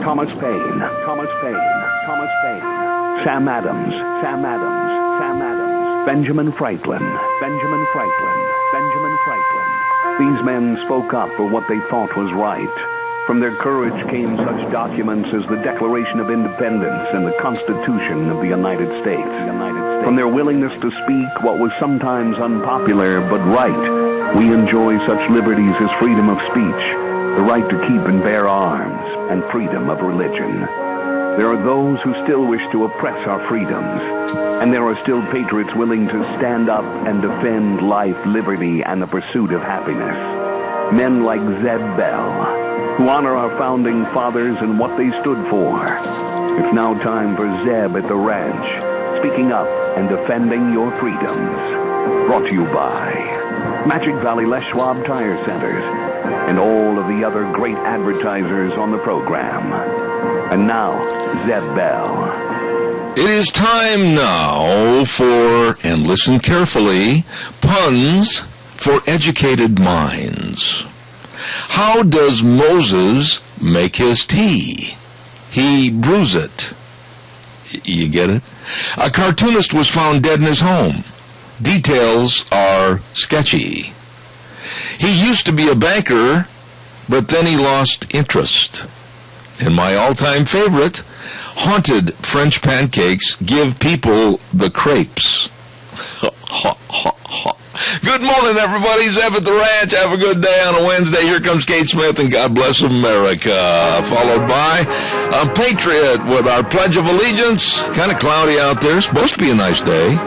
Thomas Paine, Sam Adams, Benjamin Franklin. These men spoke up for what they thought was right. From their courage came such documents as the Declaration of Independence and the Constitution of the United States. From their willingness to speak what was sometimes unpopular but right, we enjoy such liberties as freedom of speech, the right to keep and bear arms, and freedom of religion. There are those who still wish to oppress our freedoms, and there are still patriots willing to stand up and defend life, liberty, and the pursuit of happiness. Men like Zeb Bell, who honor our founding fathers and what they stood for. It's now time for Zeb at the Ranch, speaking up and defending your freedoms. Brought to you by Magic Valley Les Schwab Tire Centers and all of the other great advertisers on the program. And now, Zeb Bell. It is time now for, and listen carefully, puns for educated minds. How does Moses make his tea? He brews it. You get it? A cartoonist was found dead in his home. Details are sketchy. He used to be a banker, but then he lost interest. And my all-time favorite, haunted French pancakes give people the crepes. Good morning, everybody. Zeb at the Ranch. Have a good day on a Wednesday. Here comes Kate Smith and God Bless America. Followed by a Patriot with our Pledge of Allegiance. Kind of cloudy out there. Supposed to be a nice day.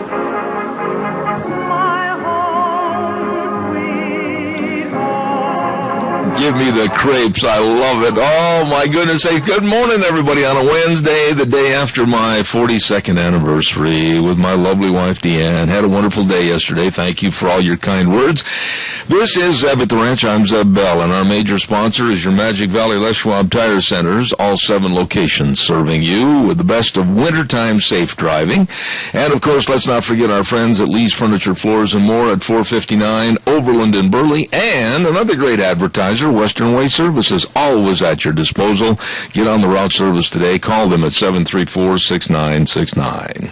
Give me the crepes. I love it. Oh, my goodness sakes. Good morning, everybody, on a Wednesday, the day after my 42nd anniversary with my lovely wife, Deanne. Had a wonderful day yesterday. Thank you for all your kind words. This is Zeb at the Ranch. I'm Zeb Bell, and our major sponsor is your Magic Valley Les Schwab Tire Centers, all 7 locations serving you with the best of wintertime safe driving. And, of course, let's not forget our friends at Lee's Furniture, Floors, and More at 459 Overland in Burley, and another great advertiser, Western Way Services, always at your disposal. Get on the route service today. Call them at 734-6969.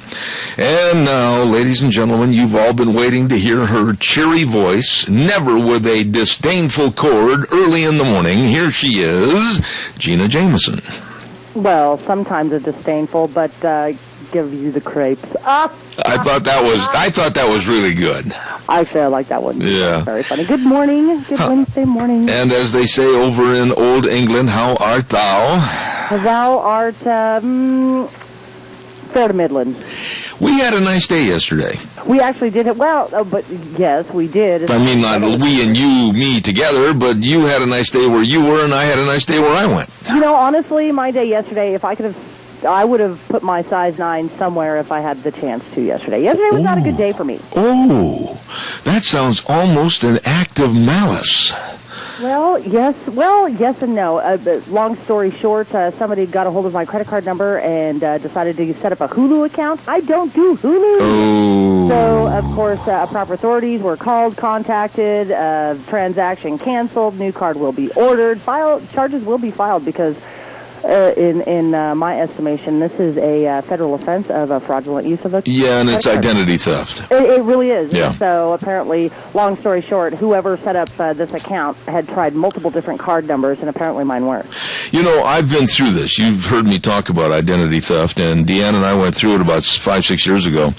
And now, ladies and gentlemen, you've all been waiting to hear her cheery voice, never with a disdainful chord, early in the morning. Here she is, Gina Jameson. Well, sometimes a disdainful, but give you the crepes. I thought that was really good. I feel like that one. Yeah. Very funny. Good morning. Good Wednesday morning. And as they say over in Old England, how art thou? Thou art fair to middling. We had a nice day yesterday. We actually did it well, but yes, we did. I mean, not we and you, me together, but you had a nice day where you were, and I had a nice day where I went. You know, honestly, my day yesterday, I would have put my size 9 somewhere if I had the chance to yesterday. Yesterday was not a good day for me. Oh, that sounds almost an act of malice. Well, yes and no. Long story short, somebody got a hold of my credit card number and decided to set up a Hulu account. I don't do Hulu. Oh. So, of course, proper authorities were called, contacted, transaction canceled, new card will be ordered, charges will be filed because in my estimation, this is a federal offense of a fraudulent use of a and it's identity theft. It really is. Yeah. So apparently, long story short, whoever set up this account had tried multiple different card numbers, and apparently mine weren't. You know, I've been through this. You've heard me talk about identity theft, and Deanne and I went through it about 5-6 years ago,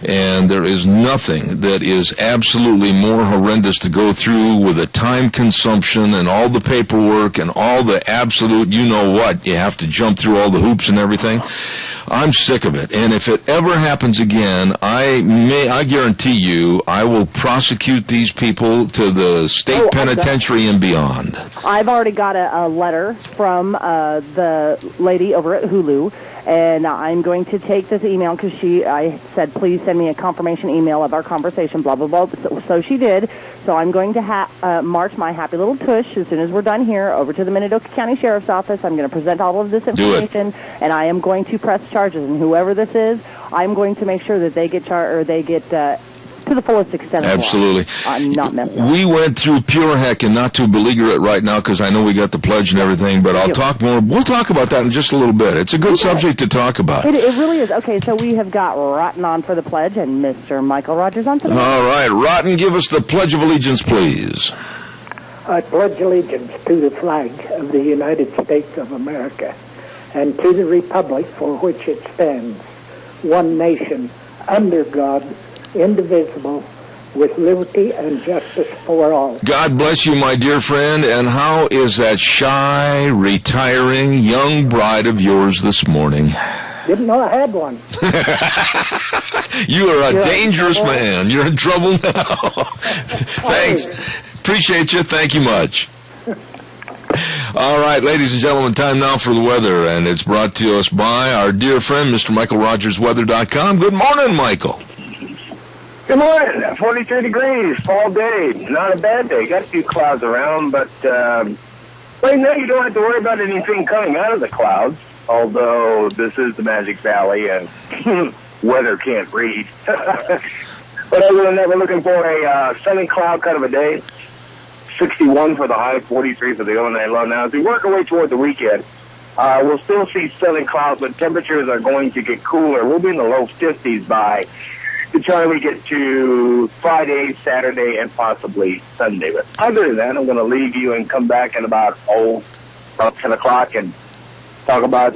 and there is nothing that is absolutely more horrendous to go through with the time consumption and all the paperwork and all the absolute you-know-what. You have to jump through all the hoops and everything. I'm sick of it. And if it ever happens again, I guarantee you, I will prosecute these people to the state penitentiary and beyond. I've already got a letter from the lady over at Hulu, and I'm going to take this email because I said, please send me a confirmation email of our conversation, blah, blah, blah. So she did. So I'm going to march my happy little tush as soon as we're done here over to the Minidoka County Sheriff's Office. I'm going to present all of this information, and I am going to press charges. And whoever this is, I'm going to make sure that they get to the fullest extent of Absolutely. I'm not messing up. We went through pure heck, and not to beleaguer it right now because I know we got the pledge and everything, but I'll talk more. We'll talk about that in just a little bit. It's a good subject to talk about. It really is. Okay, so we have got Rotten on for the pledge and Mr. Michael Rogers on for the pledge. All right, Rotten, give us the Pledge of Allegiance, please. I pledge allegiance to the flag of the United States of America and to the republic for which it stands, one nation, under God, indivisible, with liberty and justice for all. God bless you, my dear friend. And how is that shy, retiring young bride of yours this morning? Didn't know I had one. You are a dangerous man. You're in trouble now. Thanks. Appreciate you. Thank you much. All right, ladies and gentlemen, time now for the weather, and it's brought to us by our dear friend, Mr. MichaelRogersWeather.com. Good morning, Michael. Good morning. 43 degrees, fall day. Not a bad day. Got a few clouds around, but right now you don't have to worry about anything coming out of the clouds, although this is the Magic Valley and weather can't read. But other than that, we're looking for a sunny cloud kind of a day. 61 for the high, 43 for the overnight low. Now, as we work our way toward the weekend, we'll still see sunny clouds, but temperatures are going to get cooler. We'll be in the low 50s by the time we get to Friday, Saturday, and possibly Sunday. But other than that, I'm going to leave you and come back at about 10 o'clock and talk about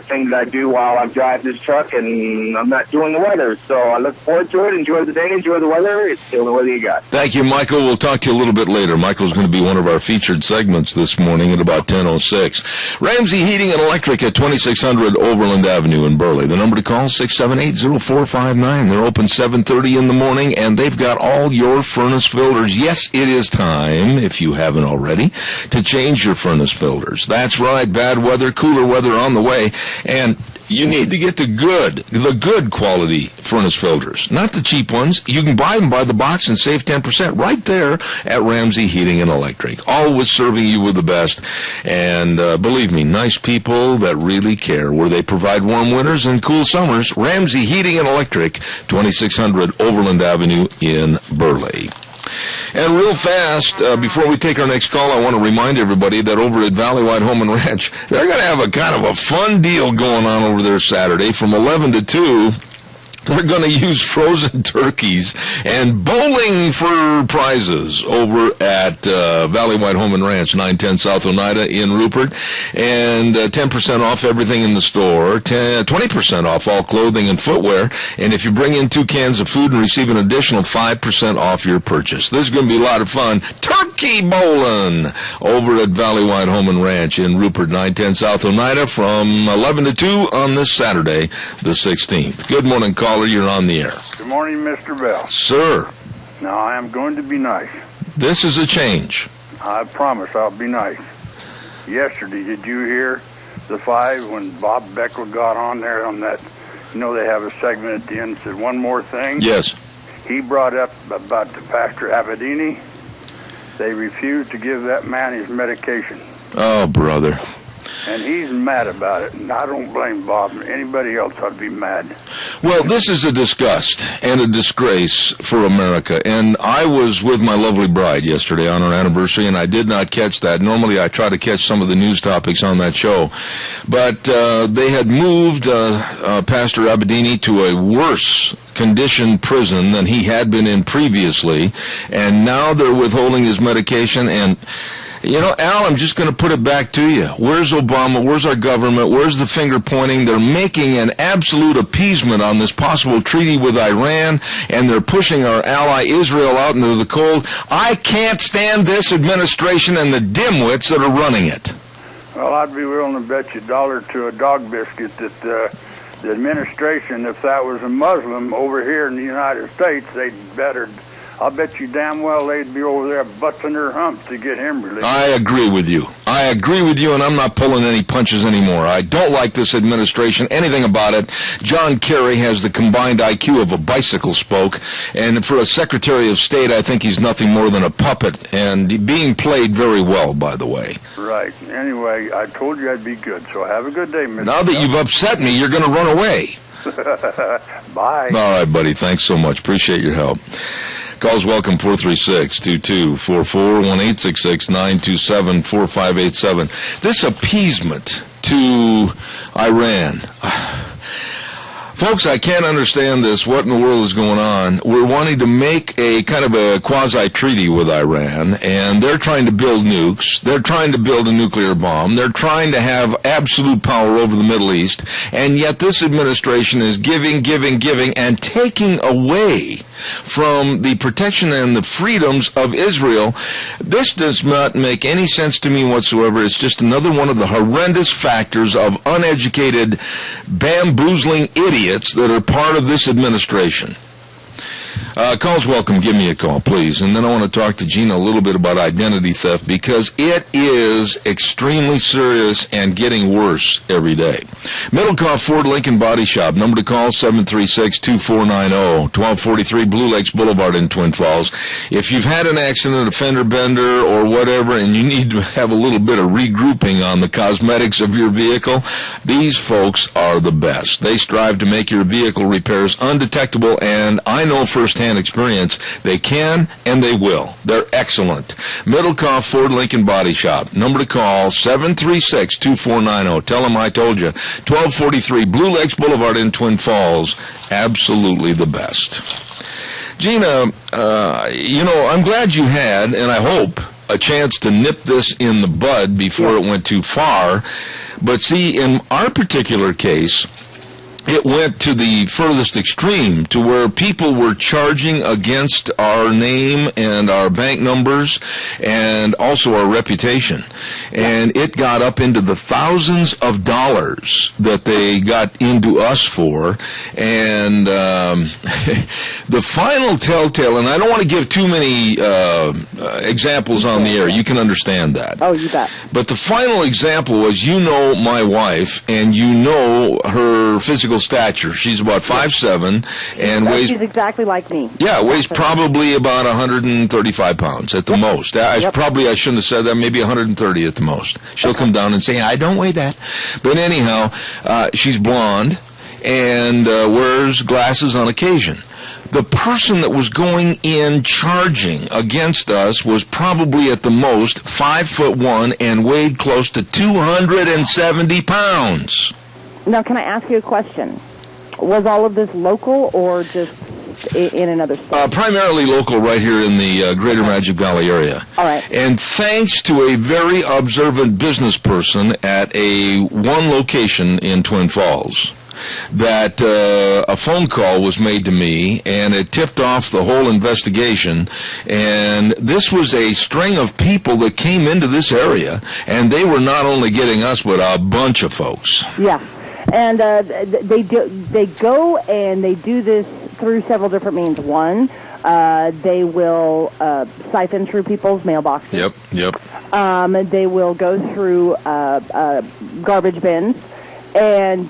things I do while I drive this truck, and I'm not doing the weather. So I look forward to it. Enjoy the day. Enjoy the weather. It's the only weather you got. Thank you, Michael. We'll talk to you a little bit later. Michael's going to be one of our featured segments this morning at about 10:06. Ramsey Heating and Electric at 2600 Overland Avenue in Burley. The number to call, 678-0459. They're open 7:30 in the morning, and they've got all your furnace filters. Yes, it is time, if you haven't already, to change your furnace filters. That's right. Bad weather, cooler weather on the way, and you need to get the good quality furnace filters, not the cheap ones. You can buy them by the box and save 10% right there at Ramsey Heating and Electric. Always serving you with the best, and believe me, nice people that really care, where they provide warm winters and cool summers. Ramsey Heating and Electric, 2600 Overland Avenue in Burley. And real fast, before we take our next call, I want to remind everybody that over at Valleywide Home and Ranch, they're going to have a kind of a fun deal going on over there Saturday from 11 to 2. They're going to use frozen turkeys and bowling for prizes over at Valleywide Home and Ranch, 910 South Oneida in Rupert, and 10% off everything in the store, 20% off all clothing and footwear, and if you bring in 2 cans of food and receive an additional 5% off your purchase. This is going to be a lot of fun. Turkey bowling over at Valleywide Home and Ranch in Rupert, 910 South Oneida from 11 to 2 on this Saturday, the 16th. Good morning, caller. You're on the air. Good morning, Mr. Bell. Sir. Now, I am going to be nice. This is a change. I promise I'll be nice. Yesterday, did you hear the 5 when Bob Beckel got on there on that? You know, they have a segment at the end that said, one more thing? Yes. He brought up about the Pastor Abedini. They refused to give that man his medication. Oh, brother. And he's mad about it, and I don't blame Bob. Anybody else ought to be mad. Well, this is a disgust and a disgrace for America. And I was with my lovely bride yesterday on our anniversary, and I did not catch that. Normally, I try to catch some of the news topics on that show. But they had moved Pastor Abedini to a worse conditioned prison than he had been in previously, and now they're withholding his medication. And you know, Al, I'm just going to put it back to you. Where's Obama? Where's our government? Where's the finger pointing? They're making an absolute appeasement on this possible treaty with Iran, and they're pushing our ally Israel out into the cold. I can't stand this administration and the dimwits that are running it. Well, I'd be willing to bet you $1 to a dog biscuit that the administration, if that was a Muslim over here in the United States, they'd better... I'll bet you damn well they'd be over there busting their humps to get him released. I agree with you, and I'm not pulling any punches anymore. I don't like this administration, anything about it. John Kerry has the combined IQ of a bicycle spoke, and for a Secretary of State, I think he's nothing more than a puppet, and being played very well, by the way. Right. Anyway, I told you I'd be good, so have a good day, Mr. Now that you've upset me, you're going to run away. Bye. All right, buddy. Thanks so much. Appreciate your help. Calls welcome 436-2244, 1-866-927-4587. This appeasement to Iran. Folks, I can't understand this. What in the world is going on? We're wanting to make a kind of a quasi-treaty with Iran, and they're trying to build nukes. They're trying to build a nuclear bomb. They're trying to have absolute power over the Middle East, and yet this administration is giving, and taking away from the protection and the freedoms of Israel. This does not make any sense to me whatsoever. It's just another one of the horrendous factors of uneducated, bamboozling idiots that are part of this administration. Calls welcome. Give me a call, please. And then I want to talk to Gina a little bit about identity theft, because it is extremely serious and getting worse every day. Middlecoff Ford Lincoln Body Shop. Number to call, 736-2490, 1243 Blue Lakes Boulevard in Twin Falls. If you've had an accident, a fender bender, or whatever, and you need to have a little bit of regrouping on the cosmetics of your vehicle, these folks are the best. They strive to make your vehicle repairs undetectable, and I know firsthand experience, they can and they will. They're excellent. Middlecoff Ford Lincoln Body Shop. Number to call, 736-2490. Tell them I told you. 1243 Blue Lakes Boulevard in Twin Falls. Absolutely the best. Gina, I'm glad you had, and I hope, a chance to nip this in the bud before it went too far. But see, in our particular case, it went to the furthest extreme, to where people were charging against our name and our bank numbers and also our reputation. And it got up into the thousands of dollars that they got into us for. And the final telltale, and I don't want to give too many examples on the air. You can understand that. Oh, you bet. But the final example was, my wife, and her physical stature. She's about 5'7", and weighs... She's exactly like me. Yeah, weighs probably about 135 pounds at the most. I shouldn't have said that, maybe 130 at the most. She'll come down and say, I don't weigh that. But anyhow, she's blonde and wears glasses on occasion. The person that was going in charging against us was probably at the most 5'1" and weighed close to 270 pounds. Now, can I ask you a question? Was all of this local or just in another state? Primarily local, right here in the greater Magic Valley area. All right. And thanks to a very observant business person at one location in Twin Falls, that a phone call was made to me, and it tipped off the whole investigation. And this was a string of people that came into this area, and they were not only getting us, but a bunch of folks. Yeah. And they go and they do this through several different means. One, they will siphon through people's mailboxes. Yep. They will go through garbage bins. And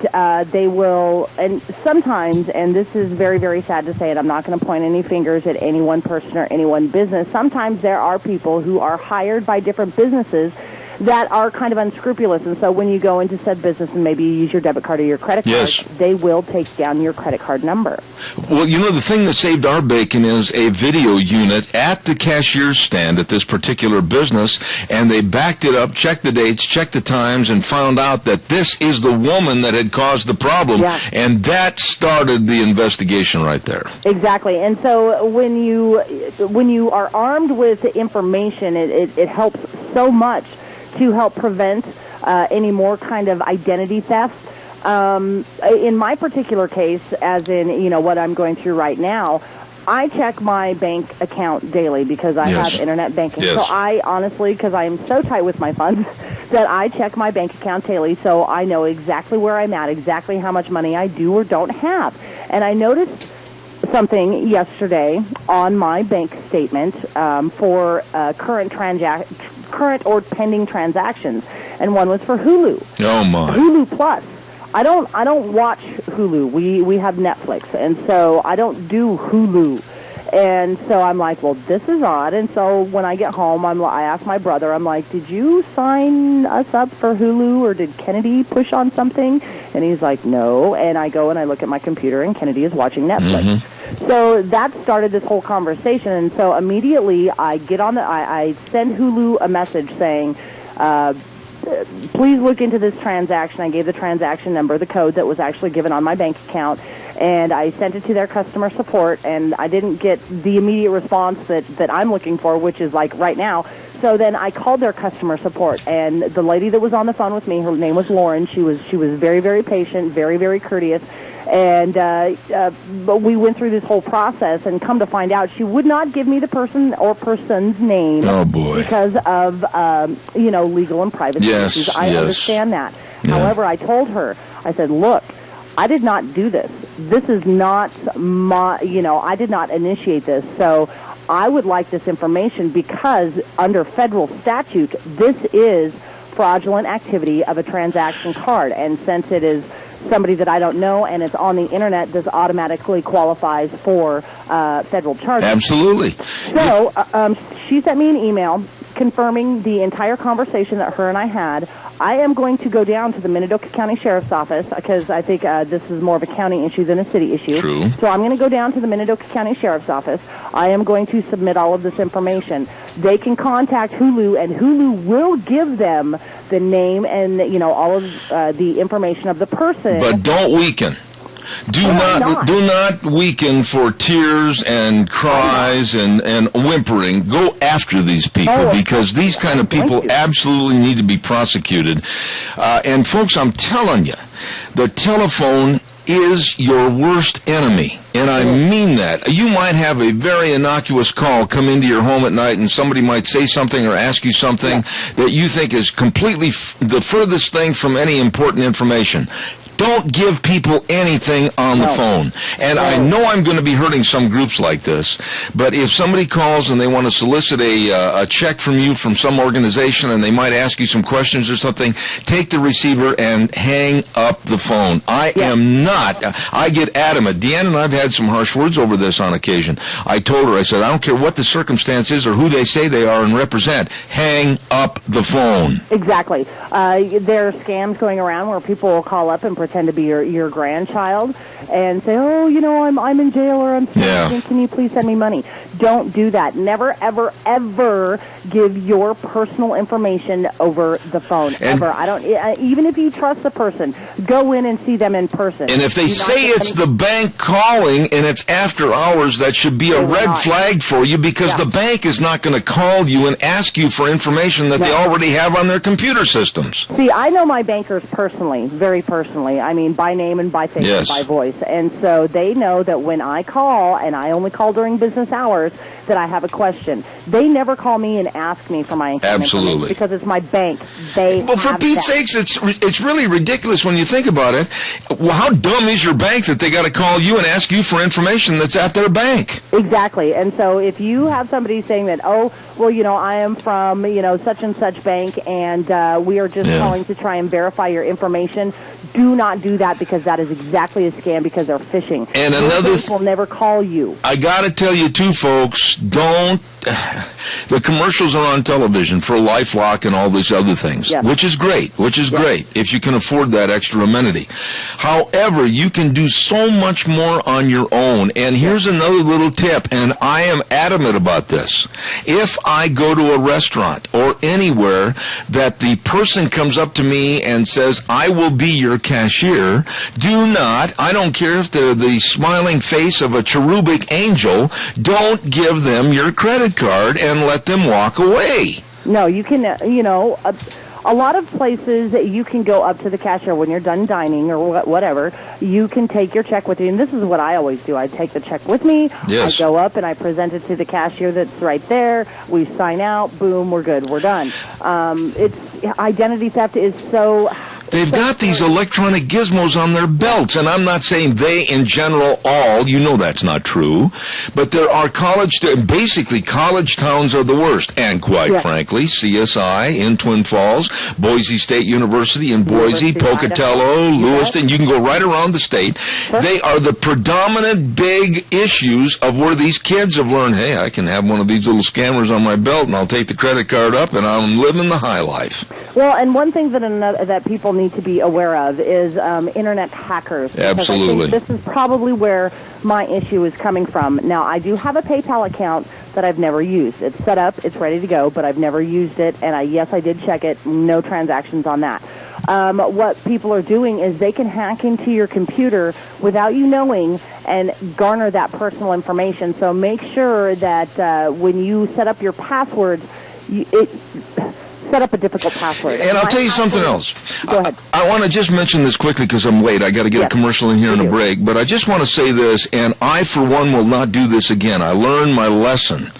they will, and sometimes, and this is very, very sad to say, and I'm not going to point any fingers at any one person or any one business, sometimes there are people who are hired by different businesses that are kind of unscrupulous. And so when you go into said business and maybe you use your debit card or your credit card, they will take down your credit card number. Well, the thing that saved our bacon is a video unit at the cashier's stand at this particular business, and they backed it up, checked the dates, checked the times, and found out that this is the woman that had caused the problem. Yeah. And that started the investigation right there. Exactly. And so when you are armed with information, it helps so much to help prevent any more kind of identity theft. In my particular case, as in, what I'm going through right now, I check my bank account daily because I have internet banking. Yes. So I honestly, because I am so tight with my funds, that I check my bank account daily so I know exactly where I'm at, exactly how much money I do or don't have. And I noticed something yesterday on my bank statement for current or pending transactions, and one was for Hulu. Oh my! Hulu Plus. I don't watch Hulu. We have Netflix, and so I don't do Hulu. And so I'm like, well, this is odd. And so when I get home, I ask my brother, I'm like, did you sign us up for Hulu, or did Kennedy push on something? And he's like, no. And I go and I look at my computer, and Kennedy is watching Netflix. So that started this whole conversation. And so immediately I get on I send Hulu a message saying, please look into this transaction. I gave the transaction number, the code that was actually given on my bank account, and I sent it to their customer support, and I didn't get the immediate response that I'm looking for, which is like right now. So then I called their customer support, and the lady that was on the phone with me, her name was Lauren. She was very, very patient, very, very courteous. And but we went through this whole process, and come to find out, she would not give me the person or person's name. Oh, boy. Because of legal and privacy issues. I understand that. Yeah. However, I told her, I said, look, I did not do this. This is not I did not initiate this. So I would like this information, because under federal statute, this is fraudulent activity of a transaction card. And since it is somebody that I don't know and it's on the internet, this automatically qualifies for federal charges. Absolutely. So she sent me an email confirming the entire conversation that her and I had. I am going to go down to the Minidoka County Sheriff's Office, because I think this is more of a county issue than a city issue. True. So I'm going to go down to the Minidoka County Sheriff's Office. I am going to submit all of this information. They can contact Hulu, and Hulu will give them the name and all of the information of the person. But don't weaken. Do not weaken for tears and cries and whimpering. Go after these people, because these kind of people absolutely need to be prosecuted. And folks, I'm telling you, the telephone is your worst enemy. And I mean that. You might have a very innocuous call come into your home at night, and somebody might say something or ask you something that you think is completely the furthest thing from any important information. Don't give people anything on the phone. And I know I'm going to be hurting some groups like this, but if somebody calls and they want to solicit a check from you from some organization, and they might ask you some questions or something, take the receiver and hang up the phone. I get adamant. Deanna and I've had some harsh words over this on occasion. I told her, I said, I don't care what the circumstance is or who they say they are and represent. Hang up the phone. Exactly. There are scams going around where people will call up and pretend to be your grandchild and say, oh, I'm in jail, or I'm sick, can you please send me money? Don't do that. Never, ever, ever give your personal information over the phone. Ever. I don't. Even if you trust the person, go in and see them in person. And if they say it's the bank calling and it's after hours, that should be a red flag for you, because the bank is not going to call you and ask you for information that they already have on their computer systems. See, I know my bankers personally, very personally. I mean, by name and by face and by voice. And so they know that when I call, and I only call during business hours, that I have a question. They never call me and ask me for my information, because it's my bank. Well, for Pete's sakes, it's really ridiculous when you think about it. Well, how dumb is your bank that they got to call you and ask you for information that's at their bank? Exactly. And so if you have somebody saying that, oh, well, I am from, such and such bank, and we are just calling to try and verify your information, do not do that, because that is exactly a scam, because they're phishing. And another will never call you. I got to tell you, too, folks, don't. The commercials are on television for LifeLock and all these other things, which is great, great if you can afford that extra amenity. However, you can do so much more on your own. And here's another little tip, and I am adamant about this. If I go to a restaurant or anywhere that the person comes up to me and says, I will be your cashier, do not, I don't care if they're the smiling face of a cherubic angel, don't give them your credit card and let them walk away. No, you can, a lot of places you can go up to the cashier when you're done dining or whatever. You can take your check with you, and this is what I always do. I take the check with me. I go up and I present it to the cashier that's right there. We sign out. Boom, we're good. We're done. Identity theft is so. They've got these electronic gizmos on their belts, and I'm not saying they in general all, you know that's not true, but there are basically college towns are the worst, and quite frankly, CSI in Twin Falls, Boise State University in Boise, Pocatello, Lewiston, you can go right around the state. They are the predominant big issues of where these kids have learned, hey, I can have one of these little scammers on my belt, and I'll take the credit card up, and I'm living the high life. Well, and one thing that people need to be aware of is internet hackers. Absolutely. I think this is probably where my issue is coming from. Now, I do have a PayPal account that I've never used. It's set up, it's ready to go, but I've never used it, and I did check it, no transactions on that. What people are doing is they can hack into your computer without you knowing and garner that personal information. So make sure that when you set up your passwords, set up a difficult password. And I'll tell you something else. Go ahead. I want to just mention this quickly because I'm late. I got to get a commercial in here in a break. But I just want to say this, and I, for one, will not do this again. I learned my lesson.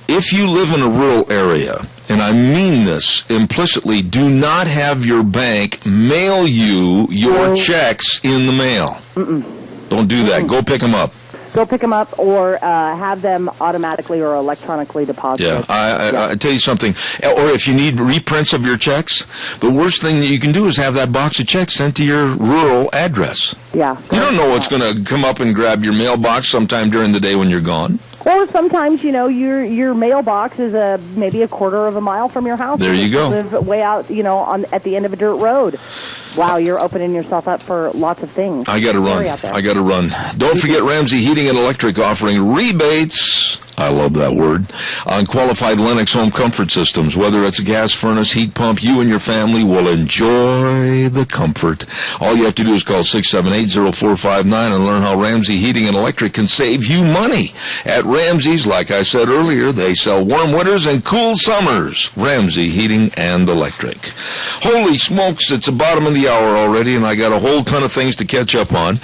If you live in a rural area, and I mean this implicitly, do not have your bank mail you your checks in the mail. Don't do that. Go pick them up. Go pick them up or have them automatically or electronically deposited. I tell you something. Or if you need reprints of your checks, the worst thing you can do is have that box of checks sent to your rural address. Yeah. You don't know what's going to come up and grab your mailbox sometime during the day when you're gone. Or sometimes, your mailbox is maybe a quarter of a mile from your house. There you go. You live way out, at the end of a dirt road. Wow, you're opening yourself up for lots of things. I got to run. Don't forget Ramsey Heating and Electric offering rebates. I love that word. On qualified Lennox home comfort systems, whether it's a gas furnace, heat pump, you and your family will enjoy the comfort. All you have to do is call 678-0459 and learn how Ramsey Heating and Electric can save you money. At Ramsey's, like I said earlier, they sell warm winters and cool summers. Ramsey Heating and Electric. Holy smokes, it's the bottom of the hour already, and I got a whole ton of things to catch up on.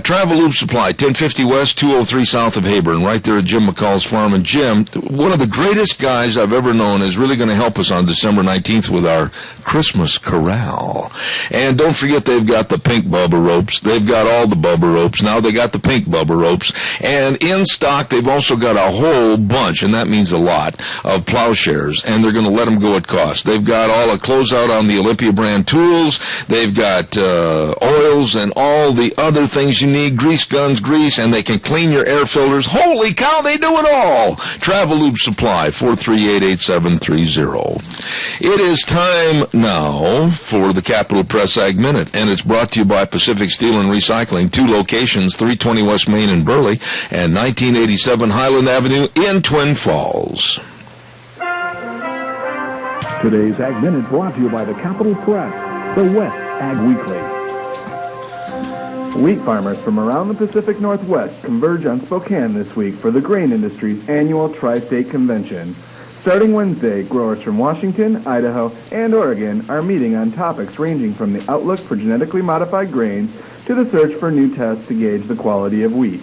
Travel Lube Supply, 1050 West, 203 South of Hayburn, right there at Jim McCall's Farm. And Jim, one of the greatest guys I've ever known, is really going to help us on December 19th with our Christmas Corral. And don't forget, they've got the pink Bubba ropes. They've got all the Bubba ropes. Now they got the pink Bubba ropes. And in stock, they've also got a whole bunch, and that means a lot, of plowshares. And they're going to let them go at cost. They've got all a closeout on the Olympia brand tools. They've got oils and all the other things you need, grease guns, and they can clean your air filters. Holy cow, they do it all! Travel Lube Supply, 438-8730. It is time now for the Capital Press Ag Minute, and it's brought to you by Pacific Steel and Recycling, 2 locations, 320 West Main in Burley and 1987 Highland Avenue in Twin Falls. Today's Ag Minute brought to you by the Capital Press, the West Ag Weekly. Wheat farmers from around the Pacific Northwest converge on Spokane this week for the grain industry's annual Tri-State Convention. Starting Wednesday, growers from Washington, Idaho, and Oregon are meeting on topics ranging from the outlook for genetically modified grains to the search for new tests to gauge the quality of wheat.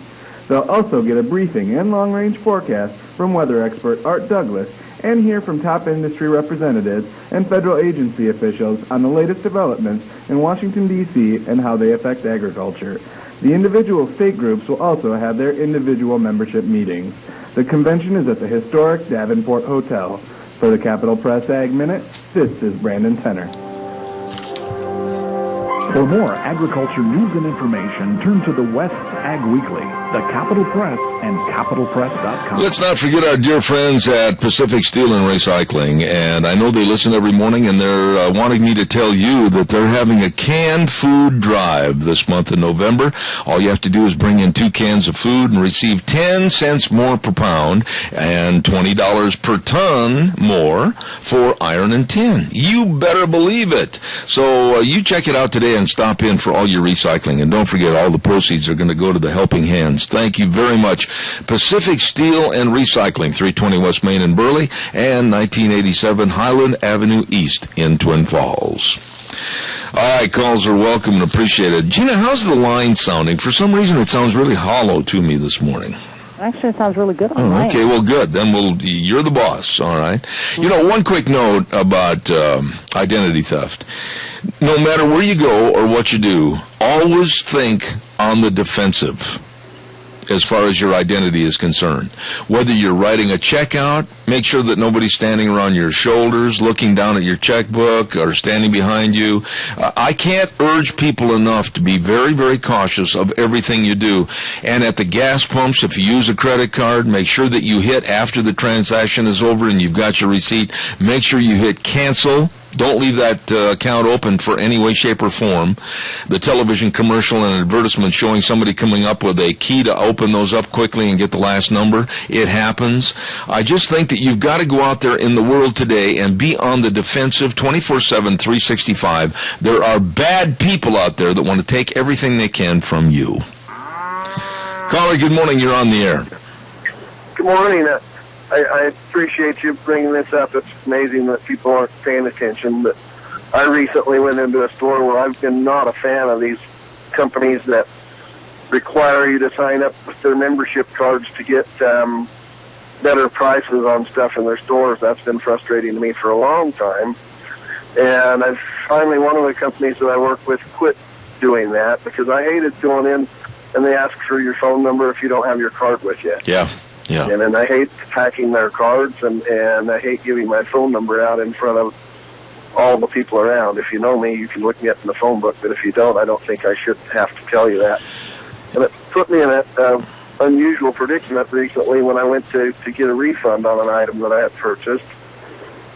They'll also get a briefing and long-range forecast from weather expert Art Douglas and hear from top industry representatives and federal agency officials on the latest developments in Washington, D.C. and how they affect agriculture. The individual state groups will also have their individual membership meetings. The convention is at the historic Davenport Hotel. For the Capital Press Ag Minute, this is Brandon Tenner. For more agriculture news and information, turn to the West Ag Weekly, the Capital Press, and CapitalPress.com. Let's not forget our dear friends at Pacific Steel and Recycling, and I know they listen every morning, and they're wanting me to tell you that they're having a canned food drive this month in November. All you have to do is bring in 2 cans of food and receive 10 cents more per pound and $20 per ton more for iron and tin. You better believe it. So you check it out today and stop in for all your recycling. And don't forget, all the proceeds are going to go to the Helping Hands. Thank you very much. Pacific Steel and Recycling, 320 West Main in Burley and 1987 Highland Avenue East in Twin Falls. All right, calls are welcome and appreciated. Gina, how's the line sounding? For some reason, it sounds really hollow to me this morning. Actually, it sounds really good on mine. Okay, well, good. Then you're the boss, all right? You know, one quick note about identity theft. No matter where you go or what you do, always think on the defensive as far as your identity is concerned. Whether you're writing a check out, make sure that nobody's standing around your shoulders, looking down at your checkbook, or standing behind you. I can't urge people enough to be very, very cautious of everything you do. And at the gas pumps, if you use a credit card, make sure that you hit after the transaction is over and you've got your receipt. Make sure you hit cancel. Don't leave that account open for any way, shape, or form. The television commercial and advertisement showing somebody coming up with a key to open those up quickly and get the last number, it happens. I just think that you've got to go out there in the world today and be on the defensive 24/7, 365. There are bad people out there that want to take everything they can from you. Caller, good morning. You're on the air. Good morning. I appreciate you bringing this up. It's amazing that people aren't paying attention. But I recently went into a store where I've been not a fan of these companies that require you to sign up with their membership cards to get better prices on stuff in their stores. That's been frustrating to me for a long time. And I've finally, one of the companies that I work with quit doing that because I hated going in and they ask for your phone number if you don't have your card with you. Yeah. Yeah. And then I hate hacking their cards, and I hate giving my phone number out in front of all the people around. If you know me, you can look me up in the phone book, but if you don't, I don't think I should have to tell you that. And it put me in an unusual predicament recently when I went to get a refund on an item that I had purchased.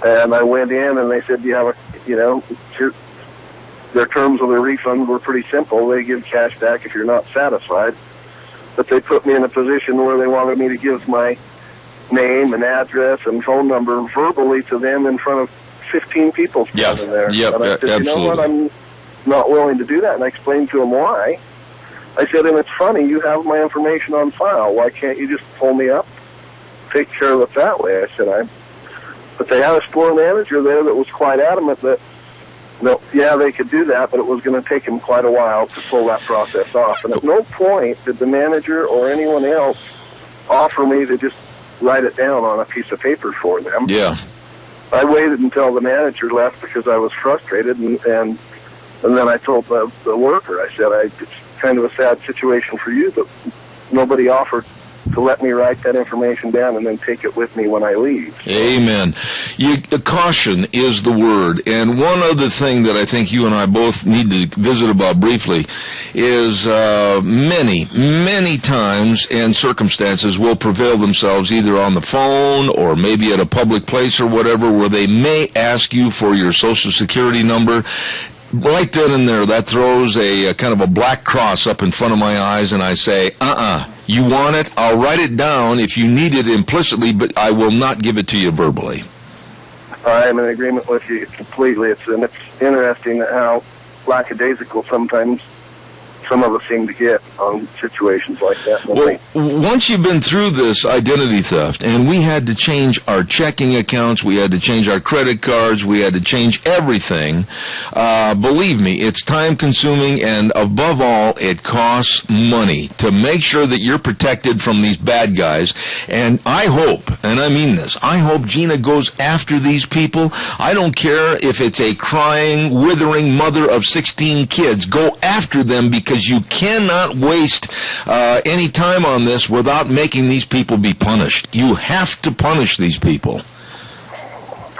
And I went in, and they said, "Do you have their terms of the refund were pretty simple. They give cash back if you're not satisfied. But they put me in a position where they wanted me to give my name and address and phone number verbally to them in front of 15 people standing there. Yep, and I said, absolutely. You know what, I'm not willing to do that. And I explained to them why. I said, and it's funny, you have my information on file. Why can't you just pull me up, take care of it that way? I said, But they had a store manager there that was quite adamant that, no, yeah, they could do that, but it was going to take them quite a while to pull that process off. And at no point did the manager or anyone else offer me to just write it down on a piece of paper for them. Yeah. I waited until the manager left because I was frustrated, and then I told the worker, I said, it's kind of a sad situation for you, but nobody offered to let me write that information down and then take it with me when I leave. Amen. Caution is the word. And one other thing that I think you and I both need to visit about briefly is many times and circumstances will prevail themselves either on the phone or maybe at a public place or whatever where they may ask you for your Social Security number. Right then and there, that throws a kind of a black cross up in front of my eyes, and I say, you want it? I'll write it down if you need it implicitly, but I will not give it to you verbally. I am in agreement with you completely. It's interesting how lackadaisical sometimes some of us seem to get on situations like that. Well, once you've been through this identity theft, and we had to change our checking accounts, we had to change our credit cards, we had to change everything, believe me, it's time-consuming, and above all, it costs money to make sure that you're protected from these bad guys. And I hope, and I mean this, I hope Gina goes after these people. I don't care if it's a crying, withering mother of 16 kids. Go after them, because you cannot waste any time on this without making these people be punished. You have to punish these people.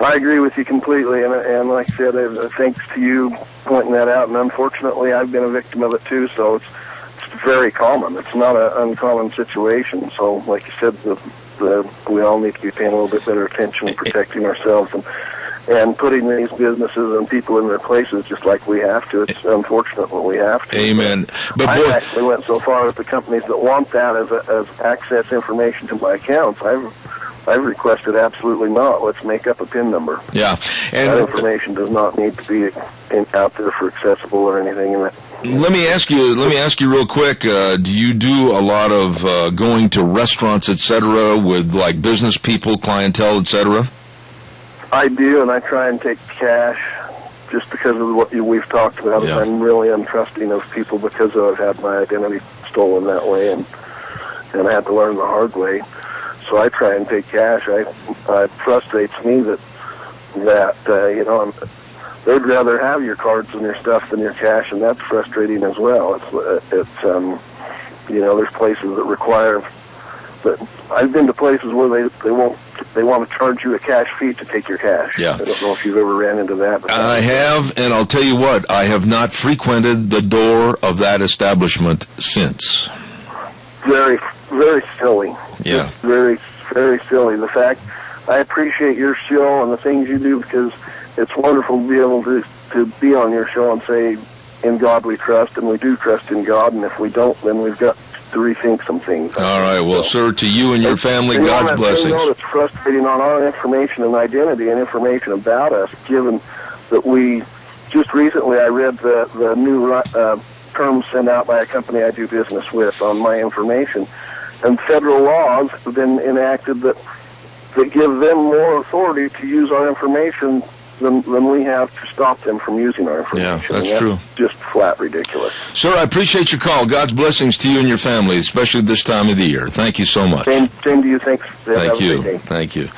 I agree with you completely, and like I said, thanks to you pointing that out, and unfortunately I've been a victim of it too, so it's very common. It's not an uncommon situation, so like you said, we all need to be paying a little bit better attention and protecting ourselves and putting these businesses and people in their places just like we have to. It's unfortunate what we have to. Amen. But I actually went so far as the companies that want that as access information to my accounts, I've requested absolutely not. Let's make up a PIN number. Yeah. And that information does not need to be out there for accessible or anything in that. Let me ask you real quick, do you do a lot of going to restaurants, etc., with like business people, clientele, etc.? I do, and I try and take cash just because of what we've talked about. Yeah. I'm really untrusting of people because I've had my identity stolen that way, and and I had to learn the hard way. So I try and pay cash. It frustrates me that they'd rather have your cards and your stuff than your cash, and that's frustrating as well. It's there's places that require. But I've been to places where they want to charge you a cash fee to take your cash. Yeah. I don't know if you've ever ran into that. I have, and I'll tell you what, I have not frequented the door of that establishment since. Very, very silly. Yeah. Just very, very silly. The fact, I appreciate your show and the things you do, because it's wonderful to be able to be on your show and say, in God we trust, and we do trust in God, and if we don't, then we've got to rethink some things. All right. Well, sir, to you and your family, God's blessings. I know it's frustrating on our information and identity and information about us, given that we just recently I read the new terms sent out by a company I do business with on my information, and federal laws have been enacted that give them more authority to use our information than we have to stop them from using our information. Yeah, that's true. Just flat ridiculous. Sir, I appreciate your call. God's blessings to you and your family, especially this time of the year. Thank you so much. Same to you. Thanks. Thank you. Thank you.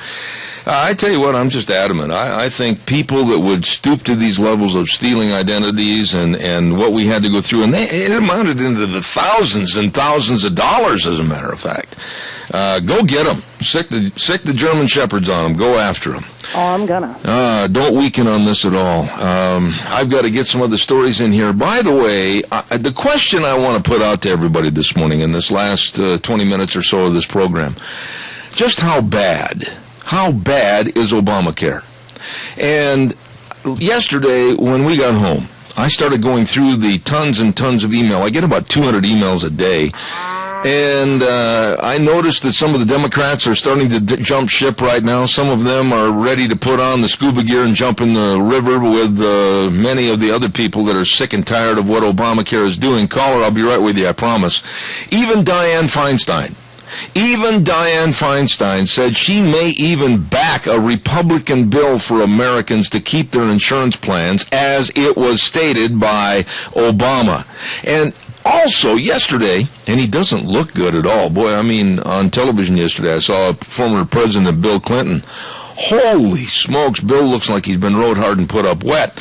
I tell you what, I'm just adamant. I think people that would stoop to these levels of stealing identities and what we had to go through, and it amounted into the thousands and thousands of dollars, as a matter of fact. Go get them. Sick the German shepherds on them. Go after them. Oh, I'm gonna. Don't weaken on this at all. I've got to get some other stories in here. By the way, the question I want to put out to everybody this morning in this last 20 minutes or so of this program, just how bad is Obamacare? And yesterday when we got home, I started going through the tons and tons of email. I get about 200 emails a day. And I noticed that some of the Democrats are starting to jump ship right now. Some of them are ready to put on the scuba gear and jump in the river with many of the other people that are sick and tired of what Obamacare is doing. Caller, I'll be right with you, I promise. Even Dianne Feinstein said she may even back a Republican bill for Americans to keep their insurance plans, as it was stated by Obama. And also, yesterday, and he doesn't look good at all. Boy, I mean, on television yesterday, I saw former President Bill Clinton. Holy smokes, Bill looks like he's been rode hard and put up wet.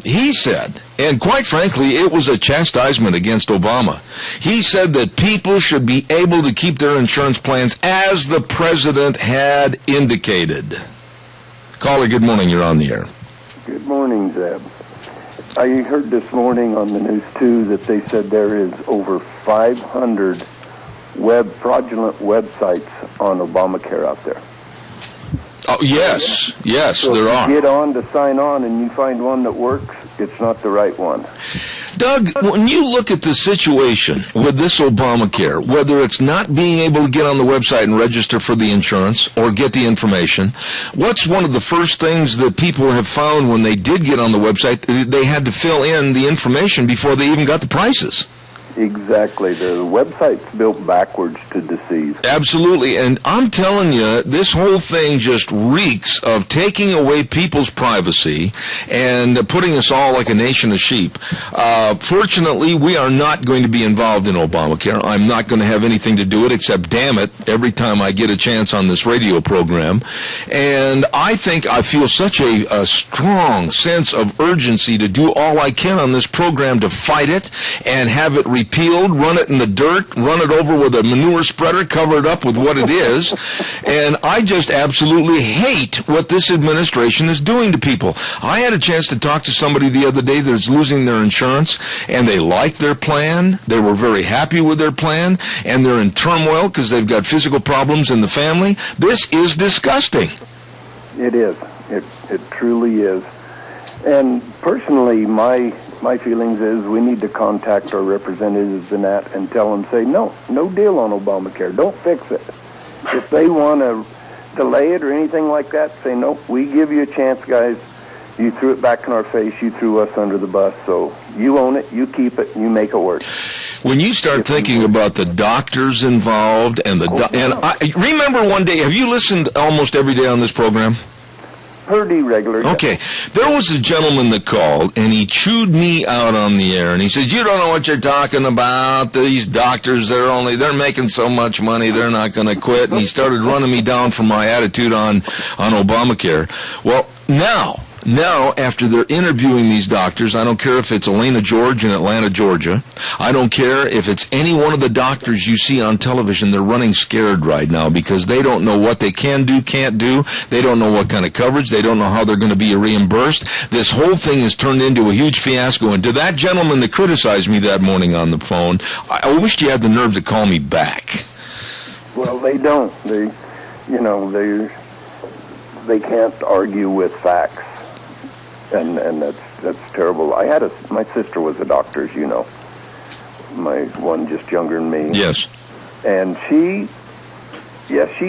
He said, and quite frankly, it was a chastisement against Obama. He said that people should be able to keep their insurance plans as the president had indicated. Caller, good morning. You're on the air. Good morning, Zeb. I heard this morning on the news, too, that they said there is over 500 fraudulent websites on Obamacare out there. Oh, yes, so there are. You get on to sign on and you find one that works, it's not the right one. Doug, when you look at the situation with this Obamacare, whether it's not being able to get on the website and register for the insurance or get the information, what's one of the first things that people have found when they did get on the website? They had to fill in the information before they even got the prices. Exactly. The website's built backwards to deceive. Absolutely. And I'm telling you, this whole thing just reeks of taking away people's privacy and putting us all like a nation of sheep. Fortunately, we are not going to be involved in Obamacare. I'm not going to have anything to do with it, except, damn it, every time I get a chance on this radio program. And I think I feel such a strong sense of urgency to do all I can on this program to fight it and have it repealed, run it in the dirt, run it over with a manure spreader, cover it up with what it is. And I just absolutely hate what this administration is doing to people. I had a chance to talk to somebody the other day that's losing their insurance, and they liked their plan. They were very happy with their plan, and they're in turmoil because they've got physical problems in the family. This is disgusting. It is. It truly is. And personally, my feelings is we need to contact our representatives in that and tell them, say, no deal on Obamacare. Don't fix it. If they want to delay it or anything like that, say, no, we give you a chance, guys. You threw it back in our face. You threw us under the bus. So you own it. You keep it. You make it work. When you start thinking about the doctors involved and I remember one day, have you listened almost every day on this program? Pretty regular. Okay. There was a gentleman that called, and he chewed me out on the air, and he said, you don't know what you're talking about. These doctors, they're making so much money, they're not going to quit. And he started running me down for my attitude on Obamacare. Well, now, after they're interviewing these doctors, I don't care if it's Elena George in Atlanta, Georgia. I don't care if it's any one of the doctors you see on television. They're running scared right now because they don't know what they can do, can't do. They don't know what kind of coverage. They don't know how they're going to be reimbursed. This whole thing has turned into a huge fiasco. And to that gentleman that criticized me that morning on the phone, I wished you had the nerve to call me back. Well, they don't. They can't argue with facts. And that's terrible. My sister was a doctor, as you know. My one just younger than me. Yes. And she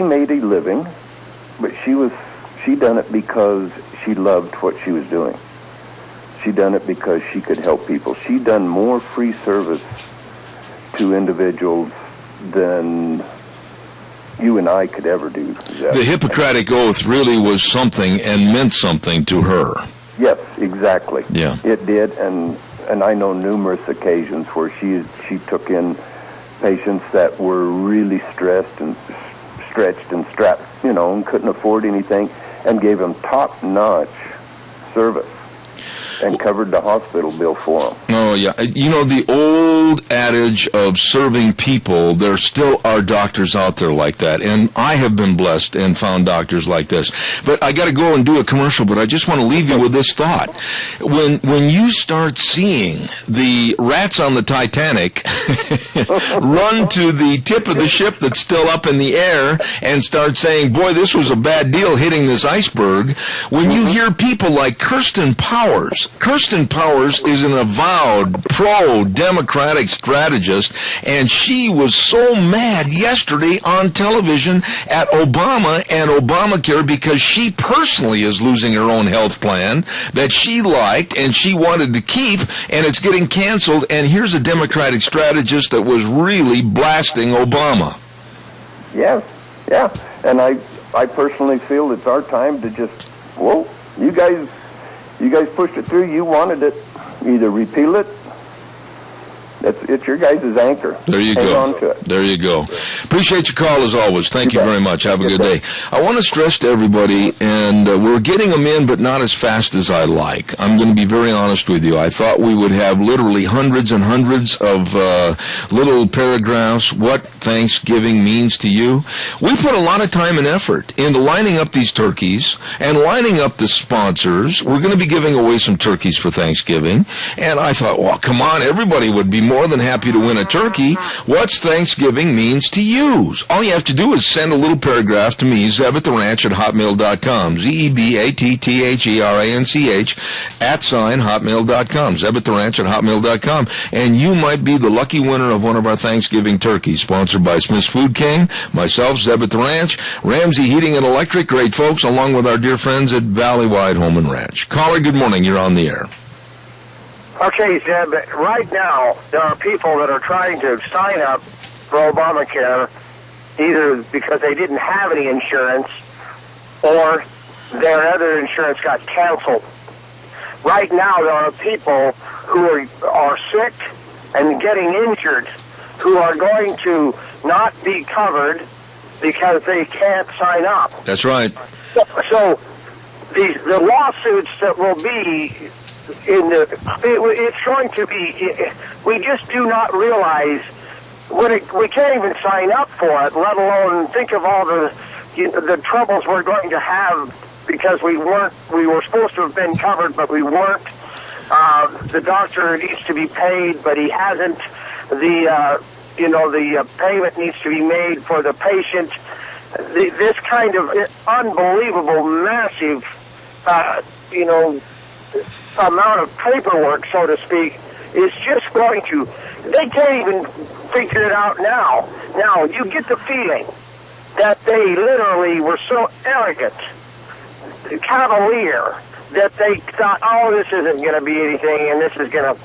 made a living, but she done it because she loved what she was doing. She done it because she could help people. She done more free service to individuals than you and I could ever do. The Hippocratic Oath really was something and meant something to her. Yes, exactly. Yeah. It did, and I know numerous occasions where she took in patients that were really stressed and stretched and strapped, and couldn't afford anything, and gave them top-notch service and covered the hospital bill for them. Oh, yeah. The old adage of serving people, there still are doctors out there like that. And I have been blessed and found doctors like this. But I got to go and do a commercial, but I just want to leave you with this thought. When you start seeing the rats on the Titanic run to the tip of the ship that's still up in the air and start saying, boy, this was a bad deal hitting this iceberg, when you hear people like Kirsten Powers is an avowed pro-democratic strategist, and she was so mad yesterday on television at Obama and Obamacare because she personally is losing her own health plan that she liked and she wanted to keep, and it's getting canceled, and here's a Democratic strategist that was really blasting Obama. Yes, yeah, and I personally feel it's our time to just, you guys pushed it through. You wanted it. Either repeal it. It's your guys' anchor. There you Hang go. on to it. There you go. Appreciate your call as always. Thank you very much. Have a good day. I want to stress to everybody, and we're getting them in, but not as fast as I like. I'm going to be very honest with you. I thought we would have literally hundreds and hundreds of little paragraphs, what Thanksgiving means to you. We put a lot of time and effort into lining up these turkeys and lining up the sponsors. We're going to be giving away some turkeys for Thanksgiving, and I thought, well, come on, everybody would be more than happy to win a turkey. What's Thanksgiving means to you? All you have to do is send a little paragraph to me, ZebAtTheRanch at hotmail.com, ZebAtTheRanch @hotmail.com, ZebAtTheRanch at hotmail.com, and you might be the lucky winner of one of our Thanksgiving turkeys, sponsored by Smith's Food King, myself, Zeb at the Ranch, Ramsey Heating and Electric, great folks, along with our dear friends at Valleywide Home and Ranch. Caller, good morning. You're on the air. Okay, Zeb, right now there are people that are trying to sign up for Obamacare either because they didn't have any insurance or their other insurance got canceled. Right now there are people who are sick and getting injured who are going to not be covered because they can't sign up. That's right. So the lawsuits that will be it's going to be, we just do not realize we can't even sign up for it, let alone think of all the troubles we're going to have because we were supposed to have been covered, but we weren't. The doctor needs to be paid, but he hasn't. The payment needs to be made for the patient. This kind of unbelievable, massive, amount of paperwork, so to speak, is just going to, they can't even figure it out now. Now, you get the feeling that they literally were so arrogant, cavalier, that they thought, this isn't going to be anything, and this is going to,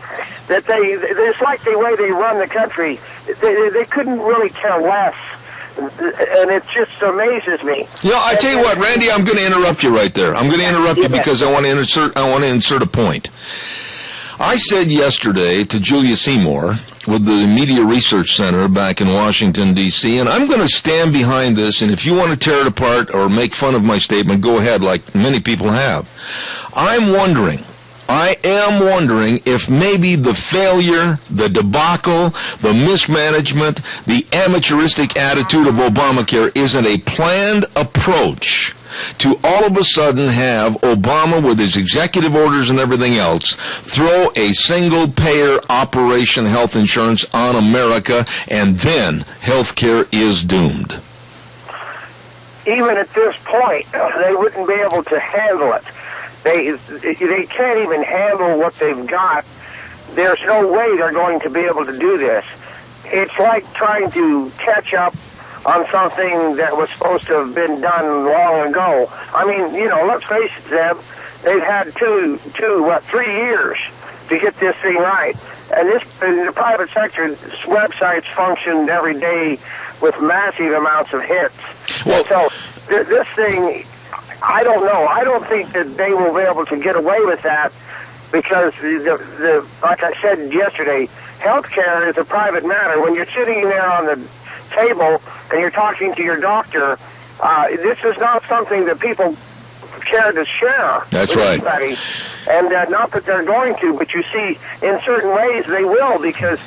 it's like the way they run the country, they couldn't really care less and it just amazes me. You know, I tell you what, Randy, I'm going to interrupt you right there. I'm going to interrupt you because I want to insert a point. I said yesterday to Julia Seymour with the Media Research Center back in Washington, D.C., and I'm going to stand behind this, and if you want to tear it apart or make fun of my statement, go ahead, like many people have. I am wondering if maybe the failure, the debacle, the mismanagement, the amateuristic attitude of Obamacare isn't a planned approach to all of a sudden have Obama, with his executive orders and everything else, throw a single-payer operation health insurance on America, and then health care is doomed. Even at this point, they wouldn't be able to handle it. They can't even handle what they've got. There's no way they're going to be able to do this. It's like trying to catch up on something that was supposed to have been done long ago. I mean, let's face it, Zeb, they've had 3 years to get this thing right. And in the private sector, websites functioned every day with massive amounts of hits. Well, so this thing, I don't know. I don't think that they will be able to get away with that because, like I said yesterday, healthcare is a private matter. When you're sitting there on the table and you're talking to your doctor, this is not something that people care to share. That's with right. Anybody. And not that they're going to, but you see, in certain ways they will, because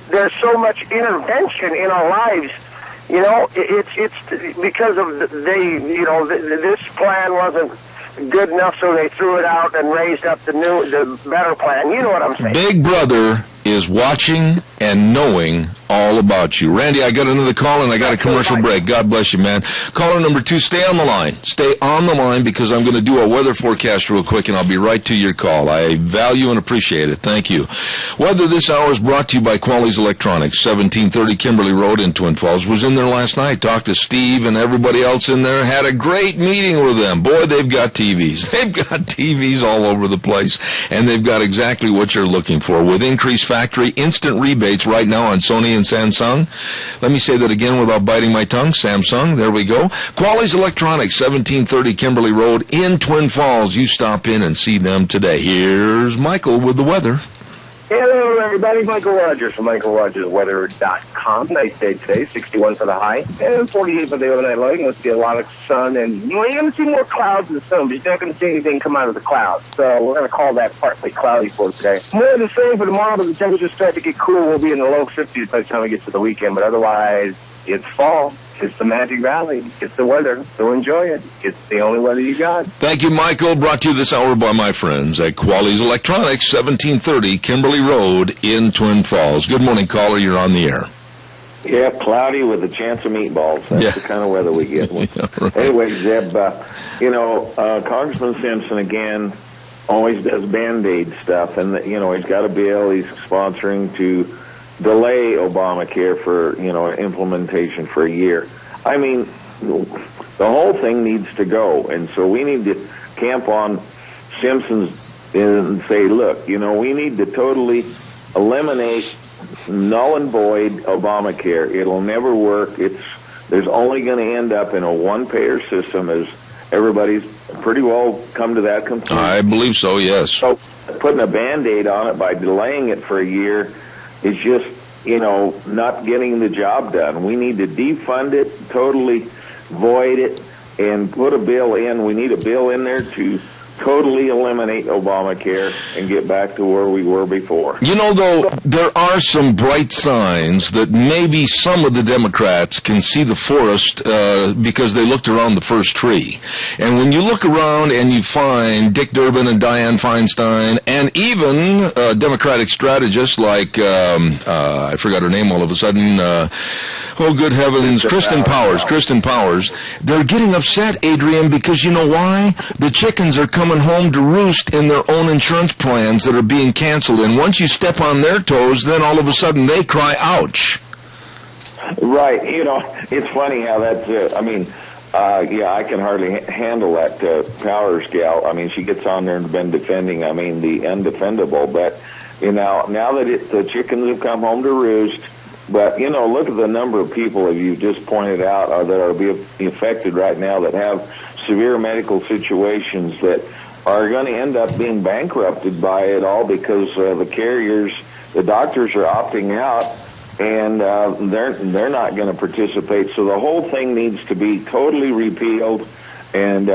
there's so much intervention in our lives. It's because of this plan wasn't good enough, so they threw it out and raised up the better plan. You know what I'm saying? Big Brother is watching and knowing all about you. Randy, I got another call and I got a commercial break. God bless you, man. Caller number 2, stay on the line. Stay on the line because I'm going to do a weather forecast real quick and I'll be right to your call. I value and appreciate it. Thank you. Weather this hour is brought to you by Quality's Electronics, 1730 Kimberly Road in Twin Falls. Was in there last night. Talked to Steve and everybody else in there. Had a great meeting with them. Boy, they've got TVs. They've got TVs all over the place and they've got exactly what you're looking for with increased factory instant rebates right now on Sony and Samsung. Let me say that again without biting my tongue. Samsung, there we go. Quality's Electronics, 1730 Kimberly Road in Twin Falls. You stop in and see them today. Here's Michael with the weather. Hello, everybody. Michael Rogers from MichaelRogersWeather.com. Nice day today, 61 for the high and 48 for the overnight low. You're going to see a lot of sun, and you're going to see more clouds than sun, but you're not going to see anything come out of the clouds. So we're going to call that partly cloudy for today. More of the same for tomorrow, but the temperatures start to get cool. We'll be in the low 50s by the time we get to the weekend, but otherwise, it's fall. It's the Magic Valley. It's the weather. So enjoy it. It's the only weather you got. Thank you, Michael. Brought to you this hour by my friends at Quality's Electronics, 1730 Kimberly Road in Twin Falls. Good morning, caller. You're on the air. Yeah, cloudy with a chance of meatballs. That's the kind of weather we get. Yeah, right. Anyway, Zeb, Congressman Simpson, again, always does Band-Aid stuff. And, he's got a bill he's sponsoring to delay Obamacare for, implementation for a year. I mean, the whole thing needs to go. And so we need to camp on Simpson's and say, look, we need to totally eliminate, null and void Obamacare. It'll never work. There's only going to end up in a one-payer system, as everybody's pretty well come to that conclusion. I believe so, yes. So putting a Band-Aid on it by delaying it for a year is just, not getting the job done. We need to defund it, totally void it, and put a bill in. We need a bill in there to totally eliminate Obamacare and get back to where we were before. Though, there are some bright signs that maybe some of the Democrats can see the forest because they looked around the first tree. And when you look around and you find Dick Durbin and Dianne Feinstein and even Democratic strategists like, I forgot her name all of a sudden, oh, good heavens, Kristen Powers, they're getting upset, Adrian, because you know why? The chickens are coming home to roost in their own insurance plans that are being canceled. And once you step on their toes, then all of a sudden they cry, ouch. Right. It's funny how that's, I can hardly handle that Powers gal. I mean, she gets on there and been defending, the undefendable. But, now that the chickens have come home to roost, But, you know, look at the number of people, as you just pointed out, that are being affected right now that have severe medical situations that are going to end up being bankrupted by it all because the carriers, the doctors are opting out, and they're not going to participate. So the whole thing needs to be totally repealed, and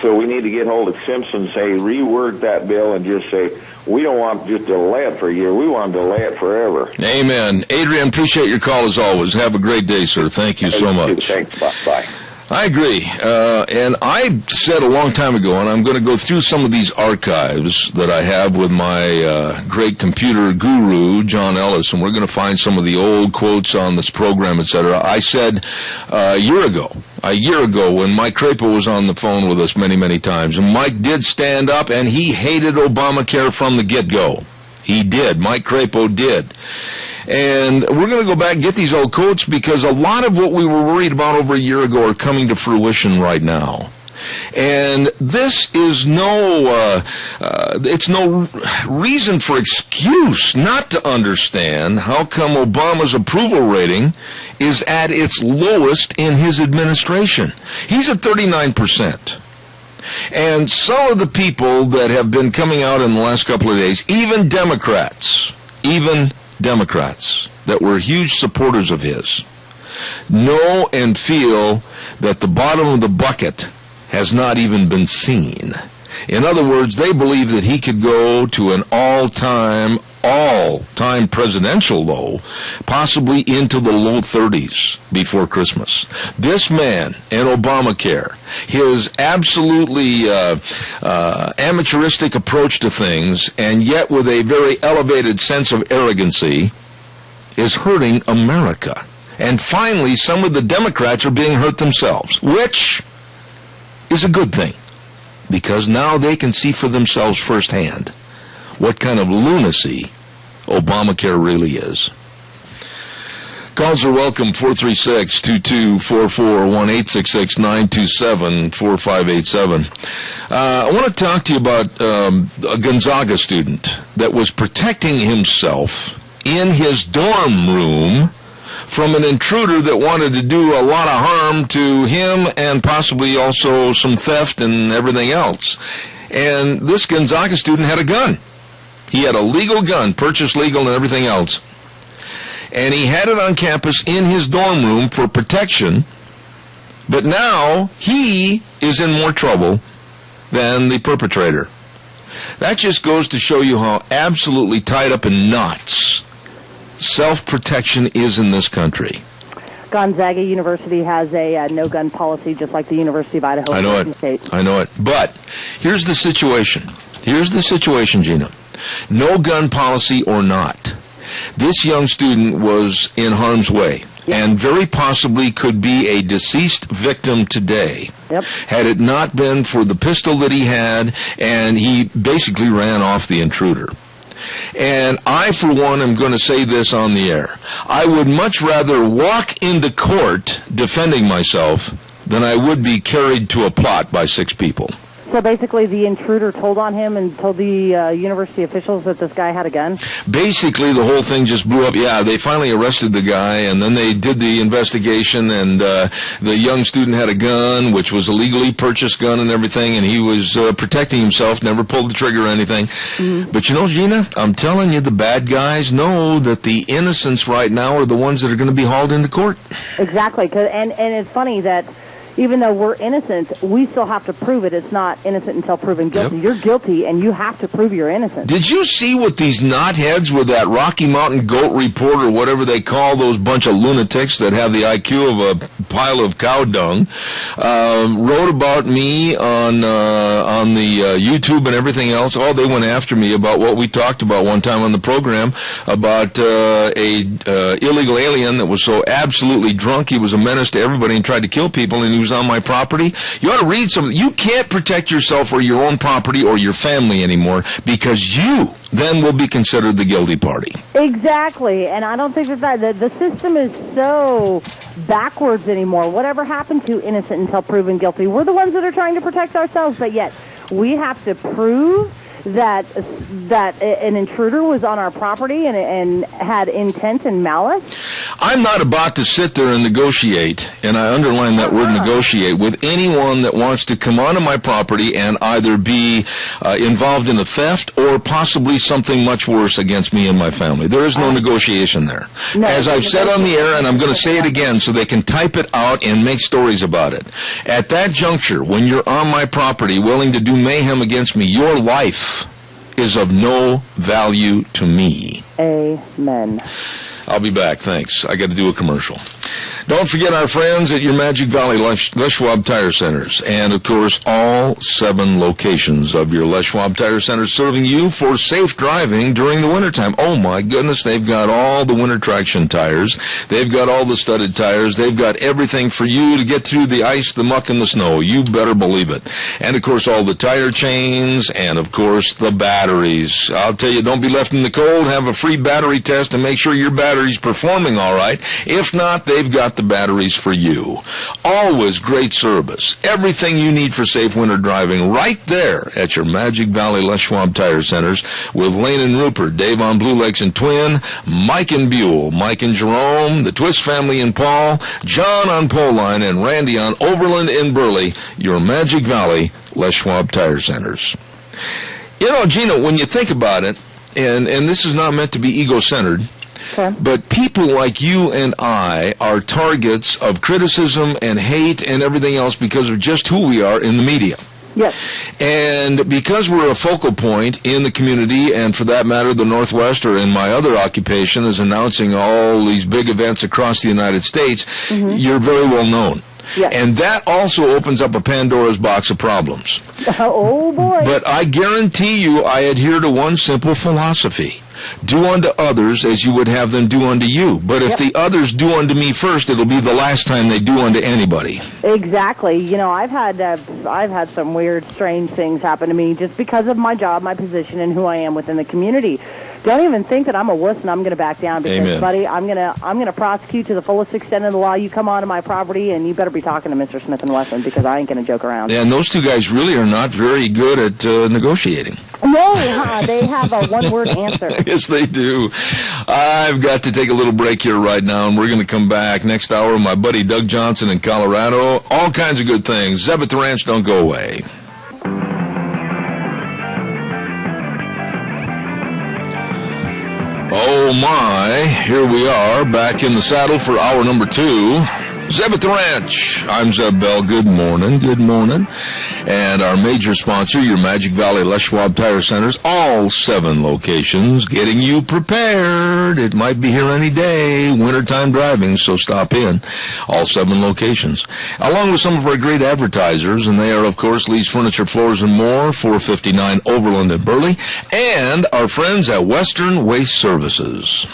so we need to get hold of Simpson, say, reword that bill, and just say, we don't want just to delay it for a year. We want to delay it forever. Amen. Adrian, appreciate your call as always. Have a great day, sir. Thank you so much. Thanks. Bye. I agree. And I said a long time ago, and I'm going to go through some of these archives that I have with my great computer guru, John Ellis, and we're going to find some of the old quotes on this program, etc. I said a year ago, when Mike Crapo was on the phone with us many, many times, and Mike did stand up, and he hated Obamacare from the get-go. He did. Mike Crapo did. And we're going to go back and get these old quotes because a lot of what we were worried about over a year ago are coming to fruition right now. And this is it's no reason for excuse not to understand how come Obama's approval rating is at its lowest in his administration. He's at 39%. And some of the people that have been coming out in the last couple of days, even Democrats that were huge supporters of his, know and feel that the bottom of the bucket has not even been seen. In other words, they believe that he could go to an all-time presidential low, possibly into the low 30s before Christmas. This man and Obamacare, his absolutely amateuristic approach to things, and yet with a very elevated sense of arrogancy, is hurting America. And finally, some of the Democrats are being hurt themselves, which is a good thing, because now they can see for themselves firsthand what kind of lunacy Obamacare really is. Calls are welcome, 436-2244, 1-866-927-4587. I want to talk to you about a Gonzaga student that was protecting himself in his dorm room from an intruder that wanted to do a lot of harm to him and possibly also some theft and everything else. And this Gonzaga student had a gun. He had a legal gun, purchased legal and everything else. And he had it on campus in his dorm room for protection. But now he is in more trouble than the perpetrator. That just goes to show you how absolutely tied up in knots self-protection is in this country. Gonzaga University has a no-gun policy, just like the University of Idaho. I know it. But here's the situation. Gina. No gun policy or not, this young student was in harm's way. And very possibly could be a deceased victim today. Yep. Had it not been for the pistol that he had, and he basically ran off the intruder. And I, for one, am going to say this on the air. I would much rather walk into court defending myself than I would be carried to a plot by 6 people. So basically the intruder told on him and told the university officials that this guy had a gun? Basically, the whole thing just blew up. Yeah, they finally arrested the guy, and then they did the investigation, and the young student had a gun, which was a legally purchased gun and everything, and he was protecting himself, never pulled the trigger or anything. Mm-hmm. But you know, Gina, I'm telling you, the bad guys know that the innocents right now are the ones that are going to be hauled into court. Exactly, and it's funny that even though we're innocent, we still have to prove it. It's not innocent until proven guilty. Yep. You're guilty, and you have to prove you're innocent. Did you see what these knotheads with that Rocky Mountain Goat Report or whatever they call those bunch of lunatics that have the IQ of a pile of cow dung wrote about me on the YouTube and everything else? Oh, they went after me about what we talked about one time on the program about a illegal alien that was so absolutely drunk he was a menace to everybody and tried to kill people, and he was on my property. You ought to read some. You can't protect yourself or your own property or your family anymore because you then will be considered the guilty party. Exactly, and I don't think that the system is so backwards anymore. Whatever happened to innocent until proven guilty? We're the ones that are trying to protect ourselves, but yet we have to prove that an intruder was on our property and had intent and malice? I'm not about to sit there and negotiate, and I underline that word negotiate, with anyone that wants to come onto my property and either be involved in a theft or possibly something much worse against me and my family. There is no negotiation there. No, as I've said on the air, and I'm going to say it again so they can type it out and make stories about it. At that juncture, when you're on my property willing to do mayhem against me, your life is of no value to me. Amen. I'll be back. Thanks. I got to do a commercial. Don't forget our friends at your Magic Valley Les Schwab Tire Centers. And, of course, all 7 locations of your Les Schwab Tire Centers serving you for safe driving during the wintertime. Oh, my goodness. They've got all the winter traction tires. They've got all the studded tires. They've got everything for you to get through the ice, the muck, and the snow. You better believe it. And, of course, all the tire chains and, of course, the batteries. I'll tell you, don't be left in the cold. Have a free battery test and make sure your battery's performing all right. If not, they've got the batteries for you. Always great service. Everything you need for safe winter driving right there at your Magic Valley Les Schwab Tire Centers with Lane and Rupert, Dave on Blue Lakes and Twin, Mike and Buell, Mike and Jerome, the Twist family and Paul, John on Poline, and Randy on Overland in Burley, your Magic Valley Les Schwab Tire Centers. You know, Gina, when you think about it, and this is not meant to be ego-centered, Okay. but people like you and I are targets of criticism and hate and everything else because of just who we are in the media. Yes. And because we're a focal point in the community, and for that matter, the Northwest, or in my other occupation, is announcing all these big events across the United States, you're very well known. Yes. And that also opens up a Pandora's box of problems. Oh, boy. But I guarantee you I adhere to one simple philosophy. Do unto others as you would have them do unto you. But if the others do unto me first, it'll be the last time they do unto anybody. Exactly. You know, I've had some weird, strange things happen to me just because of my job, my position, and who I am within the community. Don't even think that I'm a wuss and I'm going to back down because, Amen. buddy, I'm gonna prosecute to the fullest extent of the law. You come onto my property, and you better be talking to Mr. Smith and Wesson because I ain't going to joke around. And those two guys really are not very good at negotiating. No, they have a one-word answer. Yes, they do. I've got to take a little break here right now, and we're going to come back next hour with my buddy Doug Johnson in Colorado. All kinds of good things. Zeb at the Ranch, don't go away. Oh my, here we are, back in the saddle for hour number 2. Zeb at the Ranch. I'm Zeb Bell. Good morning. Good morning. And our major sponsor, your Magic Valley Les Schwab Tire Centers, all 7 locations, getting you prepared. It might be here any day, wintertime driving, so stop in. All 7 locations. Along with some of our great advertisers, and they are, of course, Lee's Furniture, Floors, and More, 459 Overland in Burley, and our friends at Western Waste Services.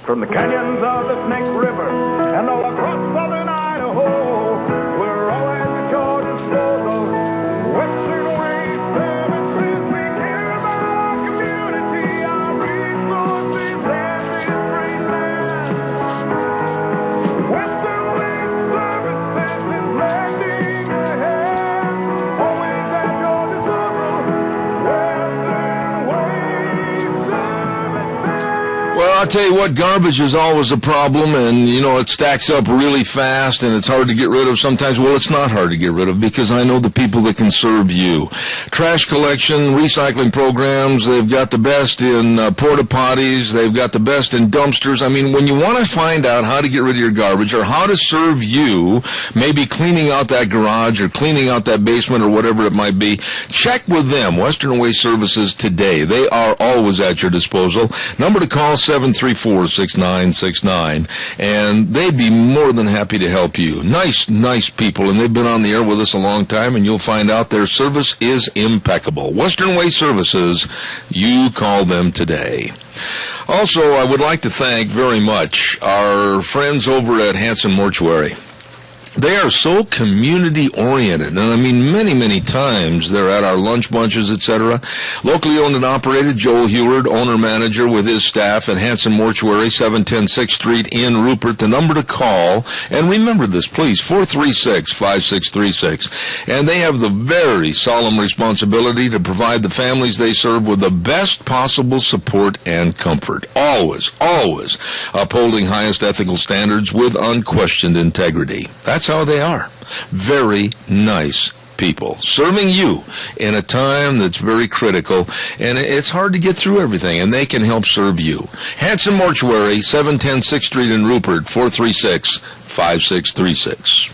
From the canyons of the Snake River and all across southern Idaho, we're always at your disposal. Western Waste Services, we care about our community, our resources, and this great land. Western Waste Services is lending a hand, always at your disposal. Western Waste Services. Well, I'll tell you what, garbage is always a problem, and, you know, it stacks up really fast, and it's hard to get rid of sometimes. Well, it's not hard to get rid of because I know the people that can serve you. Trash collection, recycling programs, they've got the best in porta potties, they've got the best in dumpsters. I mean, when you want to find out how to get rid of your garbage or how to serve you, maybe cleaning out that garage or cleaning out that basement or whatever it might be, check with them, Western Waste Services today. They are always at your disposal. Number to call, 734-6969, and they'd be more than happy to help you. Nice people, and they've been on the air with us a long time, and you'll find out their service is impeccable. Western Waste Services, you call them today. Also, I would like to thank very much our friends over at Hanson Mortuary. They are so community-oriented, and I mean many times they're at our lunch bunches, etc. Locally owned and operated, Joel Heward, owner-manager with his staff at Hanson Mortuary, 710 6th Street in Rupert. The number to call, and remember this, please, 436-5636. And they have the very solemn responsibility to provide the families they serve with the best possible support and comfort. Always upholding highest ethical standards with unquestioned integrity. That's how they are. Very nice people serving you in a time that's very critical, and it's hard to get through everything, and they can help serve you. Hanson Mortuary, 710 6th Street in Rupert, 436-5636.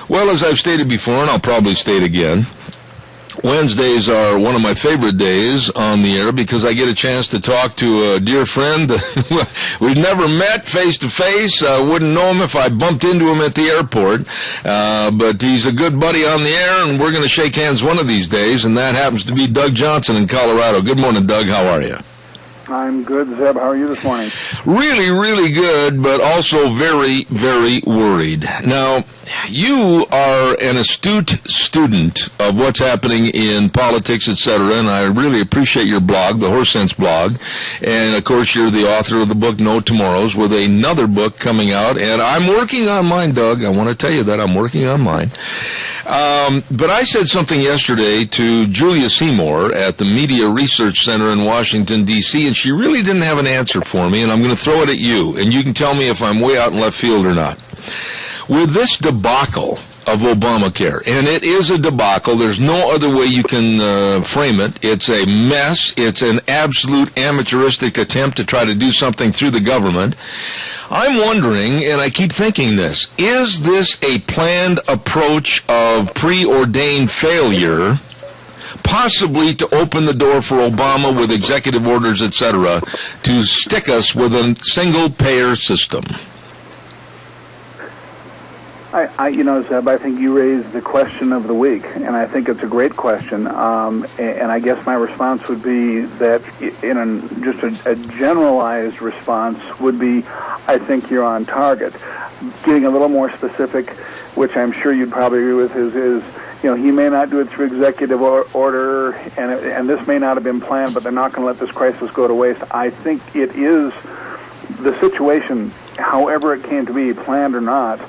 Well, as I've stated before, and I'll probably state again, Wednesdays are one of my favorite days on the air because I get a chance to talk to a dear friend. We've never met face-to-face. I wouldn't know him if I bumped into him at the airport. But he's a good buddy on the air, and we're going to shake hands one of these days, and that happens to be Doug Johnson in Colorado. Good morning, Doug. How are you? I'm good, Zeb. How are you this morning? Really good, but also very worried. Now, you are an astute student of what's happening in politics, etc., and I really appreciate your blog, the Horse Sense blog. And, of course, you're the author of the book No Tomorrows, with another book coming out. And I'm working on mine, Doug. I want to tell you that I'm working on mine. But I said something yesterday to Julia Seymour at the Media Research Center in Washington, D.C., and she really didn't have an answer for me, and I'm going to throw it at you, and you can tell me if I'm way out in left field or not. With this debacle of Obamacare, and it is a debacle, there's no other way you can frame it. It's a mess. It's an absolute amateuristic attempt to try to do something through the government. I'm wondering, and I keep thinking this, is this a planned approach of preordained failure, possibly to open the door for Obama with executive orders, etc., to stick us with a single-payer system? Zeb, I think you raised the question of the week, and I think it's a great question. And I guess my response would be that, just a generalized response would be, I think you're on target. Getting a little more specific, which I'm sure you'd probably agree with, is he may not do it through executive order, and this may not have been planned, but they're not going to let this crisis go to waste. I think it is the situation, however it came to be, planned or not,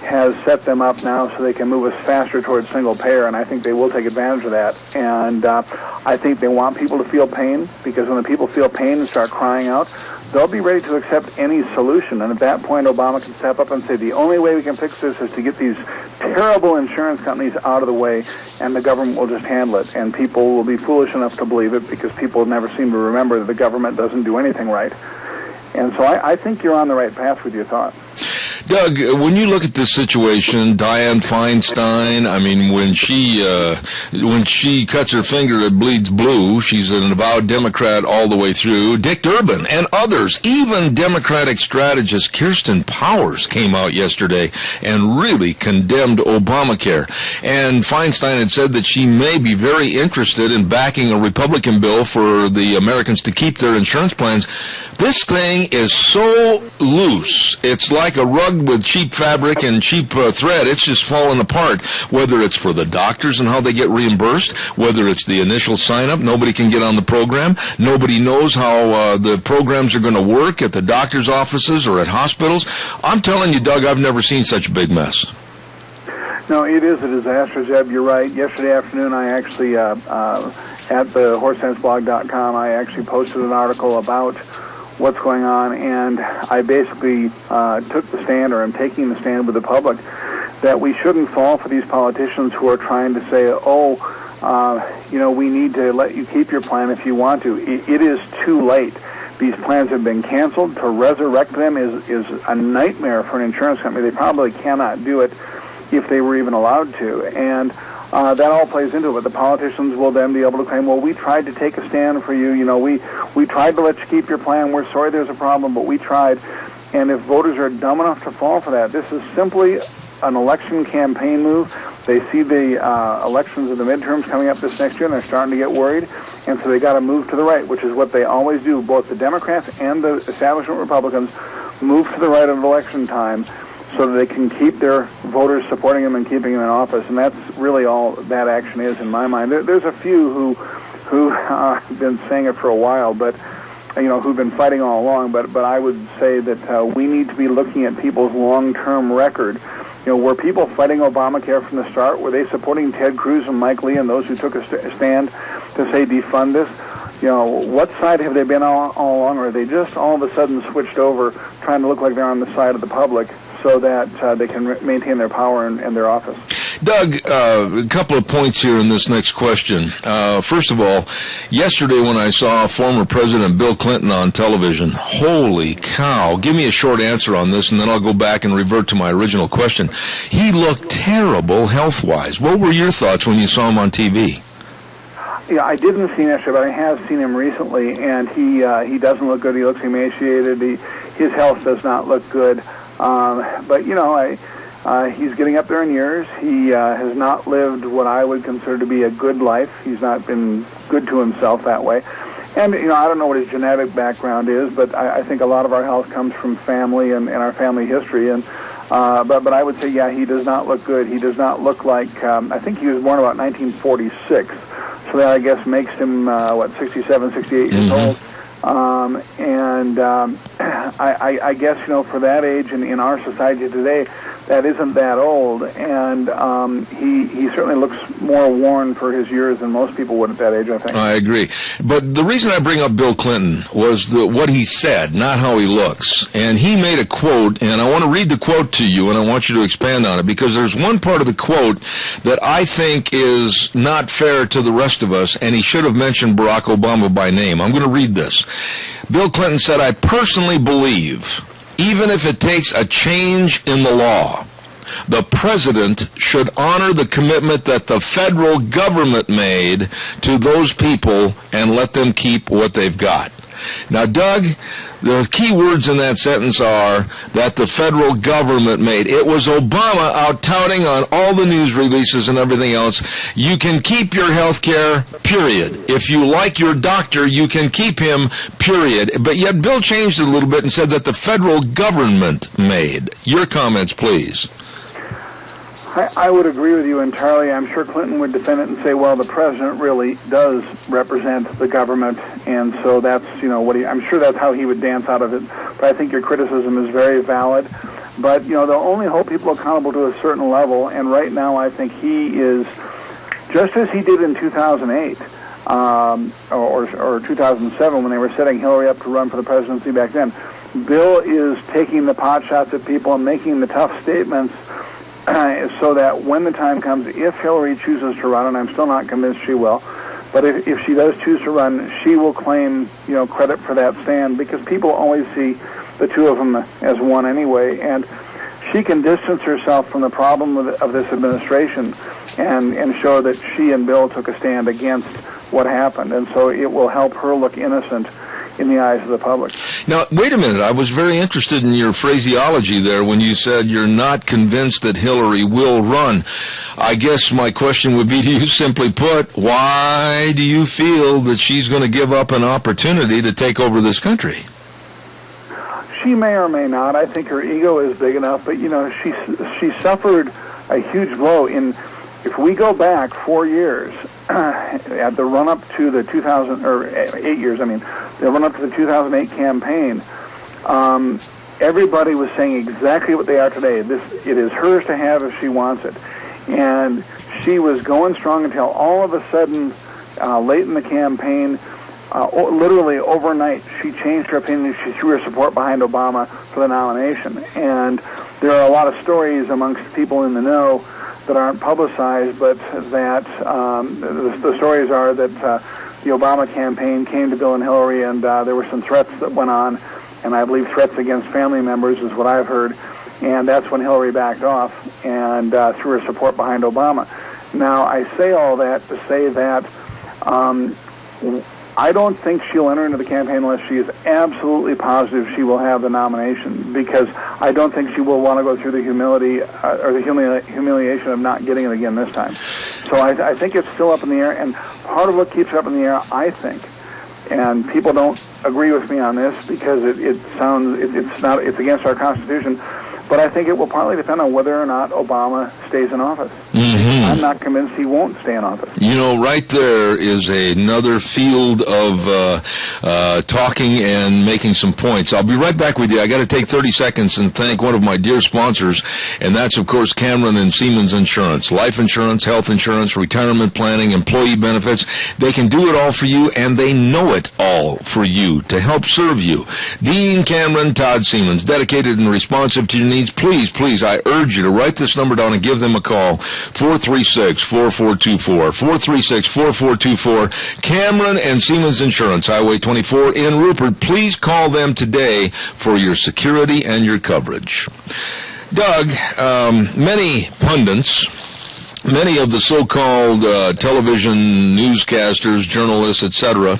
has set them up now so they can move us faster towards single payer, and I think they will take advantage of that. And I think they want people to feel pain, because when the people feel pain and start crying out, they'll be ready to accept any solution. And at that point, Obama can step up and say, the only way we can fix this is to get these terrible insurance companies out of the way, and the government will just handle it. And people will be foolish enough to believe it, because people never seem to remember that the government doesn't do anything right. And so I think you're on the right path with your thought. Doug, when you look at this situation, Dianne Feinstein, I mean, when she cuts her finger, it bleeds blue. She's an avowed Democrat all the way through. Dick Durbin and others, even Democratic strategist Kirsten Powers came out yesterday and really condemned Obamacare. And Feinstein had said that she may be very interested in backing a Republican bill for the Americans to keep their insurance plans. This thing is so loose. It's like a rug with cheap fabric and cheap thread. It's just falling apart, whether it's for the doctors and how they get reimbursed, whether it's the initial sign-up. Nobody can get on the program. Nobody knows how the programs are going to work at the doctor's offices or at hospitals. I'm telling you, Doug, I've never seen such a big mess. No, it is a disaster, Zeb. You're right. Yesterday afternoon, I actually, at the HorseSenseBlog.com, I actually posted an article about what's going on, and I basically took the stand, or I'm taking the stand with the public, that we shouldn't fall for these politicians who are trying to say, we need to let you keep your plan if you want to. It is too late. These plans have been canceled. To resurrect them is a nightmare for an insurance company. They probably cannot do it if they were even allowed to. And that all plays into it, but the politicians will then be able to claim, well, we tried to take a stand for you, we tried to let you keep your plan, we're sorry there's a problem, but we tried. And if voters are dumb enough to fall for that, this is simply an election campaign move. They see the elections of the midterms coming up this next year, and they're starting to get worried, and so they got to move to the right, which is what they always do. Both the Democrats and the establishment Republicans move to the right at election time, so that they can keep their voters supporting him and keeping him in office. And that's really all that action is in my mind. There's a few who have been saying it for a while, but who've been fighting all along. But I would say that we need to be looking at people's long-term record. Were people fighting Obamacare from the start? Were they supporting Ted Cruz and Mike Lee and those who took a stand to say defund this? What side have they been all along, or are they just all of a sudden switched over, trying to look like they're on the side of the public so that they can maintain their power and their office? Doug, a couple of points here in this next question. First of all, yesterday when I saw former President Bill Clinton on television, holy cow, give me a short answer on this, and then I'll go back and revert to my original question. He looked terrible health-wise. What were your thoughts when you saw him on TV? Yeah, I didn't see him yesterday, but I have seen him recently, and he doesn't look good. He looks emaciated. His health does not look good. But he's getting up there in years. He has not lived what I would consider to be a good life. He's not been good to himself that way. And, I don't know what his genetic background is, but I think a lot of our health comes from family and our family history. And but I would say, yeah, he does not look good. He does not look like, I think he was born about 1946. So that, I guess, makes him, 67, 68 years old. I guess, for that age and in our society today, that isn't that old. And he certainly looks more worn for his years than most people would at that age, I think. I agree. But the reason I bring up Bill Clinton was what he said, not how he looks. And he made a quote, and I want to read the quote to you, and I want you to expand on it, because there's one part of the quote that I think is not fair to the rest of us, and he should have mentioned Barack Obama by name. I'm going to read this. Bill Clinton said, "I personally believe, even if it takes a change in the law, the president should honor the commitment that the federal government made to those people and let them keep what they've got." Now, Doug, the key words in that sentence are that the federal government made. It was Obama out touting on all the news releases and everything else, you can keep your health care, period. If you like your doctor, you can keep him, period. But yet Bill changed it a little bit and said that the federal government made. Your comments, please. I would agree with you entirely. I'm sure Clinton would defend it and say, well, the president really does represent the government, and so that's, I'm sure that's how he would dance out of it. But I think your criticism is very valid. But, they'll only hold people accountable to a certain level, and right now I think he is, just as he did in 2008, or 2007 when they were setting Hillary up to run for the presidency back then, Bill is taking the pot shots at people and making the tough statements so that when the time comes, if Hillary chooses to run, and I'm still not convinced she will, but if she does choose to run, she will claim, credit for that stand, because people always see the two of them as one anyway, and she can distance herself from the problem of this administration and show that she and Bill took a stand against what happened, and so it will help her look innocent in the eyes of the public. Now, wait a minute. I was very interested in your phraseology there when you said you're not convinced that Hillary will run. I guess my question would be to you, simply put, why do you feel that she's going to give up an opportunity to take over this country? She may or may not. I think her ego is big enough, but, she suffered a huge blow if we go back 4 years, at the run-up to the 8 years, the run-up to the 2008 campaign, everybody was saying exactly what they are today. It is hers to have if she wants it. And she was going strong until all of a sudden, late in the campaign, literally overnight, she changed her opinion. She threw her support behind Obama for the nomination. And there are a lot of stories amongst people in the know that aren't publicized, but that the stories are that the Obama campaign came to Bill and Hillary, and there were some threats that went on, and I believe threats against family members is what I've heard, and that's when Hillary backed off and threw her support behind Obama. Now, I say all that to say that I don't think she'll enter into the campaign unless she is absolutely positive she will have the nomination, because I don't think she will want to go through the humility or the humiliation of not getting it again this time. So I think it's still up in the air, and part of what keeps it up in the air, I think, and people don't agree with me on this because it's against our Constitution, But I think it will partly depend on whether or not Obama stays in office. Mm-hmm. I'm not convinced he won't stay in office. You know, right there is another field of talking and making some points. I'll be right back with you. I got to take 30 seconds and thank one of my dear sponsors, and that's, of course, Cameron and Siemens Insurance. Life insurance, health insurance, retirement planning, employee benefits. They can do it all for you, and they know it all for you to help serve you. Dean Cameron, Todd Siemens, dedicated and responsive to your needs. Please, I urge you to write this number down and give them a call. 436-4424. 436-4424. Cameron and Siemens Insurance, Highway 24 in Rupert. Please call them today for your security and your coverage. Doug, many pundits, many of the so-called television newscasters, journalists, etc.,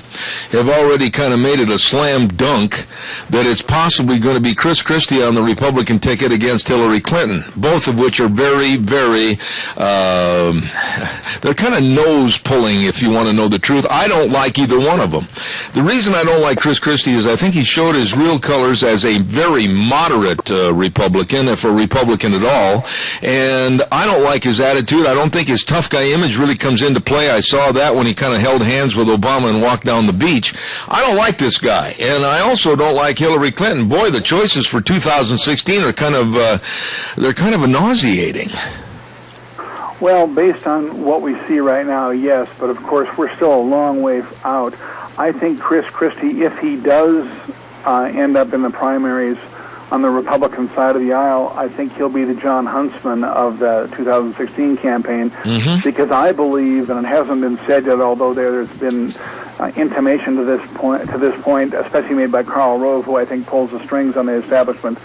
have already kind of made it a slam dunk that it's possibly going to be Chris Christie on the Republican ticket against Hillary Clinton, both of which are very, very, they're kind of nose-pulling, if you want to know the truth. I don't like either one of them. The reason I don't like Chris Christie is I think he showed his real colors as a very moderate Republican, if a Republican at all, and I don't like his attitude. I don't think his tough guy image really comes into play. I saw that when he kind of held hands with Obama and walked down the beach. I don't like this guy, and I also don't like Hillary Clinton. Boy, the choices for 2016 are kind of nauseating. Well, based on what we see right now, yes, but of course we're still a long way out. I think Chris Christie, if he does end up in the primaries on the Republican side of the aisle, I think he'll be the John Huntsman of the 2016 campaign, because I believe, and it hasn't been said yet, although there's been intimation to this point, especially made by Karl Rove, who I think pulls the strings on the establishment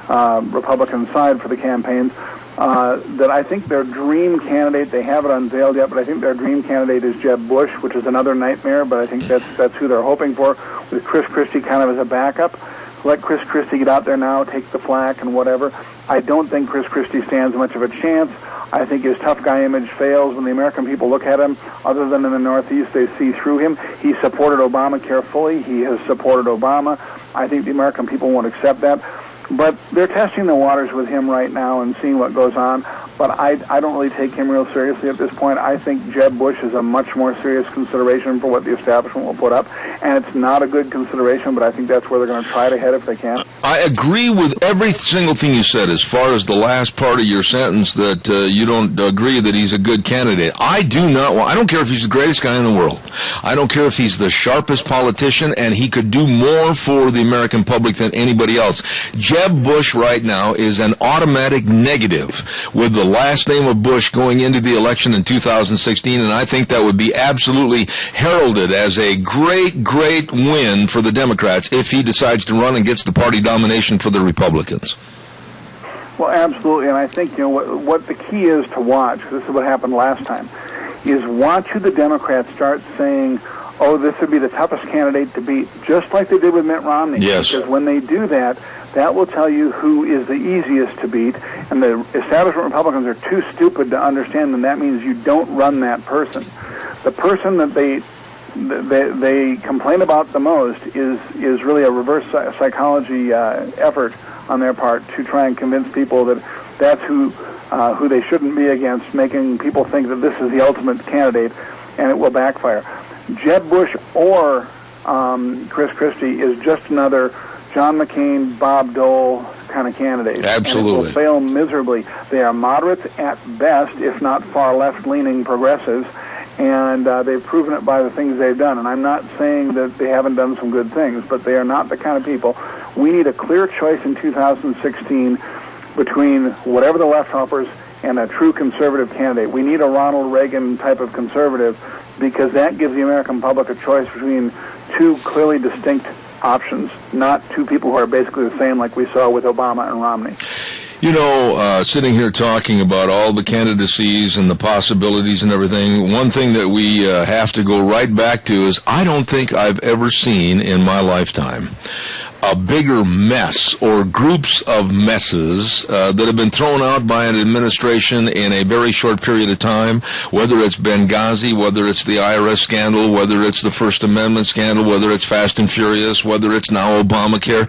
Republican side for the campaigns, that I think their dream candidate, they haven't unveiled yet, but I think their dream candidate is Jeb Bush, which is another nightmare, but I think that's who they're hoping for, with Chris Christie kind of as a backup. Let Chris Christie get out there now, take the flack and whatever. I don't think Chris Christie stands much of a chance. I think his tough guy image fails when the American people look at him. Other than in the Northeast, they see through him. He supported Obamacare fully. He has supported Obama. I think the American people won't accept that. But they're testing the waters with him right now and seeing what goes on. But I don't really take him real seriously at this point. I think Jeb Bush is a much more serious consideration for what the establishment will put up. And it's not a good consideration, but I think that's where they're going to try to head if they can. I agree with every single thing you said as far as the last part of your sentence, that you don't agree that he's a good candidate. I don't care if he's the greatest guy in the world. I don't care if he's the sharpest politician, and he could do more for the American public than anybody else. Jeb Bush right now is an automatic negative with the last name of Bush going into the election in 2016, and I think that would be absolutely heralded as a great, great win for the Democrats if he decides to run and gets the party domination for the Republicans. Well, absolutely, and I think what the key is to watch, this is what happened last time, is watch who the Democrats start saying, oh, this would be the toughest candidate to beat, just like they did with Mitt Romney. Yes. Because when they do that, that will tell you who is the easiest to beat, and the establishment Republicans are too stupid to understand that means you don't run that person. The person that they complain about the most is really a reverse psychology effort on their part to try and convince people that that's who they shouldn't be against, making people think that this is the ultimate candidate, and it will backfire. Jeb Bush or Chris Christie is just another John McCain, Bob Dole kind of candidate. Absolutely. And it will fail miserably. They are moderates at best, if not far left-leaning progressives, and they've proven it by the things they've done. And I'm not saying that they haven't done some good things, but they are not the kind of people. We need a clear choice in 2016 between whatever the left offers and a true conservative candidate. We need a Ronald Reagan type of conservative, because that gives the American public a choice between two clearly distinct options, not two people who are basically the same like we saw with Obama and Romney. You know, sitting here talking about all the candidacies and the possibilities and everything, one thing that we have to go right back to is I don't think I've ever seen in my lifetime a bigger mess or groups of messes that have been thrown out by an administration in a very short period of time, whether it's Benghazi, whether it's the IRS scandal, whether it's the First Amendment scandal, whether it's Fast and Furious, whether it's now Obamacare.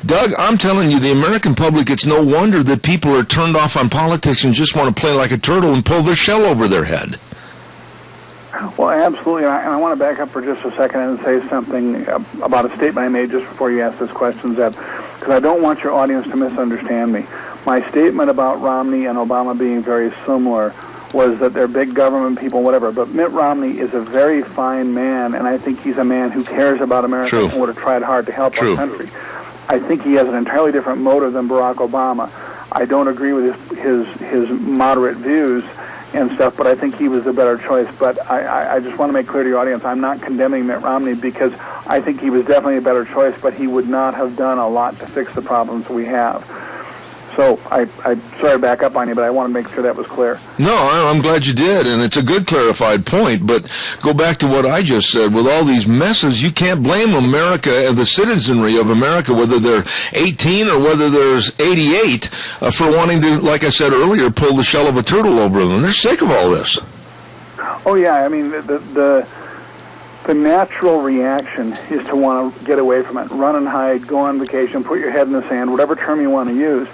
Doug, I'm telling you, the American public, it's no wonder that people are turned off on politics and just want to play like a turtle and pull their shell over their head. Well, absolutely. And I want to back up for just a second and say something about a statement I made just before you asked this question, Zeb, because I don't want your audience to misunderstand me. My statement about Romney and Obama being very similar was that they're big government people, whatever. But Mitt Romney is a very fine man, and I think he's a man who cares about America True. and would have tried hard to help True. our country. I think he has an entirely different motive than Barack Obama. I don't agree with his moderate views and stuff, but I think he was the better choice. But I just want to make clear to your audience, I'm not condemning Mitt Romney because I think he was definitely a better choice, but he would not have done a lot to fix the problems we have. So I sorry to back up on you, but I want to make sure that was clear. No, I'm glad you did, and it's a good clarified point, but go back to what I just said. With all these messes, you can't blame America and the citizenry of America, whether they're 18 or whether there's 88, for wanting to, like I said earlier, pull the shell of a turtle over them. They're sick of all this. Oh, yeah, I mean, the natural reaction is to want to get away from it, run and hide, go on vacation, put your head in the sand, whatever term you want to use.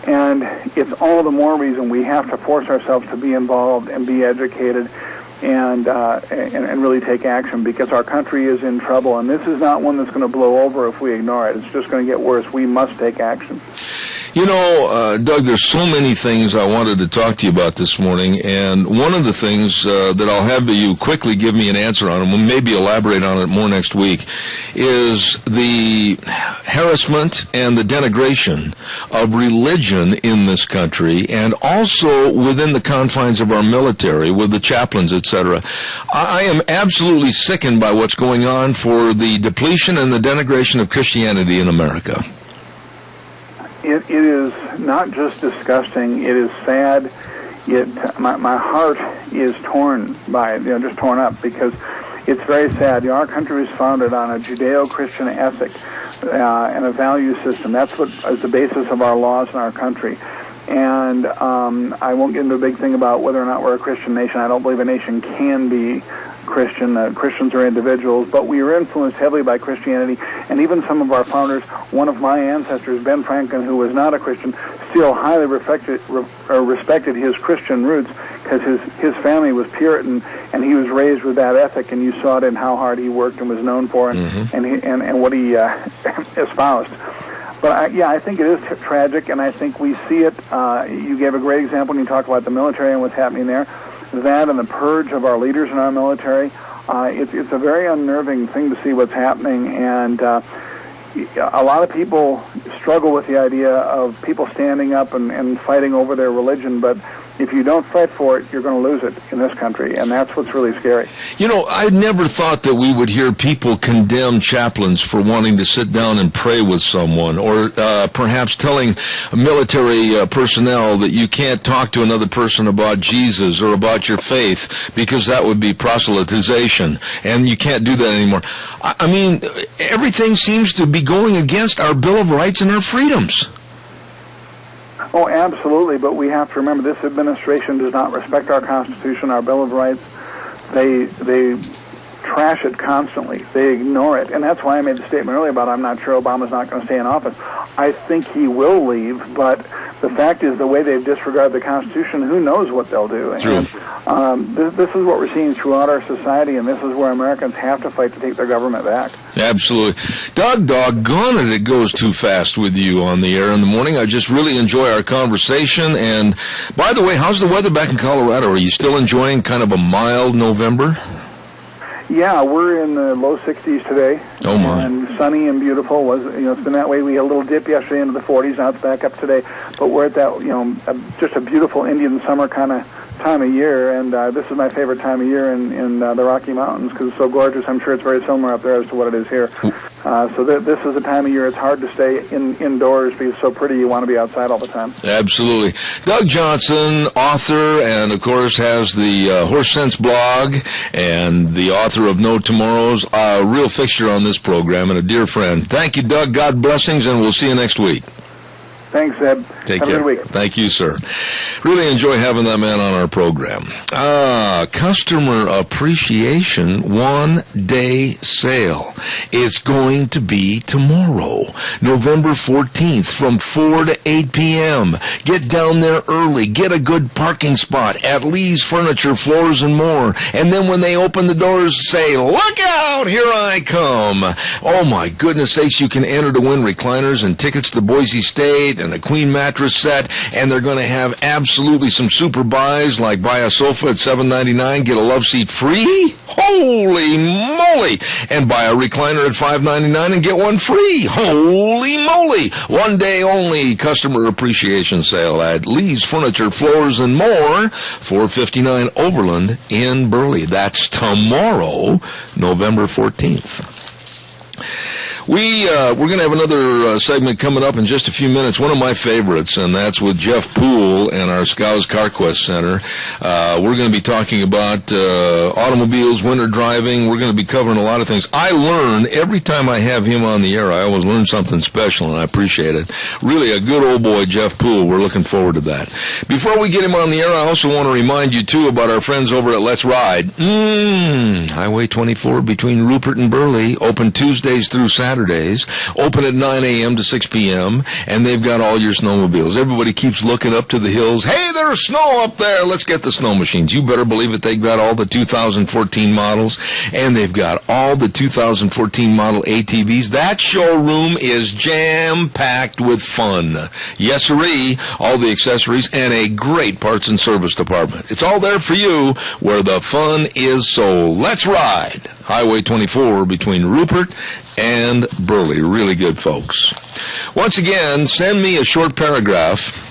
And it's all the more reason we have to force ourselves to be involved and be educated and really take action, because our country is in trouble. And this is not one that's going to blow over if we ignore it. It's just going to get worse. We must take action. You know, Doug, there's so many things I wanted to talk to you about this morning, and one of the things that I'll have you quickly give me an answer on, and we'll maybe elaborate on it more next week, is the harassment and the denigration of religion in this country, and also within the confines of our military, with the chaplains, etc. I am absolutely sickened by what's going on for the depletion and the denigration of Christianity in America. It is not just disgusting. It is sad. My heart is torn by it, just torn up, because it's very sad. Our country was founded on a Judeo-Christian ethic and a value system. That's what is the basis of our laws in our country. And I won't get into a big thing about whether or not we're a Christian nation. I don't believe a nation can be Christian. Christians are individuals, but we were influenced heavily by Christianity, and even some of our founders. One of my ancestors, Ben Franklin, who was not a Christian, still highly respected his Christian roots, because his family was Puritan, and he was raised with that ethic, and you saw it in how hard he worked and was known for, and what he espoused. But I think it is tragic, and I think we see it. You gave a great example when you talk about the military and what's happening there. That and the purge of our leaders in our military, it's a very unnerving thing to see what's happening, and a lot of people struggle with the idea of people standing up and fighting over their religion, but if you don't fight for it, you're going to lose it in this country, and that's what's really scary. You know, I never thought that we would hear people condemn chaplains for wanting to sit down and pray with someone, or perhaps telling military personnel that you can't talk to another person about Jesus or about your faith, because that would be proselytization, and you can't do that anymore. I mean, everything seems to be going against our Bill of Rights and our freedoms. Oh, absolutely, but we have to remember this administration does not respect our Constitution, our Bill of Rights. They trash it constantly. They ignore it, and that's why I made the statement earlier about I'm not sure Obama's not going to stay in office. I think he will leave, but the fact is the way they've disregarded the Constitution, who knows what they'll do. True. And this is what we're seeing throughout our society, and this is where Americans have to fight to take their government back. Absolutely. Doug, doggone it, it goes too fast with you on the air in the morning. I just really enjoy our conversation. And by the way, how's the weather back in Colorado? Are you still enjoying kind of a mild November? Yeah, we're in the low 60s today. Oh, my. And sunny and beautiful. It's been that way. We had a little dip yesterday into the 40s. Now it's back up today. But we're at that, just a beautiful Indian summer kind of time of year. And this is my favorite time of year in the Rocky Mountains, because it's so gorgeous. I'm sure it's very similar up there as to what it is here. So this is a time of year it's hard to stay indoors because it's so pretty you want to be outside all the time. Absolutely. Doug Johnson, author, and of course has the Horse Sense blog, and the author of No Tomorrows, a real fixture on this program and a dear friend. Thank you, Doug. God blessings, and we'll see you next week. Thanks, Ed. Take Have care. a good week. Thank you, sir. Really enjoy having that man on our program. Customer Appreciation one-day sale. It's going to be tomorrow, November 14th, from 4 to 8 p.m. Get down there early. Get a good parking spot at Lee's Furniture, Floors, and More. And then when they open the doors, say, "Look out, here I come." Oh, my goodness sakes, you can enter to win recliners and tickets to Boise State and a queen mattress set, and they're going to have absolutely some super buys, like buy a sofa at $7.99, get a love seat free. Holy moly! And buy a recliner at $5.99 and get one free. Holy moly! One day only customer appreciation sale at Lee's Furniture, Floors, and More, 459 Overland in Burley. That's tomorrow, November 14th. We're going to have another segment coming up in just a few minutes, one of my favorites, and that's with Jeff Poole and our Scows CarQuest Center. We're going to be talking about automobiles, winter driving. We're going to be covering a lot of things. I learn, every time I have him on the air, I always learn something special, and I appreciate it. Really, a good old boy, Jeff Poole. We're looking forward to that. Before we get him on the air, I also want to remind you, too, about our friends over at Let's Ride. Highway 24 between Rupert and Burley, open Tuesdays through Saturdays, open at 9 a.m. to 6 p.m., and they've got all your snowmobiles. Everybody keeps looking up to the hills. Hey, there's snow up there. Let's get the snow machines. You better believe it. They've got all the 2014 models, and they've got all the 2014 model ATVs. That showroom is jam-packed with fun. Yes, sirree, all the accessories, and a great parts and service department. It's all there for you where the fun is sold. Let's Ride. Highway 24 between Rupert and Burley. Really good, folks. Once again, send me a short paragraph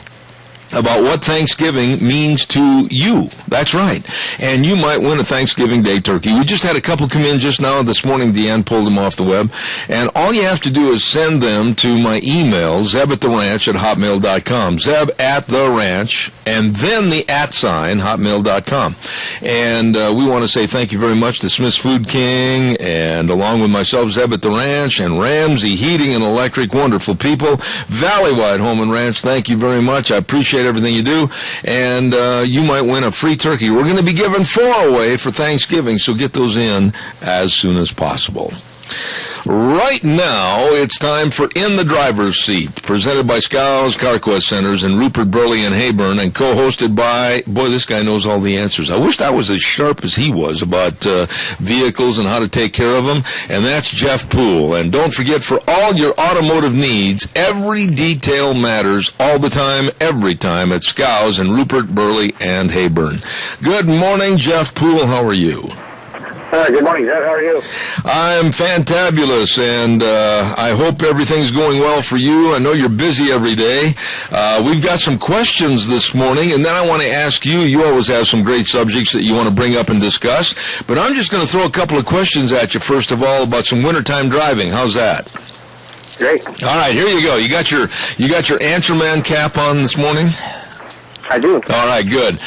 about what Thanksgiving means to you. That's right. And you might win a Thanksgiving Day turkey. We just had a couple come in just now. This morning, Deanne pulled them off the web. And all you have to do is send them to my email, zeb@theranch@hotmail.com. Zeb@theranch, and then the @ hotmail.com. And we want to say thank you very much to Smith's Food King, and along with myself, Zeb at the Ranch, and Ramsey Heating and Electric, wonderful people. Valley-wide Home and Ranch, thank you very much. I appreciate everything you do, and you might win a free turkey. We're going to be giving 4 away for Thanksgiving, so get those in as soon as possible. Right now, it's time for In the Driver's Seat, presented by Scows CarQuest Centers in Rupert, Burley, and Heyburn, and co-hosted by, boy, this guy knows all the answers. I wished I was as sharp as he was about vehicles and how to take care of them, and that's Jeff Poole. And don't forget, for all your automotive needs, every detail matters all the time, every time at Scows in Rupert, Burley, and Heyburn. Good morning, Jeff Poole. How are you? Good morning, Dad. How are you? I'm fantabulous, and I hope everything's going well for you. I know you're busy every day. We've got some questions this morning, and then I want to ask you. You always have some great subjects that you want to bring up and discuss, but I'm just going to throw a couple of questions at you, first of all, about some wintertime driving. How's that? Great. All right, here you go. You got your Answer Man cap on this morning? I do. All right, good.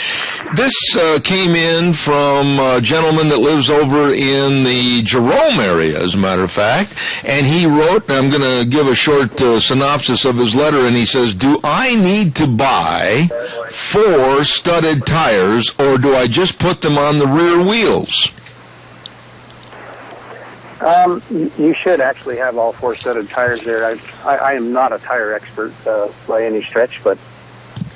This came in from a gentleman that lives over in the Jerome area, as a matter of fact, and he wrote, and I'm going to give a short synopsis of his letter, and he says, do I need to buy 4 studded tires, or do I just put them on the rear wheels? You should actually have all 4 studded tires there. I am not a tire expert by any stretch, but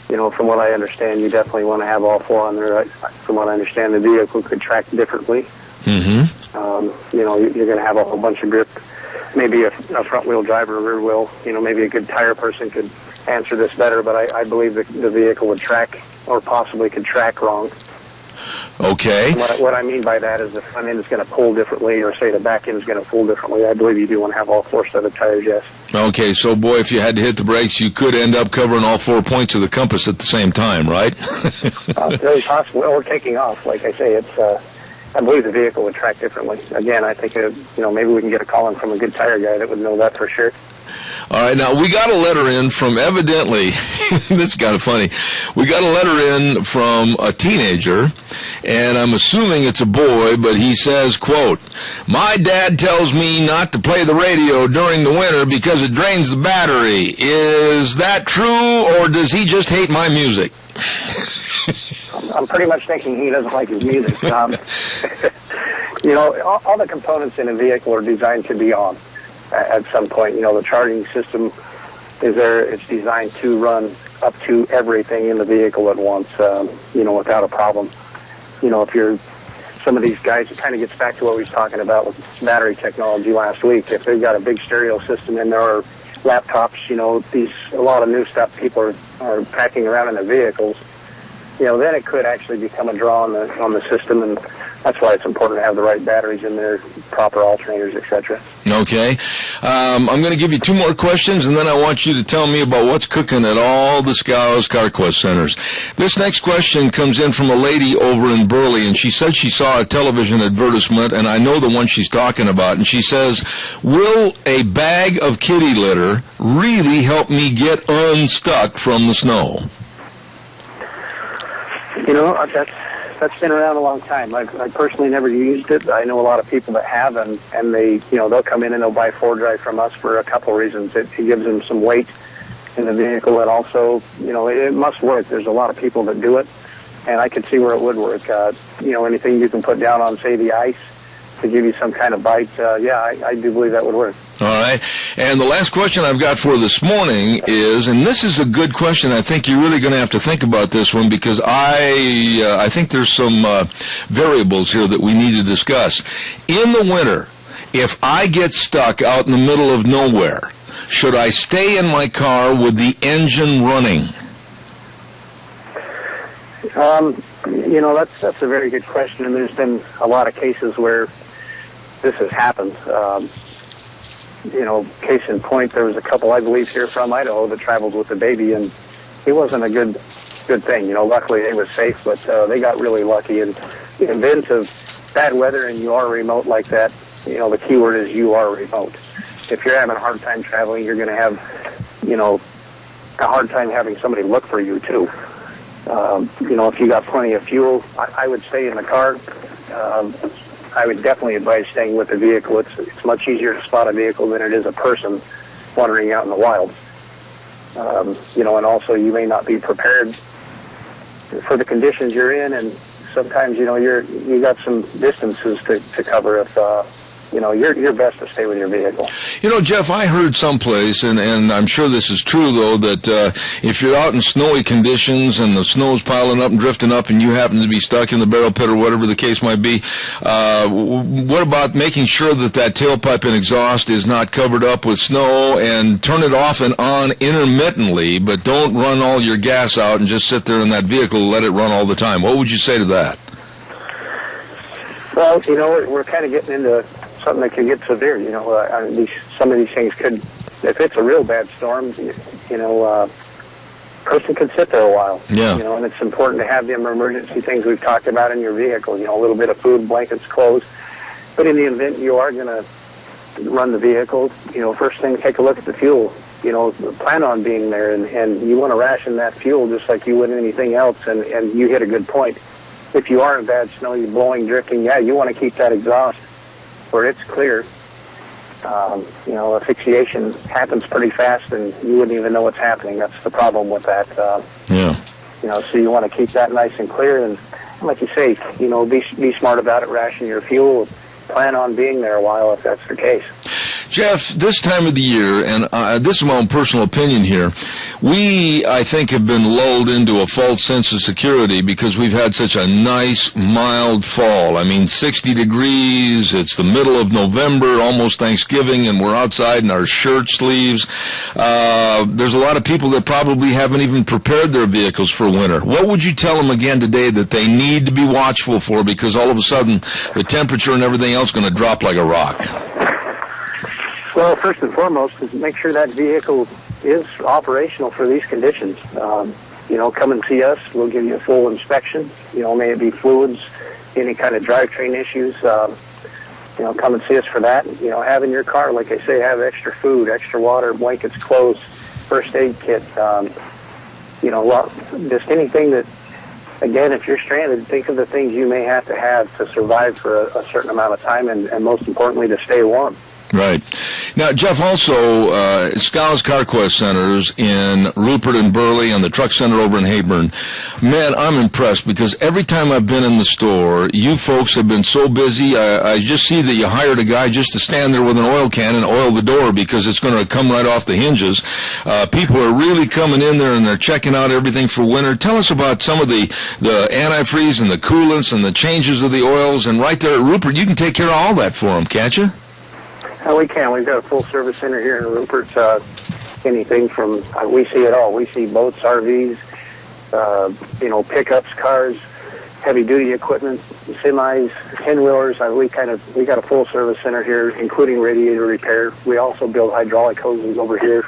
you know, from what I understand, you definitely want to have all 4 on there. From what I understand, the vehicle could track differently. Mm-hmm. You know, you're going to have a whole bunch of grip. Maybe a front-wheel drive or a rear wheel. You know, maybe a good tire person could answer this better, but I believe the vehicle would track, or possibly could track wrong. Okay. What I mean by that is the front end is going to pull differently, or say the back end is going to pull differently. I believe you do want to have all 4 set of tires, yes. Okay, so boy, if you had to hit the brakes, you could end up covering all 4 points of the compass at the same time, right? Very possible. Or taking off. Like I say, it's I believe the vehicle would track differently. Again, I think, maybe we can get a call in from a good tire guy that would know that for sure. All right, now we got a letter in from evidently, this is kind of funny, we got a letter in from a teenager, and I'm assuming it's a boy, but he says, quote, "My dad tells me not to play the radio during the winter because it drains the battery. Is that true, or does he just hate my music?" I'm pretty much thinking he doesn't like his music. All the components in a vehicle are designed to be on at some point. The charging system is there. It's designed to run up to everything in the vehicle at once, without a problem. If you're some of these guys, it kind of gets back to what we was talking about with battery technology last week. If they've got a big stereo system in there or laptops, a lot of new stuff people are packing around in their vehicles, then it could actually become a draw on the system, and that's why it's important to have the right batteries in there, proper alternators, etc. Okay. I'm going to give you two more questions, and then I want you to tell me about what's cooking at all the Scows CarQuest centers. This next question comes in from a lady over in Burley, and she said she saw a television advertisement, and I know the one she's talking about, and she says, "Will a bag of kitty litter really help me get unstuck from the snow?" That's been around a long time. I personally never used it. I know a lot of people that have, and they, they'll come in and they'll buy 4Drive from us for a couple of reasons. It gives them some weight in the vehicle, and also, it must work. There's a lot of people that do it, and I could see where it would work. Anything you can put down on, say, the ice to give you some kind of bite, I do believe that would work. All right. And the last question I've got for this morning is, and this is a good question, I think you're really going to have to think about this one because I think there's some variables here that we need to discuss. In the winter, if I get stuck out in the middle of nowhere, should I stay in my car with the engine running? That's a very good question, and there's been a lot of cases where this has happened. Case in point, there was a couple, I believe, here from Idaho that traveled with a baby, and it wasn't a good thing. Luckily they were safe, but they got really lucky. And in the event of bad weather and you are remote like that, the key word is you are remote. If you're having a hard time traveling, you're going to have, a hard time having somebody look for you, too. If you got plenty of fuel, I would stay in the car. I would definitely advise staying with the vehicle. It's much easier to spot a vehicle than it is a person wandering out in the wild. And also you may not be prepared for the conditions you're in, and sometimes you got some distances to cover. If you're best to stay with your vehicle. Jeff, I heard someplace, and I'm sure this is true, though, that if you're out in snowy conditions and the snow's piling up and drifting up and you happen to be stuck in the barrel pit or whatever the case might be, what about making sure that tailpipe and exhaust is not covered up with snow, and turn it off and on intermittently, but don't run all your gas out and just sit there in that vehicle and let it run all the time? What would you say to that? Well, we're kind of getting into something that can get severe. Some of these things could, if it's a real bad storm, person could sit there a while. Yeah. And it's important to have them emergency things we've talked about in your vehicle. A little bit of food, blankets, clothes. But in the event you are going to run the vehicle, first thing, take a look at the fuel. Plan on being there, and you want to ration that fuel just like you would anything else. And you hit a good point. If you are in bad snow, you're blowing, drifting, you want to keep that exhaust where it's clear. Asphyxiation happens pretty fast, and you wouldn't even know what's happening. That's the problem with that. So you want to keep that nice and clear, and like you say, be smart about it. Ration your fuel. Plan on being there a while if that's the case. Jeff, this time of the year, and this is my own personal opinion here, we, I think, have been lulled into a false sense of security because we've had such a nice, mild fall. 60 degrees, it's the middle of November, almost Thanksgiving, and we're outside in our shirt sleeves. There's a lot of people that probably haven't even prepared their vehicles for winter. What would you tell them again today that they need to be watchful for, because all of a sudden the temperature and everything else is going to drop like a rock? Well, first and foremost is make sure that vehicle is operational for these conditions. Come and see us. We'll give you a full inspection. May it be fluids, any kind of drivetrain issues, come and see us for that. Have in your car, like I say, have extra food, extra water, blankets, clothes, first aid kit, just anything that, again, if you're stranded, think of the things you may have to survive for a certain amount of time, and most importantly, to stay warm. Right. Now, Jeff, also, Scow's CarQuest Centers in Rupert and Burley and the Truck Center over in Hayburn. Man, I'm impressed because every time I've been in the store, you folks have been so busy. I just see that you hired a guy just to stand there with an oil can and oil the door because it's going to come right off the hinges. People are really coming in there and they're checking out everything for winter. Tell us about some of the antifreeze and the coolants and the changes of the oils. And right there at Rupert, you can take care of all that for them, can't you? We can. We've got a full service center here in Rupert. Anything from, we see it all. We see boats, RVs, pickups, cars, heavy duty equipment, semis, 10-wheelers. We got a full service center here, including radiator repair. We also build hydraulic hoses over here.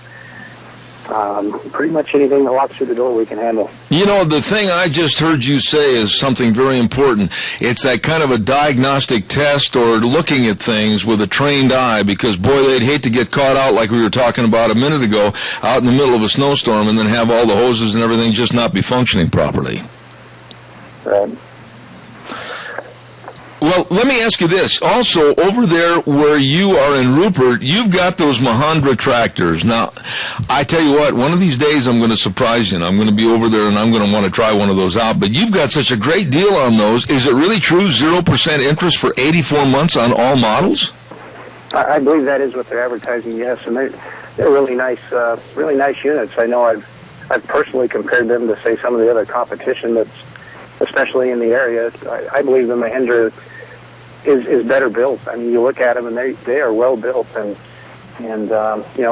Pretty much anything that walks through the door we can handle. The thing I just heard you say is something very important. It's that kind of a diagnostic test or looking at things with a trained eye, because, boy, they'd hate to get caught out like we were talking about a minute ago, out in the middle of a snowstorm and then have all the hoses and everything just not be functioning properly. Right. Well, let me ask you this. Also, over there where you are in Rupert, you've got those Mahindra tractors. Now, I tell you what, one of these days I'm going to surprise you, and I'm going to be over there and I'm going to want to try one of those out. But you've got such a great deal on those. Is it really true, 0% interest for 84 months on all models? I believe that is what they're advertising, yes. And they're really nice units. I know I've personally compared them to, say, some of the other competition that's especially in the area. I believe the Mahindra is better built. I mean, you look at them and they are well built and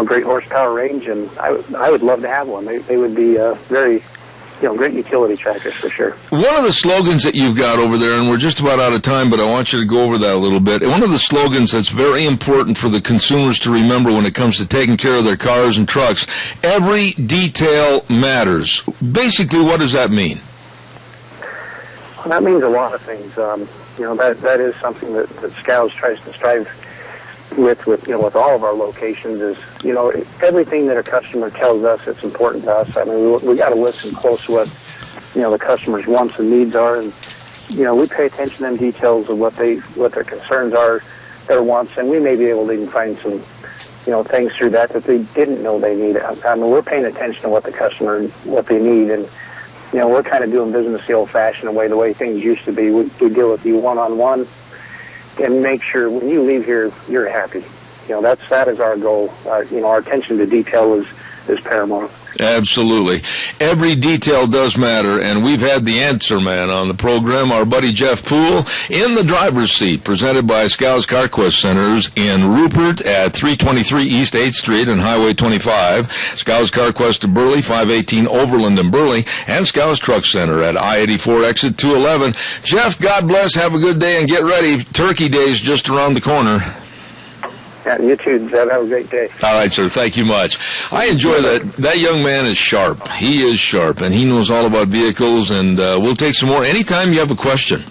great horsepower range, and I would love to have one. They would be very great utility tractors for sure. One of the slogans that you've got over there, and we're just about out of time, but I want you to go over that a little bit. One of the slogans that's very important for the consumers to remember when it comes to taking care of their cars and trucks: every detail matters. Basically, what does that mean? Well, that means a lot of things. That is something that Scows tries to strive with all of our locations is, everything that a customer tells us, it's important to us. I mean, we got to listen close to what, the customer's wants and needs are, and, we pay attention to them details of what their concerns are, their wants, and we may be able to even find some, things through that they didn't know they needed. I mean, we're paying attention to what the customer, what they need, and, we're kind of doing business the old-fashioned way, the way things used to be. We deal with you one-on-one and make sure when you leave here, you're happy. That is our goal. Our attention to detail is paramount. Absolutely. Every detail does matter, and we've had the answer man on the program, our buddy Jeff Poole, in the driver's seat, presented by Scow's CarQuest Centers in Rupert at 323 East 8th Street and Highway 25, Scow's CarQuest to Burley, 518 Overland and Burley, and Scow's Truck Center at I-84 exit 211. Jeff, God bless, have a good day, and get ready. Turkey Day's just around the corner. Yeah, you too, Zeb. Have a great day. All right, sir. Thank you much. I enjoy that. That young man is sharp. He is sharp, and he knows all about vehicles, and we'll take some more. Anytime you have a question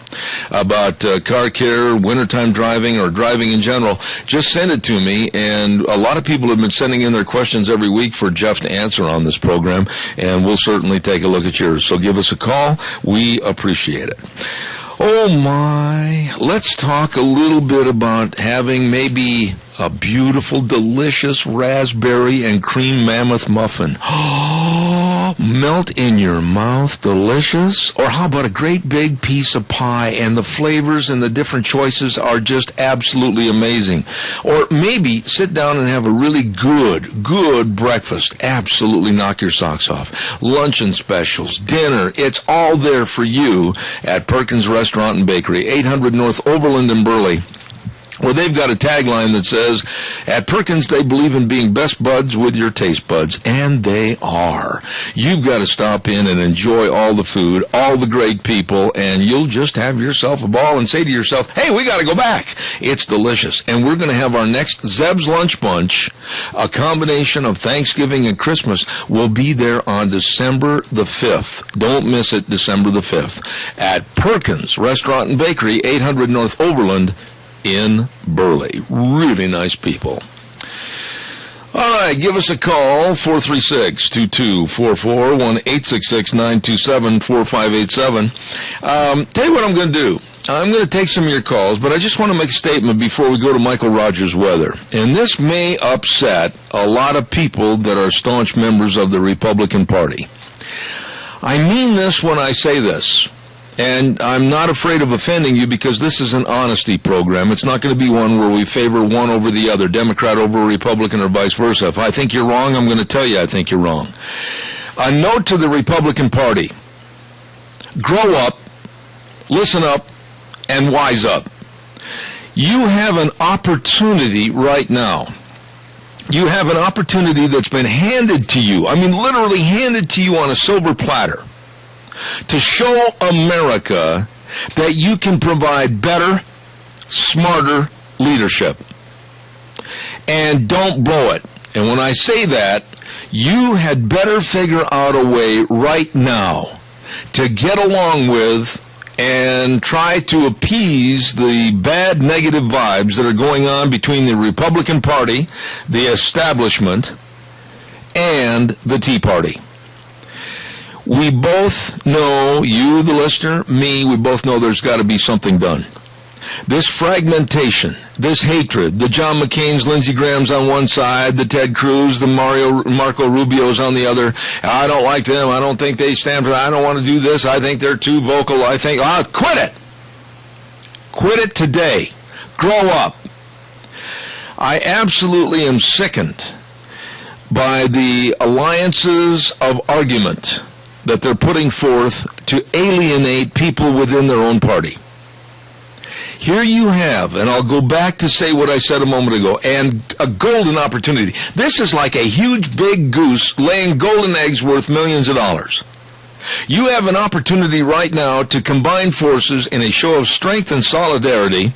about car care, wintertime driving, or driving in general, just send it to me, and a lot of people have been sending in their questions every week for Jeff to answer on this program, and we'll certainly take a look at yours. So give us a call. We appreciate it. Oh, my. Let's talk a little bit about having maybe a beautiful, delicious raspberry and cream mammoth muffin. Oh, melt in your mouth, delicious. Or how about a great big piece of pie, and the flavors and the different choices are just absolutely amazing. Or maybe sit down and have a really good breakfast. Absolutely knock your socks off. Luncheon specials, dinner, it's all there for you at Perkins Restaurant and Bakery, 800 North Overland in Burley. where they've got a tagline that says, at Perkins, they believe in being best buds with your taste buds, and they are. You've got to stop in and enjoy all the food, all the great people, and you'll just have yourself a ball and say to yourself, hey, we got to go back. It's delicious. And we're going to have our next Zeb's Lunch Bunch, a combination of Thanksgiving and Christmas, will be there on December the 5th. Don't miss it, December the 5th, at Perkins Restaurant and Bakery, 800 North Overland, in Burley. Really nice people. All right, give us a call, 436-2244, 1-866-927-4587. Tell you what I'm going to do. I'm going to take some of your calls, but I just want to make a statement before we go to Michael Rogers' weather. And this may upset a lot of people that are staunch members of the Republican Party. I mean this when I say this. And I'm not afraid of offending you because this is an honesty program. It's not going to be one where we favor one over the other, Democrat over Republican or vice versa. If I think you're wrong, I'm going to tell you I think you're wrong. A note to the Republican Party. Grow up, listen up, and wise up. You have an opportunity right now. You have an opportunity that's been handed to you. I mean, literally handed to you on a silver platter, to show America that you can provide better, smarter leadership. And don't blow it. And when I say that, you had better figure out a way right now to get along with and try to appease the bad negative vibes that are going on between the Republican Party, the establishment, and the Tea Party. We both know, you, the listener, me, we both know there's got to be something done. This fragmentation, this hatred, the John McCain's, Lindsey Graham's on one side, the Ted Cruz, the Marco Rubio's on the other. I don't like them. I don't think they stand for that. I don't want to do this. I think they're too vocal. I think, quit it. Quit it today. Grow up. I absolutely am sickened by the alliances of argument that they're putting forth to alienate people within their own party. Here you have, and I'll go back to say what I said a moment ago, and a golden opportunity. This is like a huge big goose laying golden eggs worth millions of dollars. You have an opportunity right now to combine forces in a show of strength and solidarity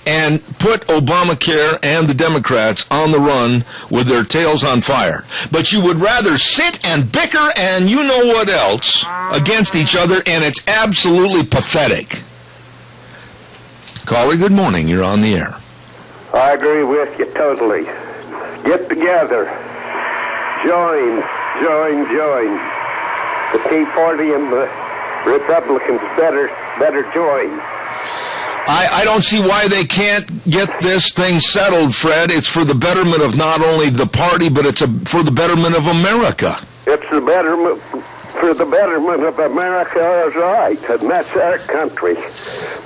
and put Obamacare and the Democrats on the run with their tails on fire. But you would rather sit and bicker and you know what else against each other, and it's absolutely pathetic. Caller, good morning. You're on the air. I agree with you totally. Get together. Join. The Tea Party and the Republicans better join. I don't see why they can't get this thing settled, Fred. It's for the betterment of not only the party, but it's for the betterment of America. It's the betterment for the betterment of America is right, and that's our country.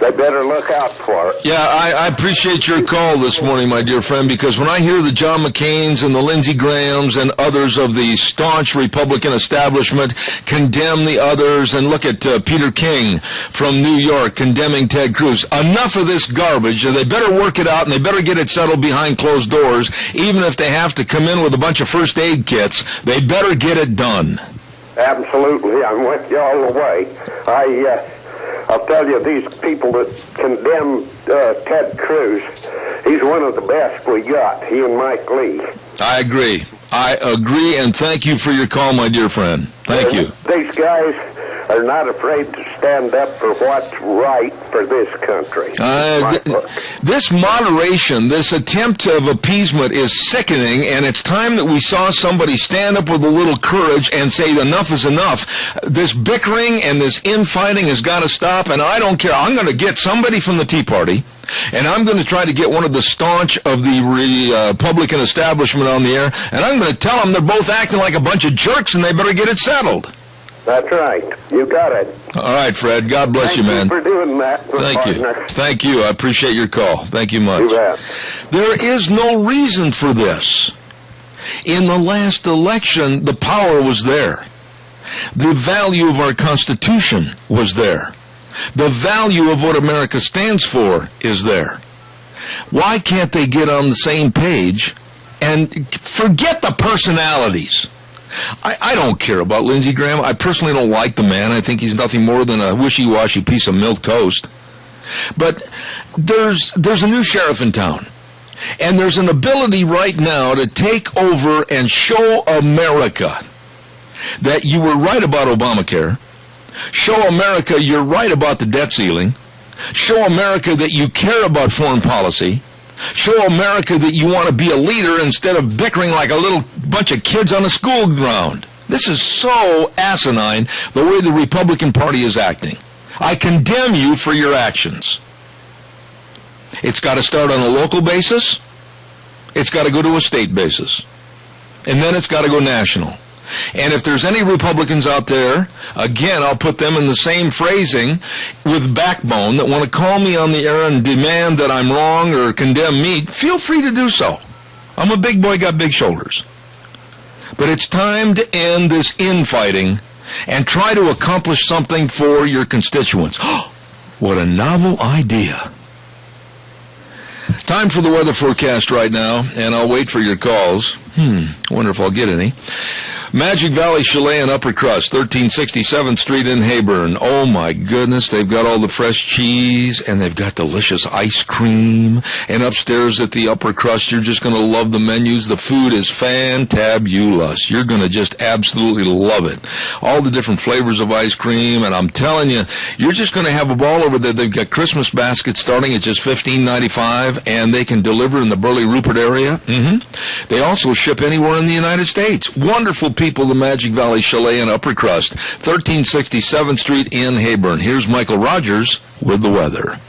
They better look out for it. Yeah, I appreciate your call this morning, my dear friend, because when I hear the John McCains and the Lindsey Grahams and others of the staunch Republican establishment condemn the others, and look at Peter King from New York condemning Ted Cruz, enough of this garbage, and they better work it out, and they better get it settled behind closed doors, even if they have to come in with a bunch of first aid kits. They better get it done. Absolutely, I'm with you all the way. I'll tell you, these people that condemn Ted Cruz, he's one of the best we got, he and Mike Lee. I agree, and thank you for your call, my dear friend. Thank you. These guys are not afraid to stand up for what's right for this country. This moderation, this attempt of appeasement is sickening, and it's time that we saw somebody stand up with a little courage and say enough is enough. This bickering and this infighting has got to stop, and I don't care. I'm going to get somebody from the Tea Party, and I'm going to try to get one of the staunch of the Republican establishment on the air, and I'm going to tell them they're both acting like a bunch of jerks and they better get it settled. That's right. You got it. All right, Fred. God bless you, man. Thank you for doing that. Thank you. Thank you. I appreciate your call. Thank you much. You bet. There is no reason for this. In the last election, the power was there. The value of our Constitution was there. The value of what America stands for is there. Why can't they get on the same page and forget the personalities? I don't care about Lindsey Graham. I personally don't like the man. I think he's nothing more than a wishy-washy piece of milk toast. But there's a new sheriff in town. And there's an ability right now to take over and show America that you were right about Obamacare. Show America you're right about the debt ceiling. Show America that you care about foreign policy. Show America that you want to be a leader instead of bickering like a little bunch of kids on a school ground. This is so asinine, the way the Republican Party is acting. I condemn you for your actions. It's got to start on a local basis. It's got to go to a state basis. And then it's got to go national. And if there's any Republicans out there, again, I'll put them in the same phrasing with backbone that want to call me on the air and demand that I'm wrong or condemn me, feel free to do so. I'm a big boy, got big shoulders. But it's time to end this infighting and try to accomplish something for your constituents. What a novel idea. Time for the weather forecast right now, and I'll wait for your calls. Wonder if I'll get any. Magic Valley Chalet and Upper Crust, 1367th Street in Heyburn. Oh my goodness, they've got all the fresh cheese, and they've got delicious ice cream. And upstairs at the Upper Crust, you're just going to love the menus. The food is fantabulous. You're going to just absolutely love it. All the different flavors of ice cream, and I'm telling you, you're just going to have a ball over there. They've got Christmas baskets starting at just $15.95, and they can deliver in the Burley Rupert area. They also ship anywhere in the United States. Wonderful people, the Magic Valley Chalet and Upper Crust, 1367th Street in Heyburn. Here's Michael Rogers with the weather.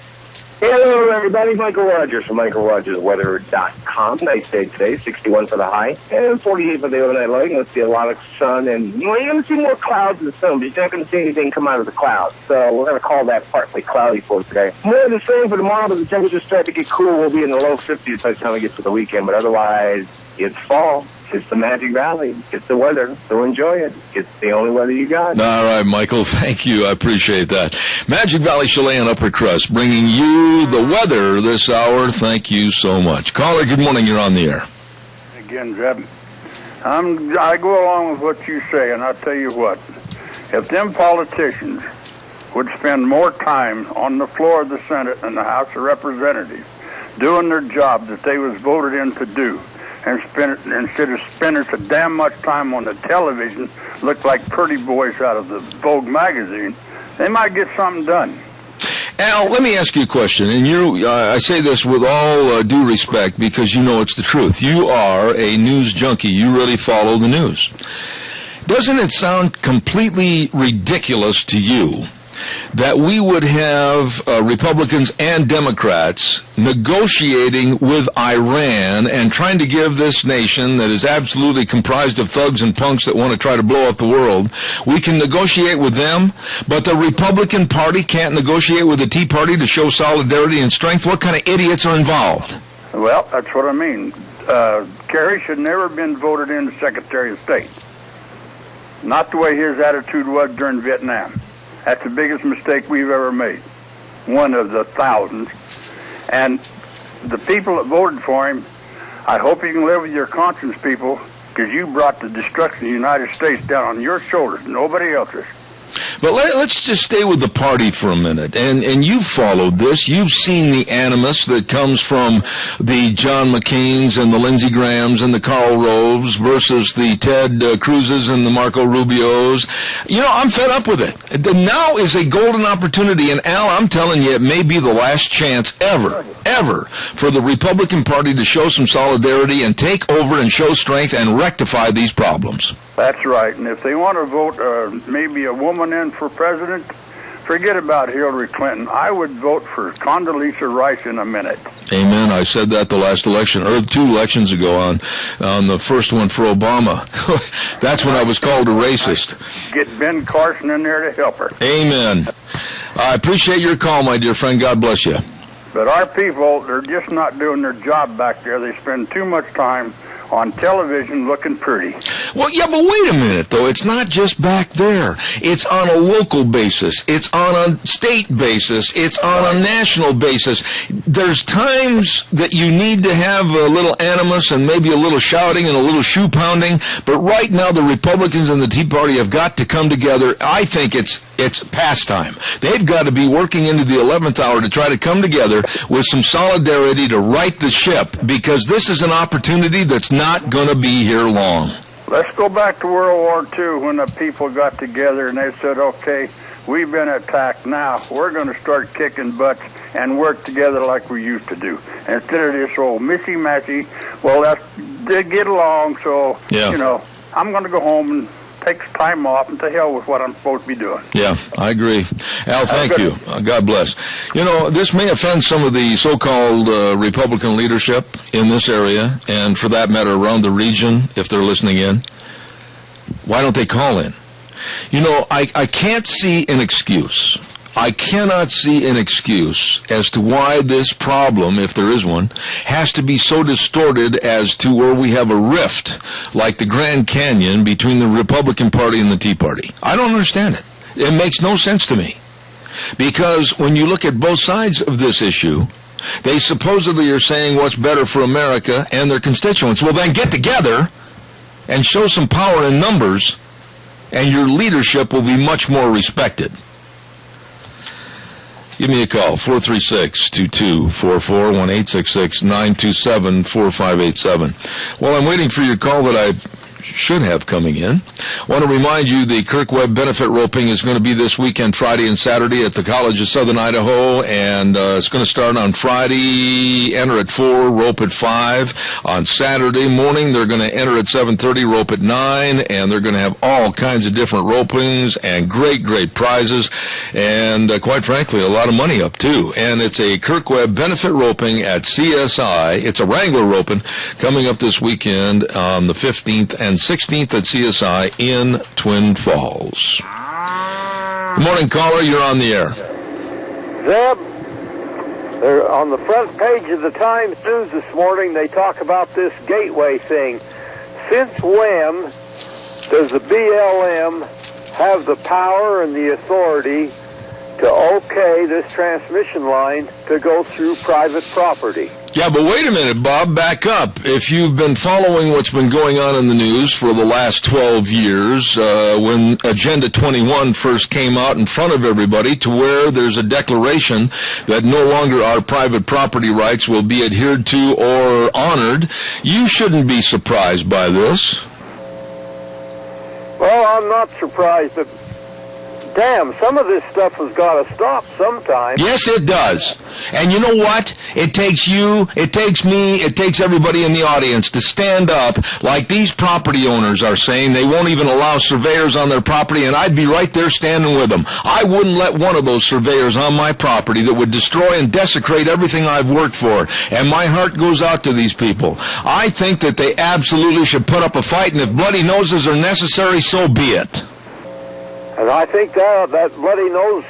Hello, everybody. Michael Rogers from MichaelRogersWeather.com. Nice day today, 61 for the high and 48 for the overnight low. You're going to see a lot of sun, and you're going to see more clouds than sun, but you're not going to see anything come out of the clouds. So we're going to call that partly cloudy for today. More of the same for tomorrow, but the temperatures start to get cool. We'll be in the low 50s by the time we get to the weekend, but otherwise, it's fall. It's the Magic Valley. It's the weather. So enjoy it. It's the only weather you got. All right, Michael. Thank you. I appreciate that. Magic Valley Chalet and Upper Crust bringing you the weather this hour. Thank you so much. Caller, good morning. You're on the air. Again, Jeb. I go along with what you say, and I'll tell you what. If them politicians would spend more time on the floor of the Senate and the House of Representatives doing their job that they was voted in to do, and instead of spending so damn much time on the television, look like pretty boys out of the Vogue magazine, they might get something done. Al, let me ask you a question, and I say this with all due respect because you know it's the truth. You are a news junkie. You really follow the news. Doesn't it sound completely ridiculous to you that we would have Republicans and Democrats negotiating with Iran and trying to give this nation that is absolutely comprised of thugs and punks that want to try to blow up the world, we can negotiate with them, but the Republican Party can't negotiate with the Tea Party to show solidarity and strength? What kind of idiots are involved? Well, that's what I mean. Kerry should never have been voted in as Secretary of State. Not the way his attitude was during Vietnam. That's the biggest mistake we've ever made. One of the thousands. And the people that voted for him, I hope you can live with your conscience, people, because you brought the destruction of the United States down on your shoulders, nobody else's. But let's just stay with the party for a minute. And you've followed this. You've seen the animus that comes from the John McCains and the Lindsey Grahams and the Karl Roves versus the Ted Cruzes and the Marco Rubios. You know, I'm fed up with it. Now is a golden opportunity. And, Al, I'm telling you, it may be the last chance ever for the Republican Party to show some solidarity and take over and show strength and rectify these problems. That's right. And if they want to vote maybe a woman in for president, forget about Hillary Clinton. I would vote for Condoleezza Rice in a minute. Amen. I said that the last election, or 2 elections ago on the first one for Obama. That's when I was called a racist. Get Ben Carson in there to help her. Amen. I appreciate your call, my dear friend. God bless you. But our people, they're just not doing their job back there. They spend too much time on television looking pretty. Well, yeah, but wait a minute, though. It's not just back there. It's on a local basis. It's on a state basis. It's on a national basis. There's times that you need to have a little animus and maybe a little shouting and a little shoe pounding, but right now the Republicans and the Tea Party have got to come together. I think it's past time. They've got to be working into the 11th hour to try to come together with some solidarity to right the ship, because this is an opportunity that's not going to be here long. Let's go back to World War II when the people got together and they said, okay, we've been attacked now. We're going to start kicking butts and work together like we used to do. Instead of this old missy-matchy, well, they get along, so, you know, I'm going to go home and take some time off and to hell with what I'm supposed to be doing. Yeah, I agree. Al, thank you. God bless. You know, this may offend some of the so-called Republican leadership in this area, and for that matter around the region, if they're listening in. Why don't they call in? You know, I can't see an excuse. I cannot see an excuse as to why this problem, if there is one, has to be so distorted as to where we have a rift like the Grand Canyon between the Republican Party and the Tea Party. I don't understand it. It makes no sense to me. Because when you look at both sides of this issue, they supposedly are saying what's better for America and their constituents. Well, then get together and show some power in numbers, and your leadership will be much more respected. Give me a call, 436-2244, 1-866-927-4587. Well, I'm waiting for your call that I should have coming in. I want to remind you the Kirk Webb benefit roping is going to be this weekend, Friday and Saturday at the College of Southern Idaho, and it's going to start on Friday, enter at 4, rope at 5. On Saturday morning, they're going to enter at 7:30, rope at 9, and they're going to have all kinds of different ropings and great, great prizes, and quite frankly, a lot of money up, too. And it's a Kirk Webb benefit roping at CSI. It's a Wrangler roping coming up this weekend on the 15th and 16th at CSI in Twin Falls. Good morning, caller. You're on the air. Zeb, they're on the front page of the Times News this morning, they talk about this gateway thing. Since when does the BLM have the power and the authority to okay this transmission line to go through private property? Yeah, but wait a minute, Bob, back up. If you've been following what's been going on in the news for the last 12 years, when Agenda 21 first came out in front of everybody to where there's a declaration that no longer our private property rights will be adhered to or honored, you shouldn't be surprised by this. Well, I'm not surprised, but damn, some of this stuff has got to stop sometime. Yes, it does. And you know what? It takes you, it takes me, it takes everybody in the audience to stand up like these property owners are saying. They won't even allow surveyors on their property, and I'd be right there standing with them. I wouldn't let one of those surveyors on my property that would destroy and desecrate everything I've worked for. And my heart goes out to these people. I think that they absolutely should put up a fight, and if bloody noses are necessary, so be it. And I think that bloody nose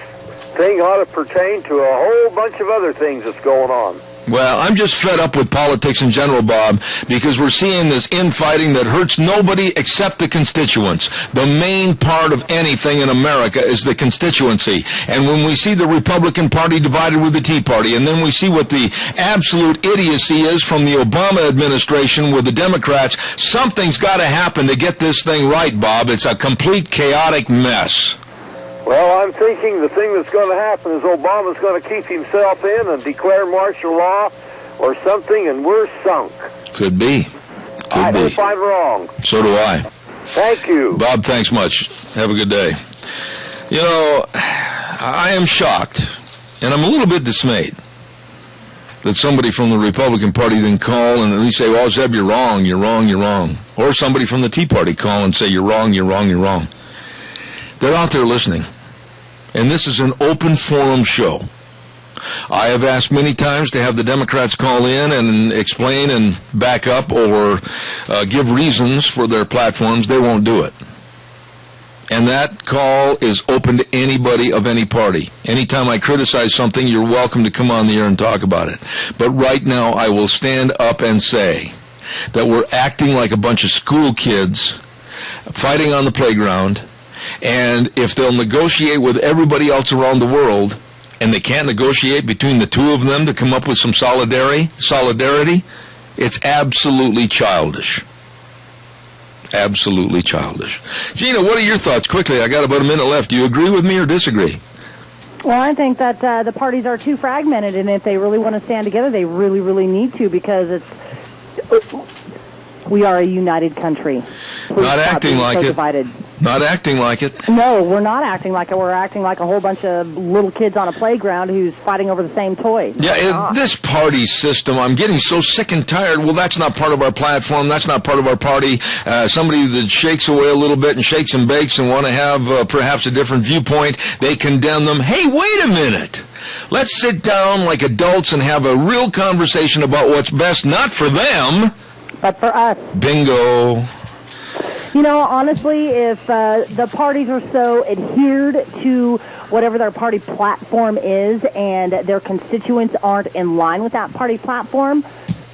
thing ought to pertain to a whole bunch of other things that's going on. Well, I'm just fed up with politics in general, Bob, because we're seeing this infighting that hurts nobody except the constituents. The main part of anything in America is the constituency. And when we see the Republican Party divided with the Tea Party, and then we see what the absolute idiocy is from the Obama administration with the Democrats, something's got to happen to get this thing right, Bob. It's a complete chaotic mess. Well, I'm thinking the thing that's going to happen is Obama's going to keep himself in and declare martial law or something, and we're sunk. Could be. I hope I'm wrong. So do I. Thank you. Bob, thanks much. Have a good day. You know, I am shocked, and I'm a little bit dismayed that somebody from the Republican Party didn't call and at least say, well, Zeb, you're wrong, you're wrong, you're wrong. Or somebody from the Tea Party call and say, you're wrong, you're wrong, you're wrong. They're out there listening. And this is an open forum show. I have asked many times to have the Democrats call in and explain and back up or give reasons for their platforms. They won't do it. And that call is open to anybody of any party. Anytime I criticize something, you're welcome to come on the air and talk about it. But right now, I will stand up and say that we're acting like a bunch of school kids fighting on the playground, and if they'll negotiate with everybody else around the world, and they can't negotiate between the two of them to come up with some solidarity, it's absolutely childish. Absolutely childish. Gina, what are your thoughts? Quickly, I got about a minute left. Do you agree with me or disagree? Well, I think that the parties are too fragmented, and if they really want to stand together, they really, really need to, because we are a united country. Please not acting like it. Divided. Not acting like it. No, we're not acting like it. We're acting like a whole bunch of little kids on a playground who's fighting over the same toy. Yeah, this party system, I'm getting so sick and tired. Well, that's not part of our platform. That's not part of our party. Somebody that shakes away a little bit and shakes and bakes and want to have perhaps a different viewpoint, they condemn them. Hey, wait a minute. Let's sit down like adults and have a real conversation about what's best, not for them, but for us. Bingo. You know, honestly, if the parties are so adhered to whatever their party platform is and their constituents aren't in line with that party platform,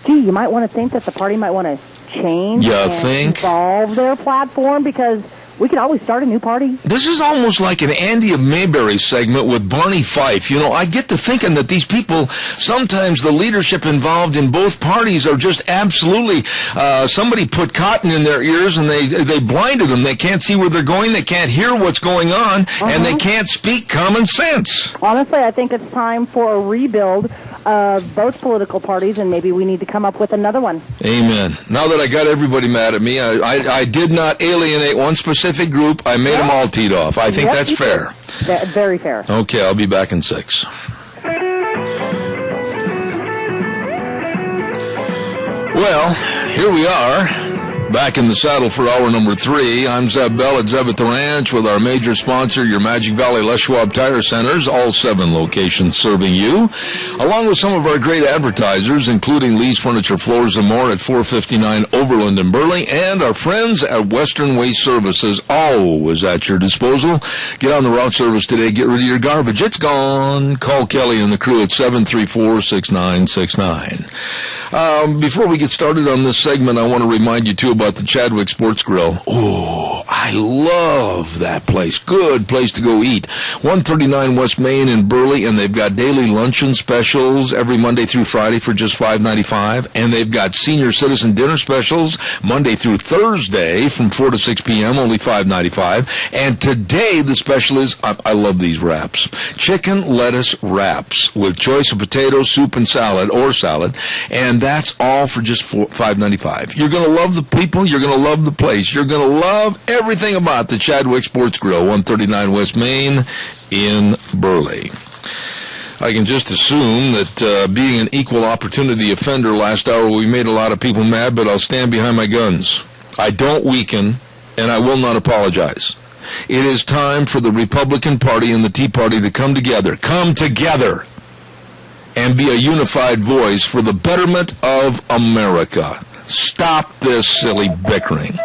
gee, you might want to think that the party might want to change and evolve their platform, because we could always start a new party. This is almost like an Andy of Mayberry segment with Barney Fife. You know, I get to thinking that these people, sometimes the leadership involved in both parties are just absolutely, somebody put cotton in their ears and they blinded them. They can't see where they're going, they can't hear what's going on, and they can't speak common sense. Honestly, I think it's time for a rebuild of both political parties, and maybe we need to come up with another one. Amen. Now that I got everybody mad at me, I did not alienate one specific group. I made them all teed off. I think that's fair. Very fair. Okay, I'll be back in 6. Well, here we are. Back in the saddle for hour number 3. I'm Zeb Bell at Zeb at the Ranch with our major sponsor, your Magic Valley Les Schwab Tire Centers, all 7 locations serving you, along with some of our great advertisers, including Lee's Furniture, Floors, and More at 459 Overland in Burley, and our friends at Western Waste Services, always at your disposal. Get on the route service today. Get rid of your garbage. It's gone. Call Kelly and the crew at 734-6969. Before we get started on this segment, I want to remind you, too, about the Chadwick Sports Grill. Oh, I love that place. Good place to go eat. 139 West Main in Burley, and they've got daily luncheon specials every Monday through Friday for just $5.95, and they've got senior citizen dinner specials Monday through Thursday from 4 to 6 p.m., only $5.95. And today the special is, I love these wraps, chicken lettuce wraps with choice of potatoes, soup, and salad, and that's all for just $5.95. You're going to love the people. You're going to love the place. You're going to love everything about the Chadwick Sports Grill, 139 West Main in Burley. I can just assume that being an equal opportunity offender last hour, we made a lot of people mad, but I'll stand behind my guns. I don't weaken, and I will not apologize. It is time for the Republican Party and the Tea Party to come together. Come together! And be a unified voice for the betterment of America. Stop this silly bickering.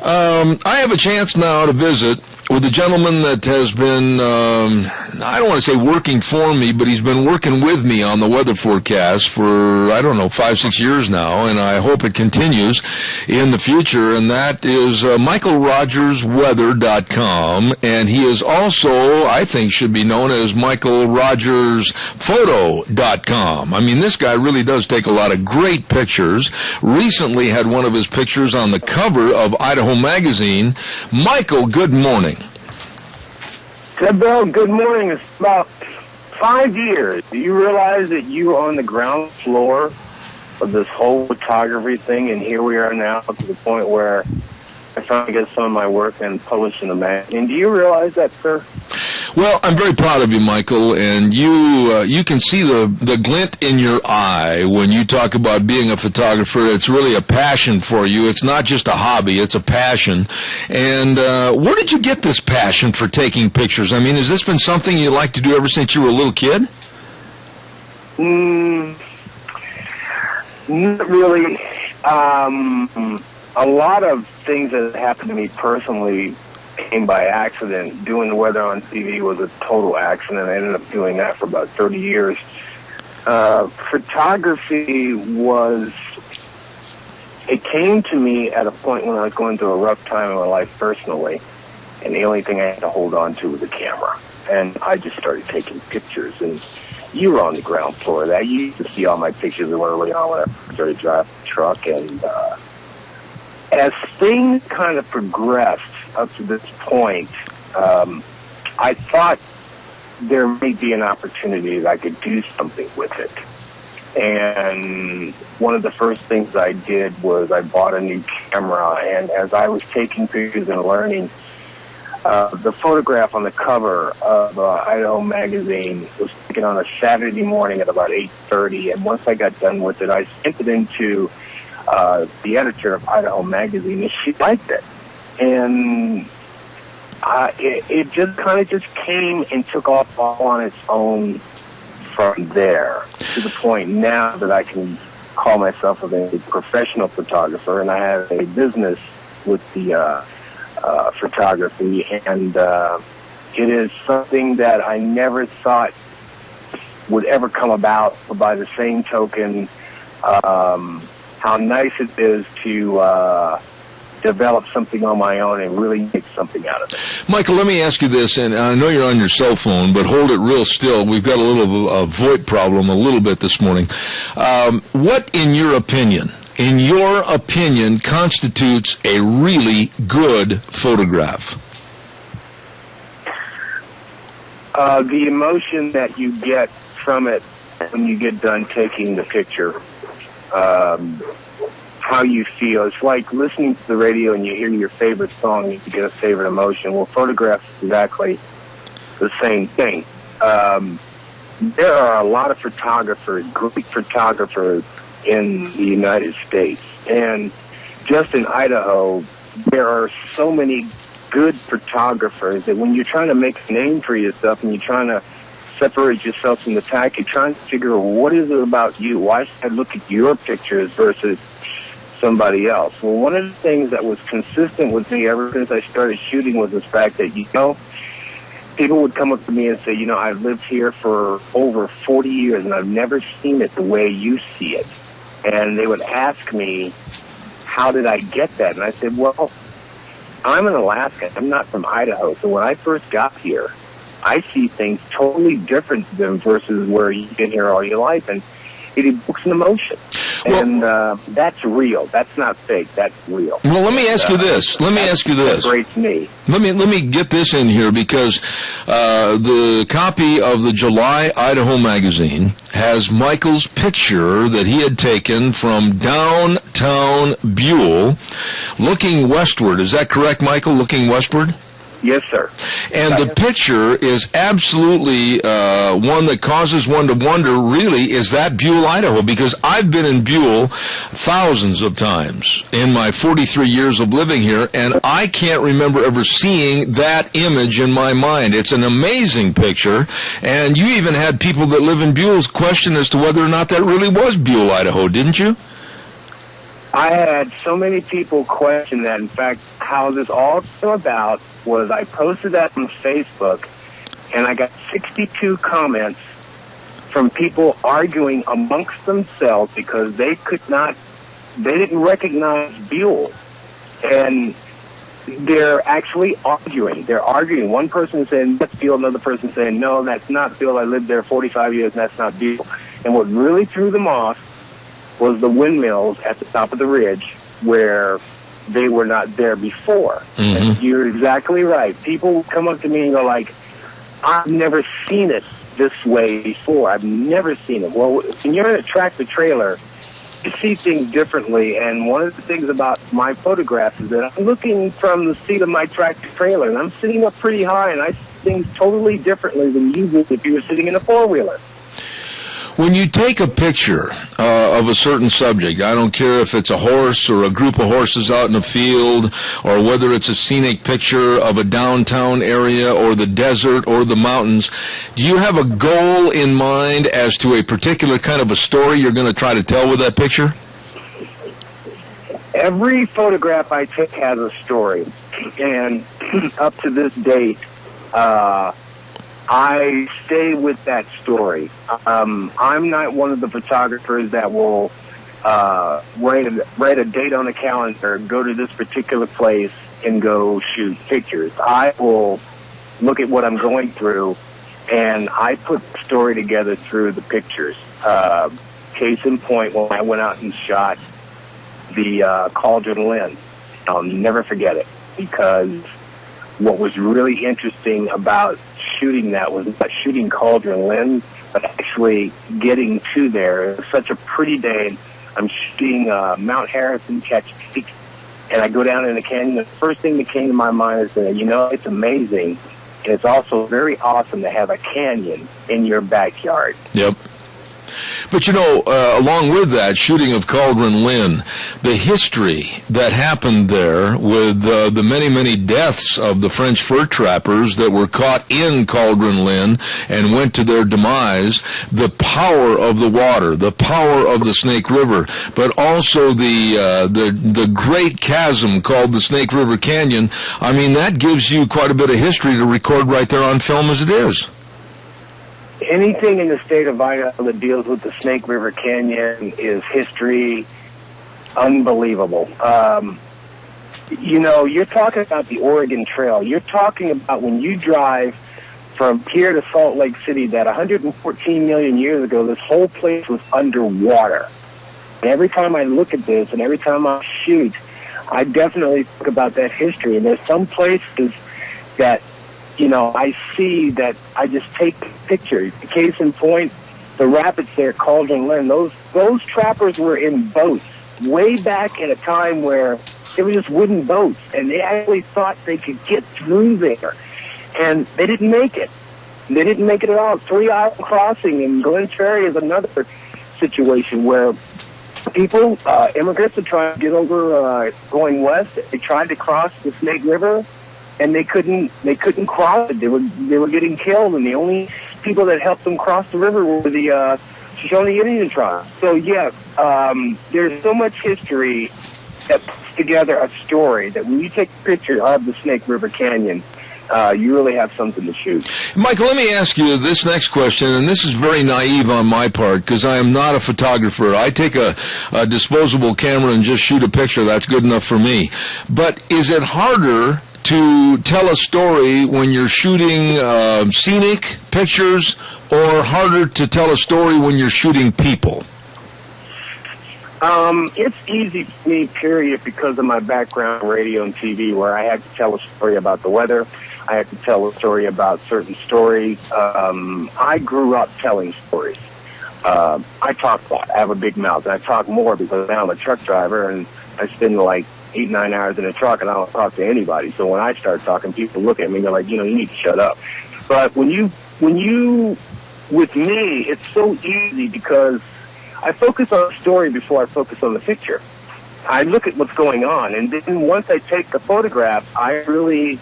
I have a chance now to visit with a gentleman that has been, I don't want to say working for me, but he's been working with me on the weather forecast for, 5-6 years now, and I hope it continues in the future, and that is MichaelRogersWeather.com, and he is also, I think, should be known as MichaelRogersPhoto.com. I mean, this guy really does take a lot of great pictures. Recently had one of his pictures on the cover of Idaho Magazine. Michael, good morning. Bill, good morning. It's about 5 years. Do you realize that you were on the ground floor of this whole photography thing, and here we are now to the point where I finally get some of my work and published in the magazine? Do you realize that, sir? Well, I'm very proud of you, Michael, and you can see the glint in your eye when you talk about being a photographer. It's really a passion for you. It's not just a hobby, it's a passion. And where did you get this passion for taking pictures? I mean, has this been something you like to do ever since you were a little kid? Not really. A lot of things that happened to me personally came by accident. Doing the weather on TV was a total accident. I ended up doing that for about 30 years. Photography was it came to me at a point when I was going through a rough time in my life personally, and the only thing I had to hold on to was a camera. And I just started taking pictures, and you were on the ground floor of that. You used to see all my pictures early on when I started driving the truck. And as things kind of progressed up to this point, I thought there may be an opportunity that I could do something with it. And one of the first things I did was I bought a new camera, and as I was taking pictures and learning, the photograph on the cover of Idaho Magazine was taken on a Saturday morning at about 8:30, and once I got done with it, I sent it into the editor of Idaho Magazine, and she liked it. And it just kind of just came and took off all on its own from there, to the point now that I can call myself a professional photographer, and I have a business with the photography, and it is something that I never thought would ever come about. But by the same token, how nice it is to develop something on my own and really make something out of it. Michael, let me ask you this, and I know you're on your cell phone, but hold it real still. We've got a little VoIP problem a little bit this morning. What, in your opinion, constitutes a really good photograph? The emotion that you get from it when you get done taking the picture, how you feel. It's like listening to the radio and you hear your favorite song and you get a favorite emotion. Well, photographs is exactly the same thing. There are a lot of photographers, great photographers in the United States. And just in Idaho, there are so many good photographers that when you're trying to make a name for yourself and you're trying to separate yourself from the pack, you're trying to figure out what is it about you? Why should I look at your pictures versus somebody else? Well, one of the things that was consistent with me ever since I started shooting was the fact that, people would come up to me and say, I've lived here for over 40 years and I've never seen it the way you see it. And they would ask me, how did I get that? And I said, well, I'm in Alaska. I'm not from Idaho. So when I first got here, I see things totally different than versus where you've been here all your life. And it evokes an emotion. And that's real. That's not fake. That's real. Well, let me ask you this. Separates me. Let me get this in here, because the copy of the July Idaho Magazine has Michael's picture that he had taken from downtown Buell, looking westward. Is that correct, Michael? Looking westward? Yes, sir. And the picture is absolutely one that causes one to wonder, really, is that Buell, Idaho? Because I've been in Buell thousands of times in my 43 years of living here, and I can't remember ever seeing that image in my mind. It's an amazing picture, and you even had people that live in Buell's question as to whether or not that really was Buell, Idaho, didn't you? I had so many people question that. In fact, how this all came about was I posted that on Facebook, and I got 62 comments from people arguing amongst themselves because they didn't recognize Buell. And they're actually arguing. They're arguing. One person is saying, that's Buell, another person saying, no, that's not Buell. I lived there 45 years, and that's not Buell. And what really threw them off was the windmills at the top of the ridge where they were not there before. Mm-hmm. And you're exactly right. People will come up to me and go like, I've never seen it this way before. I've never seen it. Well, when you're in a tractor trailer, you see things differently. And one of the things about my photographs is that I'm looking from the seat of my tractor trailer, and I'm sitting up pretty high, and I see things totally differently than you would if you were sitting in a four-wheeler. When you take a picture of a certain subject, I don't care if it's a horse or a group of horses out in a field, or whether it's a scenic picture of a downtown area or the desert or the mountains, do you have a goal in mind as to a particular kind of a story you're going to try to tell with that picture? Every photograph I take has a story, and up to this date, I stay with that story. I'm not one of the photographers that will write a date on the calendar, go to this particular place, and go shoot pictures. I will look at what I'm going through, and I put the story together through the pictures. Case in point, when I went out and shot the Cauldron Lynn, I'll never forget it, because what was really interesting about shooting that was not shooting Cauldron Lynn, but actually getting to there. It was such a pretty day. I'm shooting Mount Harrison, Catch Peak, and I go down in the canyon. The first thing that came to my mind is that, it's amazing, and it's also very awesome to have a canyon in your backyard. Yep. But, along with that shooting of Cauldron Lynn, the history that happened there with the many, many deaths of the French fur trappers that were caught in Cauldron Lynn and went to their demise, the power of the water, the power of the Snake River, but also the great chasm called the Snake River Canyon. I mean, that gives you quite a bit of history to record right there on film as it is. Anything in the state of Idaho that deals with the Snake River Canyon is history unbelievable. You're talking about the Oregon Trail. You're talking about when you drive from here to Salt Lake City, that 114 million years ago, this whole place was underwater. And every time I look at this and every time I shoot, I definitely think about that history. And there's some places that I see that I just take pictures. Case in point, the rapids there, Cauldron Lynn, those trappers were in boats way back at a time where they were just wooden boats, and they actually thought they could get through there. And they didn't make it. They didn't make it at all. 3 Island Crossing in Glen Ferry is another situation where people, immigrants, are trying to get over going west. They tried to cross the Snake River, and they couldn't cross it. They were getting killed, and the only people that helped them cross the river were the Shoshone Indian tribe. So there's so much history that puts together a story that when you take a picture of the Snake River Canyon, you really have something to shoot. Michael, let me ask you this next question, and this is very naive on my part because I am not a photographer. I take a disposable camera and just shoot a picture. That's good enough for me. But is it harder to tell a story when you're shooting scenic pictures, or harder to tell a story when you're shooting people? It's easy for me, period, because of my background in radio and TV, where I had to tell a story about the weather. I had to tell a story about certain stories. I grew up telling stories. I talk a lot. I have a big mouth, and I talk more because now I'm a truck driver, and I spend like 8-9 hours in a truck, and I don't talk to anybody. So when I start talking, people look at me and they're like, you need to shut up. But when you, with me, it's so easy because I focus on the story before I focus on the picture. I look at what's going on, and then once I take the photograph, I really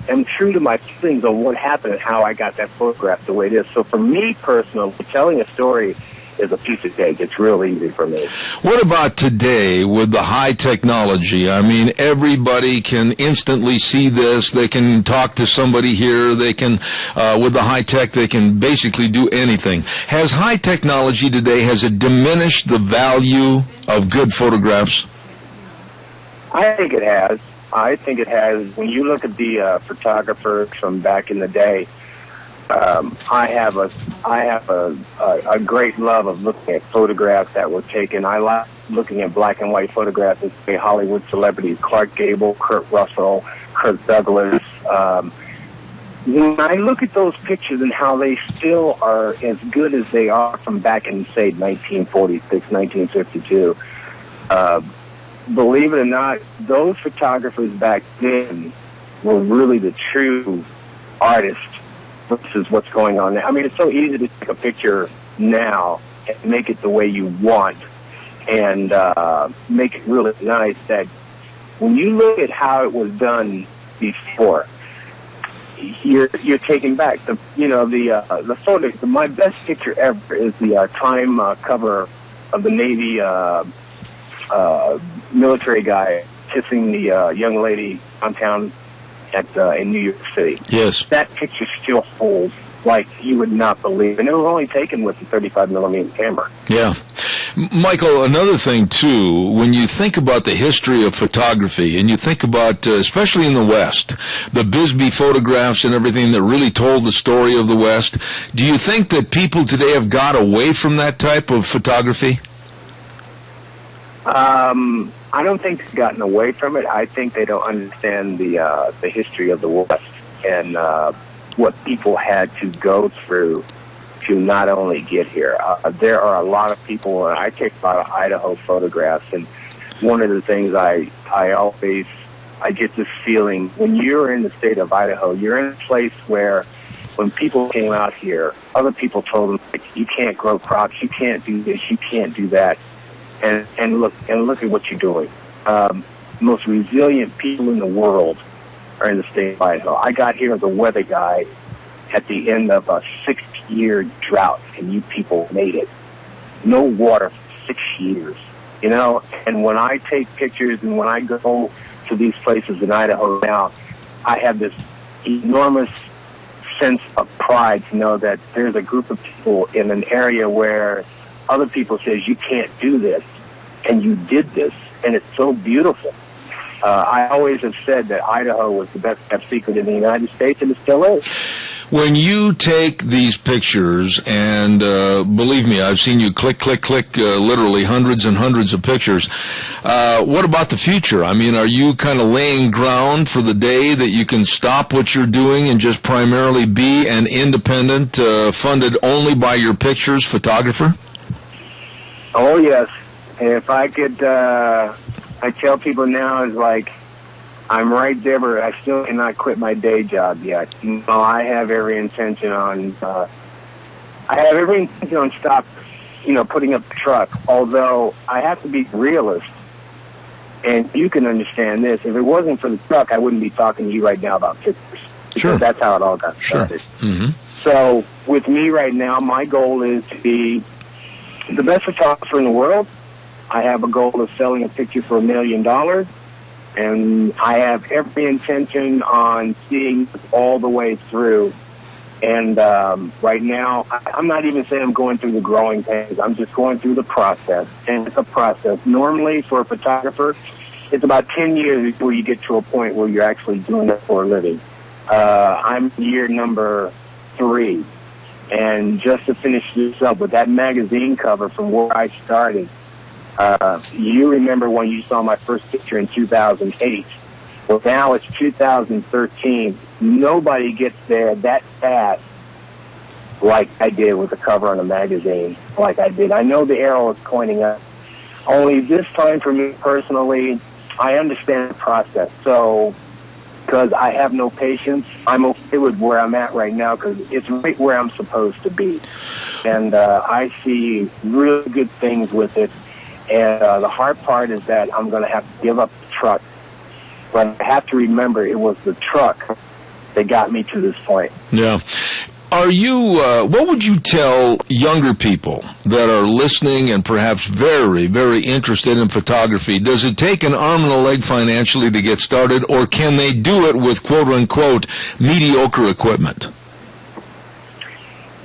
am true to my feelings on what happened and how I got that photograph the way it is. So for me personally, telling a story is a piece of cake. It's real easy for me. What about today with the high technology? I mean, everybody can instantly see this. They can talk to somebody here. They can, with the high tech, they can basically do anything. Has high technology today, has it diminished the value of good photographs? I think it has. When you look at the photographers from back in the day, I have a great love of looking at photographs that were taken. I like looking at black and white photographs of, say, Hollywood celebrities, Clark Gable, Kurt Russell, Kirk Douglas. When I look at those pictures and how they still are as good as they are from back in, say, 1946, 1952, believe it or not, those photographers back then were really the true artists versus what's going on now. I mean, it's so easy to take a picture now and make it the way you want and make it really nice that when you look at how it was done before, you're taken back. The photo. My best picture ever is the Time cover of the Navy military guy kissing the young lady downtown in New York City. Yes. That picture still holds like you would not believe. And it was only taken with a 35mm camera. Yeah. Michael, another thing, too, when you think about the history of photography, and you think about, especially in the West, the Bisbee photographs and everything that really told the story of the West, do you think that people today have got away from that type of photography? I don't think they've gotten away from it. I think they don't understand the history of the West and what people had to go through to not only get here. There are a lot of people, and I take a lot of Idaho photographs, and one of the things I get this feeling, when you're in the state of Idaho, you're in a place where when people came out here, other people told them, like, you can't grow crops, you can't do this, you can't do that. And look at what you're doing. Most resilient people in the world are in the state of Idaho. I got here as a weather guy at the end of a 6-year drought, and you people made it. No water for 6 years, you know. And when I take pictures and when I go to these places in Idaho now, I have this enormous sense of pride to know that there's a group of people in an area where other people says you can't do this, and you did this, and it's so beautiful. I always have said that Idaho was the best kept secret in the United States, and it still is. When you take these pictures, and believe me, I've seen you click, literally hundreds and hundreds of pictures. What about the future? I mean, are you kind of laying ground for the day that you can stop what you're doing and just primarily be an independent, funded only by your pictures photographer? Oh, yes. If I could, I tell people now is like, I'm right there, but I still cannot quit my day job yet. You know, I have every intention on, stop, putting up the truck. Although I have to be realist, and you can understand this. If it wasn't for the truck, I wouldn't be talking to you right now about pictures. Because that's how it all got started. Sure. Mm-hmm. So with me right now, my goal is to be the best photographer in the world. I have a goal of selling a picture for $1 million, and I have every intention on seeing all the way through. And right now, I'm not even saying I'm going through the growing pains. I'm just going through the process, and it's a process. Normally, for a photographer, it's about 10 years before you get to a point where you're actually doing it for a living. I'm year number 3. And just to finish this up, with that magazine cover from where I started, you remember when you saw my first picture in 2008. Well, now it's 2013. Nobody gets there that fast like I did with the cover on a magazine, like I did. I know the arrow is pointing up. Only this time for me personally, I understand the process. So, because I have no patience, I'm okay with where I'm at right now because it's right where I'm supposed to be. And I see really good things with it. And the hard part is that I'm going to have to give up the truck. But I have to remember it was the truck that got me to this point. Yeah. Are you, what would you tell younger people that are listening and perhaps very, very interested in photography? Does it take an arm and a leg financially to get started, or can they do it with quote-unquote mediocre equipment?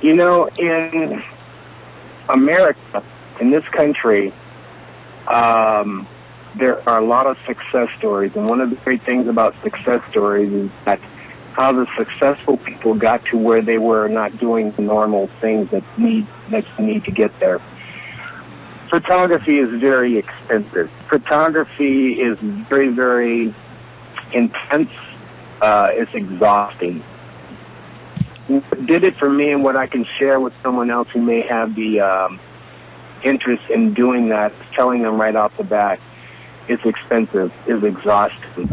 You know, in America, in this country, there are a lot of success stories, and one of the great things about success stories is that how the successful people got to where they were, not doing the normal things that you need to get there. Photography is very expensive. Photography is very, very intense. It's exhausting. What did it for me, and what I can share with someone else who may have the interest in doing that, telling them right off the bat, it's expensive, it's exhausting.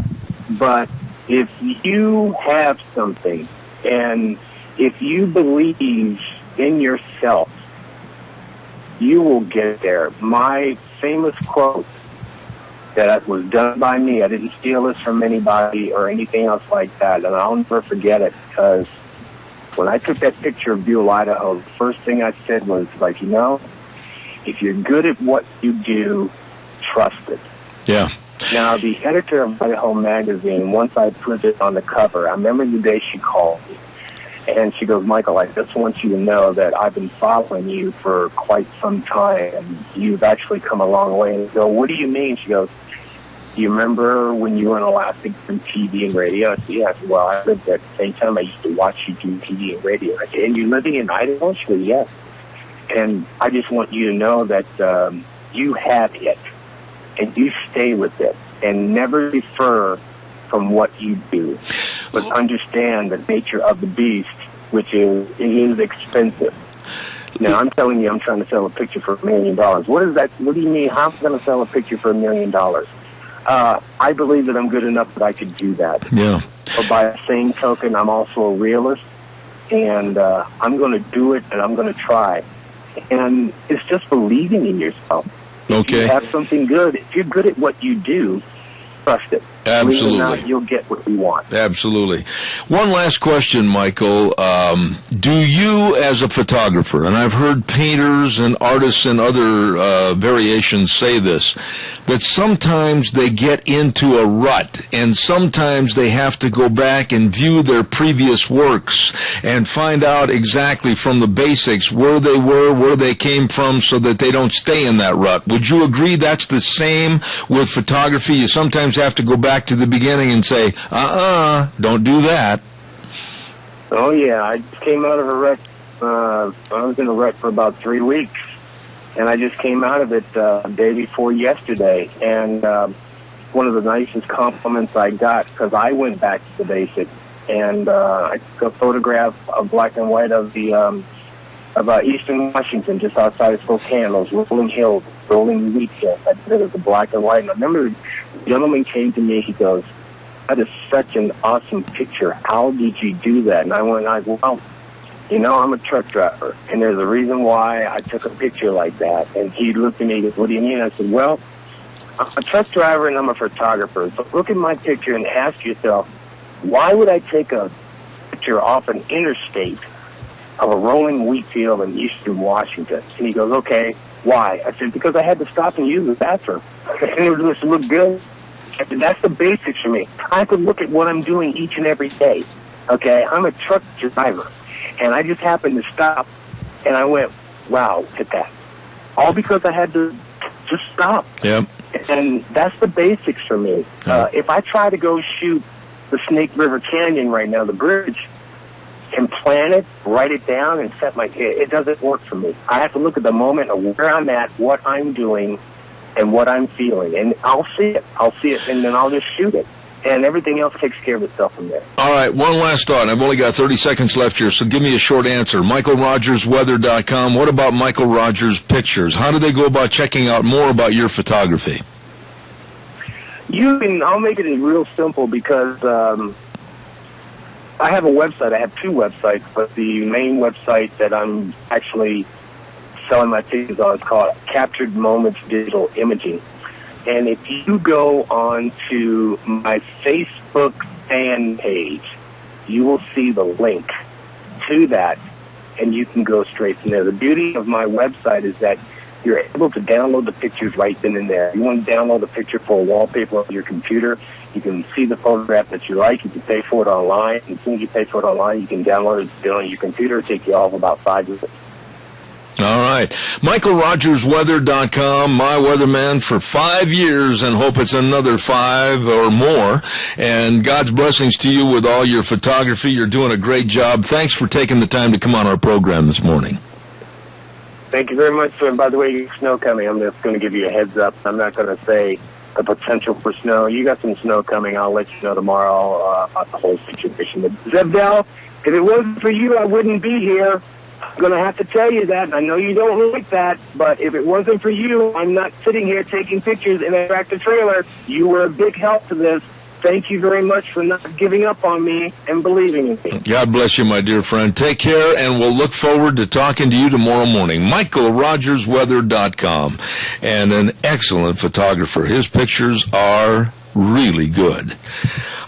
But if you have something, and if you believe in yourself, you will get there. My famous quote that was done by me, I didn't steal this from anybody or anything else like that, and I'll never forget it, because when I took that picture of Buell, Idaho, the first thing I said was, like, if you're good at what you do, trust it. Yeah. Now, the editor of Idaho Magazine, once I put it on the cover, I remember the day she called me. And she goes, Michael, I just want you to know that I've been following you for quite some time, and you've actually come a long way. And I go, what do you mean? She goes, do you remember when you were in Alaska doing TV and radio? I said, yeah. I said, well, I lived at the same time I used to watch you do TV and radio. I said, and you're living in Idaho? She goes, yes. And I just want you to know that you have it, and you stay with it, and never defer from what you do. But understand the nature of the beast, which is, it is expensive. Now, I'm telling you, I'm trying to sell a picture for $1 million. What is that? What do you mean? How am I going to sell a picture for $1 million? I believe that I'm good enough that I could do that. Yeah. But by the same token, I'm also a realist, and I'm going to do it, and I'm going to try. And it's just believing in yourself. Okay. If you have something good, if you're good at what you do, trust it. Absolutely. Believe it or not, you'll get what you want. Absolutely. One last question, Michael. Do you, as a photographer, and I've heard painters and artists and other variations say this, that sometimes they get into a rut, and sometimes they have to go back and view their previous works and find out exactly from the basics where they were, where they came from, so that they don't stay in that rut. Would you agree that's the same with photography? You sometimes have to go back to the beginning and say, don't do that. Oh, yeah. I came out of a wreck. I was in a wreck for about 3 weeks, and I just came out of it day before yesterday. And one of the nicest compliments I got, because I went back to the basics, and I took a photograph of black and white of the of eastern Washington, just outside of Spokane, those rolling hills, rolling wheat fields. I did it as a black and white. And I remember the gentleman came to me, he goes, that is such an awesome picture. How did you do that? And I went, well, you know, I'm a truck driver, and there's a reason why I took a picture like that. And he looked at me and he goes, what do you mean? I said, well, I'm a truck driver and I'm a photographer. So look at my picture and ask yourself, why would I take a picture off an interstate of a rolling wheat field in eastern Washington? And he goes, okay, why? I said, because I had to stop and use the bathroom. And it was to look good. I said, that's the basics for me. I have to look at what I'm doing each and every day. Okay, I'm a truck driver. And I just happened to stop, and I went, wow, look at that. All because I had to just stop. Yep. And that's the basics for me. If I try to go shoot the Snake River Canyon right now, the bridge, and plan it, write it down, and set my... It doesn't work for me. I have to look at the moment of where I'm at, what I'm doing, and what I'm feeling. And I'll see it. And then I'll just shoot it. And everything else takes care of itself from there. All right, one last thought. I've only got 30 seconds left here, so give me a short answer. MichaelRogersWeather.com. What about Michael Rogers Pictures? How do they go about checking out more about your photography? I'll make it real simple because I have a website. I have two websites, but the main website that I'm actually selling my pictures on is called Captured Moments Digital Imaging. And if you go on to my Facebook fan page, you will see the link to that, and you can go straight from there. The beauty of my website is that you're able to download the pictures right then and there. You want to download a picture for a wallpaper on your computer, you can see the photograph that you like. You can pay for it online. And as soon as you pay for it online, you can download it on your computer. It'll take you all of about 5 minutes. All right. MichaelRogersWeather.com, my weatherman for 5 years, and hope it's another 5 or more. And God's blessings to you with all your photography. You're doing a great job. Thanks for taking the time to come on our program this morning. Thank you very much, sir. And by the way, you got snow coming. I'm just going to give you a heads up. I'm not going to say the potential for snow. You got some snow coming. I'll let you know tomorrow about the whole situation. But Zebdell, if it wasn't for you, I wouldn't be here. I'm going to have to tell you that. I know you don't like that, but if it wasn't for you, I'm not sitting here taking pictures in a tractor trailer. You were a big help to this. Thank you very much for not giving up on me and believing in me. God bless you, my dear friend. Take care, and we'll look forward to talking to you tomorrow morning. MichaelRogersWeather.com, and an excellent photographer. His pictures are really good.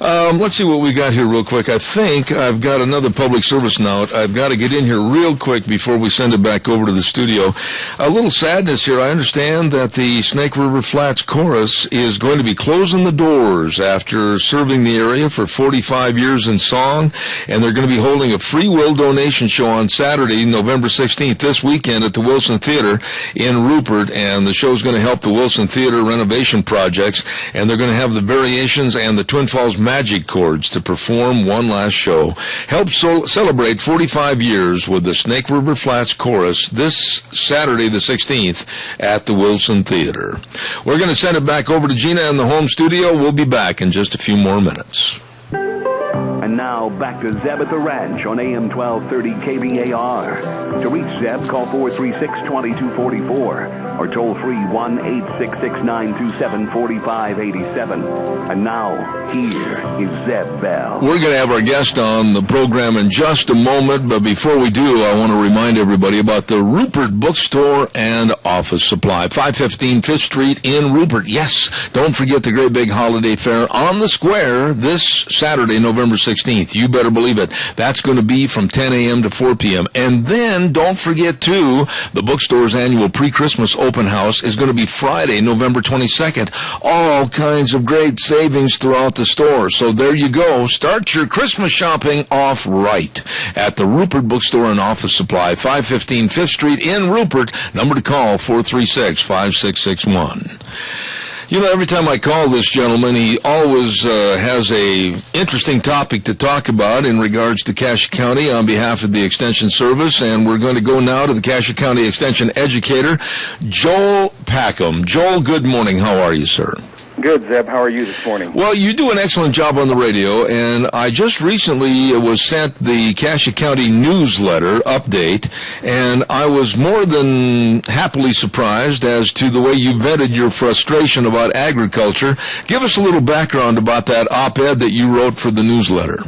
Let's see what we got here real quick. I think I've got another public service note. I've got to get in here real quick before we send it back over to the studio. A little sadness here. I understand that the Snake River Flats Chorus is going to be closing the doors after serving the area for 45 years in song, and they're going to be holding a free will donation show on Saturday, November 16th, this weekend at the Wilson Theater in Rupert, and the show's going to help the Wilson Theater renovation projects, and they're going to have the Variations and the Twin Falls Magic Chords to perform one last show. Help celebrate 45 years with the Snake River Flats Chorus this Saturday the 16th at the Wilson Theater. We're going to send it back over to Gina in the home studio. We'll be back in just a few more minutes. And now back to Zeb at the Ranch on AM 1230 KVAR. To reach Zeb, call 436-2244 or toll free 1-866-927-4587. And now, here is Zeb Bell. We're going to have our guest on the program in just a moment, but before we do, I want to remind everybody about the Rupert Bookstore and Office Supply, 515 5th Street in Rupert. Yes, don't forget the great big holiday fair on the square this Saturday, November 16th. You better believe it. That's going to be from 10 a.m. to 4 p.m. And then don't forget, too, the bookstore's annual pre-Christmas open house is going to be Friday, November 22nd. All kinds of great savings throughout the store. So there you go. Start your Christmas shopping off right at the Rupert Bookstore and Office Supply, 515 5th Street in Rupert. Number to call, 436-5661. You know, every time I call this gentleman, he always has a interesting topic to talk about in regards to Cassia County on behalf of the Extension Service, and we're going to go now to the Cassia County Extension educator, Joel Packham. Joel, good morning. How are you, sir? Good, Zeb. How are you this morning? Well, you do an excellent job on the radio, and I just recently was sent the Cassia County newsletter update, and I was more than happily surprised as to the way you vented your frustration about agriculture. Give us a little background about that op-ed that you wrote for the newsletter.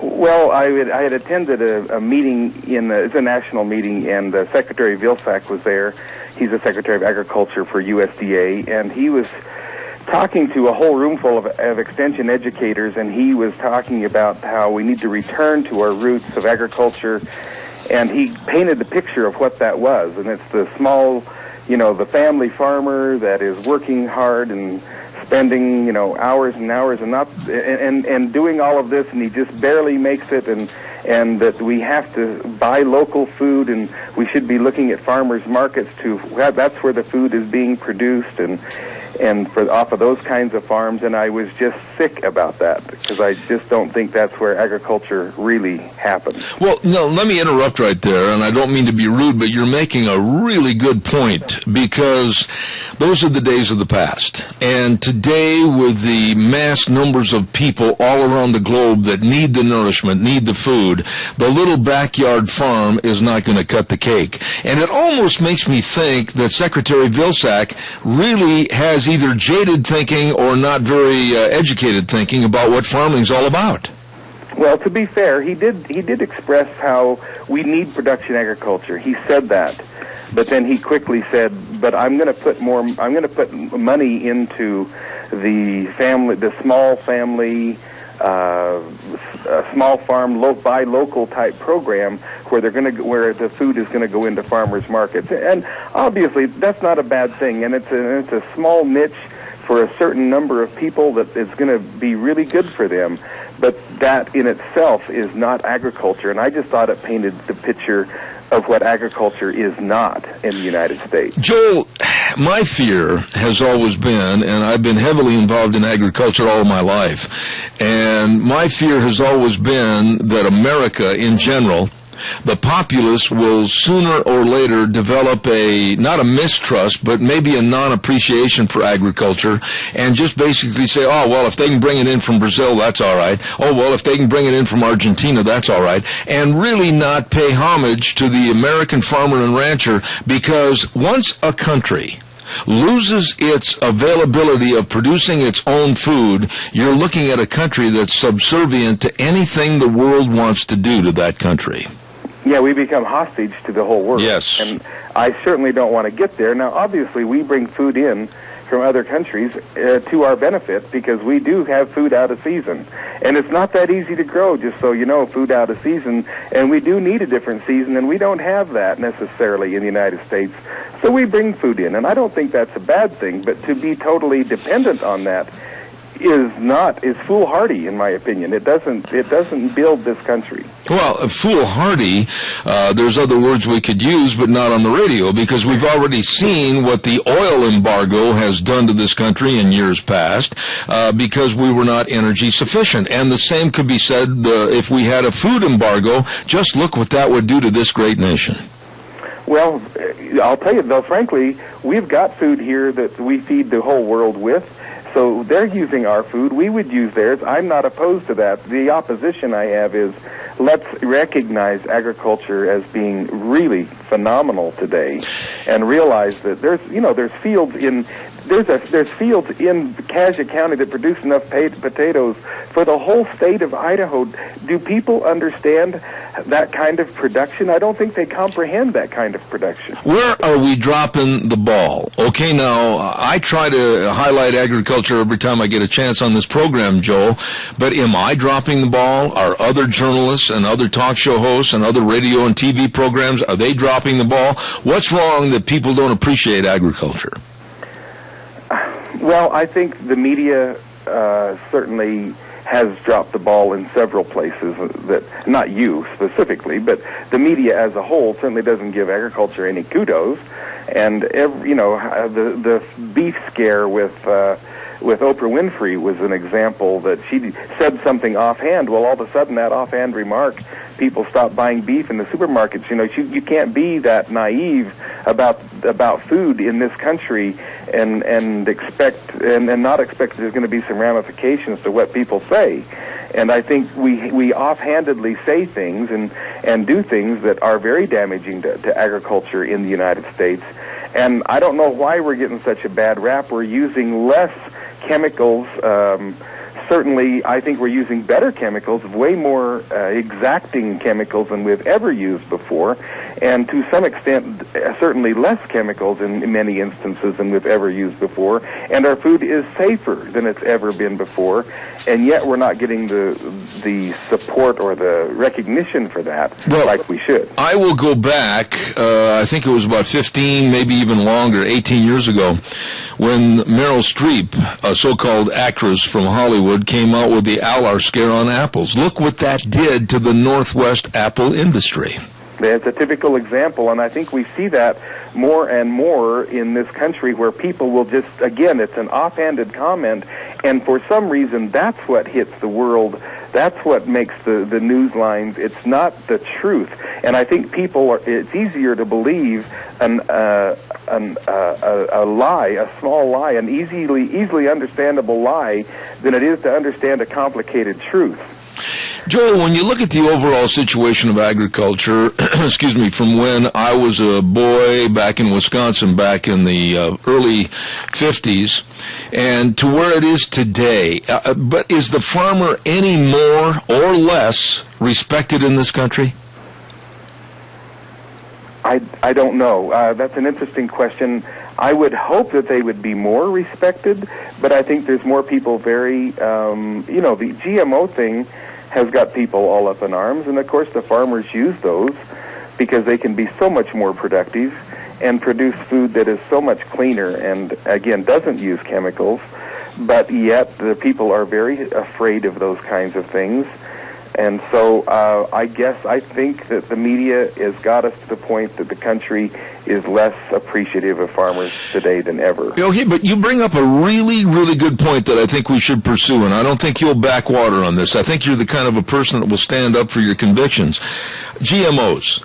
Well, I had attended a meeting it's a national meeting, and Secretary Vilsack was there. He's the Secretary of Agriculture for USDA, and he was talking to a whole room full of extension educators, and he was talking about how we need to return to our roots of agriculture, and he painted the picture of what that was, and it's the small, the family farmer that is working hard and spending, hours and hours and doing all of this, and he just barely makes it, and that we have to buy local food, and we should be looking at farmers markets that's where the food is being produced, and off of those kinds of farms, and I was just sick about that because I just don't think that's where agriculture really happens. Well, no, let me interrupt right there, and I don't mean to be rude, but you're making a really good point because those are the days of the past. And today, with the mass numbers of people all around the globe that need the nourishment, need the food, the little backyard farm is not going to cut the cake. And it almost makes me think that Secretary Vilsack really has either jaded thinking or not very educated thinking about what farming's all about. Well, to be fair, he did express how we need production agriculture. He said that, but then he quickly said, "But I'm going to put money into the small family." Small farm, buy local type program where where the food is going to go into farmers markets, and obviously that's not a bad thing, and it's a small niche for a certain number of people that is going to be really good for them, but that in itself is not agriculture, and I just thought it painted the picture of what agriculture is not in the United States. Joel, my fear has always been, and I've been heavily involved in agriculture all my life, and my fear has always been that America in general, the populace will sooner or later develop not a mistrust, but maybe a non-appreciation for agriculture, and just basically say, oh, well, if they can bring it in from Brazil, that's all right. Oh, well, if they can bring it in from Argentina, that's all right. And really not pay homage to the American farmer and rancher, because once a country loses its availability of producing its own food, you're looking at a country that's subservient to anything the world wants to do to that country. Yeah, we become hostage to the whole world. Yes. And I certainly don't want to get there. Now, obviously, we bring food in from other countries to our benefit, because we do have food out of season. And it's not that easy to grow, just so you know, food out of season. And we do need a different season, and we don't have that necessarily in the United States. So we bring food in, and I don't think that's a bad thing, but to be totally dependent on that is foolhardy, in my opinion. It doesn't build this country. Well, foolhardy, there's other words we could use, but not on the radio, because we've already seen what the oil embargo has done to this country in years past, because we were not energy sufficient. And the same could be said if we had a food embargo. Just look what that would do to this great nation. Well, I'll tell you, though, frankly, we've got food here that we feed the whole world with. So they're using our food. We would use theirs. I'm not opposed to that. The opposition I have is, let's recognize agriculture as being really phenomenal today, and realize that there's fields in Cassia County that produce enough potatoes for the whole state of Idaho. Do people understand that kind of production? I don't think they comprehend that kind of production. Where are we dropping the ball? Okay, now, I try to highlight agriculture every time I get a chance on this program, Joel, but am I dropping the ball? Are other journalists and other talk show hosts and other radio and TV programs, are they dropping the ball? What's wrong that people don't appreciate agriculture? Well, I think the media certainly has dropped the ball in several places, that not you specifically, but the media as a whole certainly doesn't give agriculture any kudos. And the beef scare with Oprah Winfrey was an example that she said something offhand. Well, all of a sudden, that offhand remark, people stopped buying beef in the supermarkets. You can't be that naive about food in this country and not expect there's going to be some ramifications to what people say. And I think we offhandedly say things and do things that are very damaging to agriculture in the United States. And I don't know why we're getting such a bad rap. We're using less chemicals. Certainly, I think we're using better chemicals, way more exacting chemicals than we've ever used before, and to some extent, certainly less chemicals in many instances than we've ever used before. And our food is safer than it's ever been before, and yet we're not getting the support or the recognition for that like we should. I will go back, I think it was about 15, maybe even longer, 18 years ago, when Meryl Streep, a so-called actress from Hollywood, came out with the Alar scare on apples. Look what that did to the Northwest apple industry. It's a typical example, and I think we see that more and more in this country, where people will just, again, it's an offhanded comment, and for some reason that's what hits the world. That's what makes the news lines. It's not the truth. And I think it's easier to believe a lie, a small lie, an easily understandable lie, than it is to understand a complicated truth. Joel, when you look at the overall situation of agriculture, excuse me, from when I was a boy back in Wisconsin back in the early 50s, and to where it is today, but is the farmer any more or less respected in this country? I don't know. That's an interesting question. I would hope that they would be more respected, but I think there's more people the GMO thing has got people all up in arms, and of course the farmers use those because they can be so much more productive and produce food that is so much cleaner and, again, doesn't use chemicals, but yet the people are very afraid of those kinds of things. And so I think that the media has got us to the point that the country is less appreciative of farmers today than ever. Okay, but you bring up a really, really good point that I think we should pursue, and I don't think you'll back water on this. I think you're the kind of a person that will stand up for your convictions. GMOs.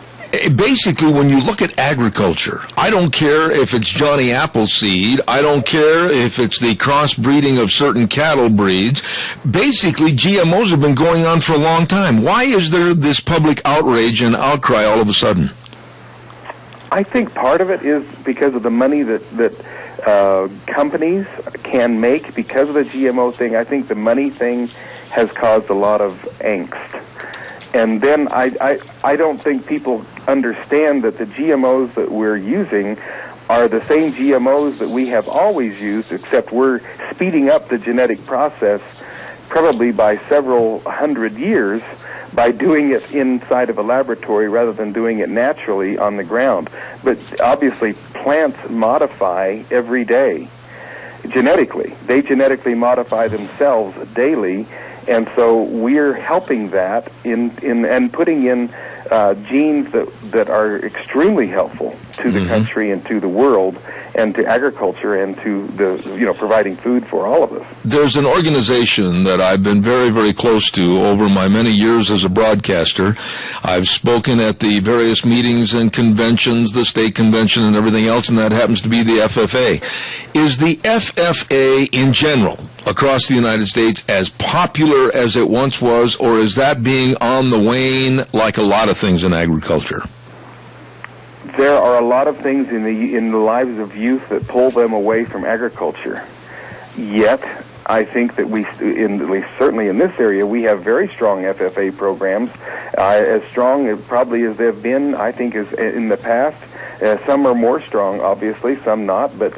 Basically, when you look at agriculture, I don't care if it's Johnny Appleseed, I don't care if it's the crossbreeding of certain cattle breeds. Basically, GMOs have been going on for a long time. Why is there this public outrage and outcry all of a sudden? I think part of it is because of the money that companies can make because of the GMO thing. I think the money thing has caused a lot of angst. And then I don't think people understand that the GMOs that we're using are the same GMOs that we have always used, except we're speeding up the genetic process probably by several hundred years by doing it inside of a laboratory rather than doing it naturally on the ground. But obviously, plants modify every day genetically. They genetically modify themselves daily, and so we're helping that and putting in genes that are extremely helpful to the country and to the world and to agriculture and to the providing food for all of us. There's an organization that I've been very, very close to over my many years as a broadcaster. I've spoken at the various meetings and conventions, the state convention and everything else, and that happens to be the FFA. Is the FFA in general across the United States as popular as it once was, or is that being on the wane like a lot of things in agriculture? There are a lot of things in the lives of youth that pull them away from agriculture. Yet, I think that certainly in this area, we have very strong FFA programs, as strong probably as they've been, I think, as in the past. Some are more strong, obviously, some not, but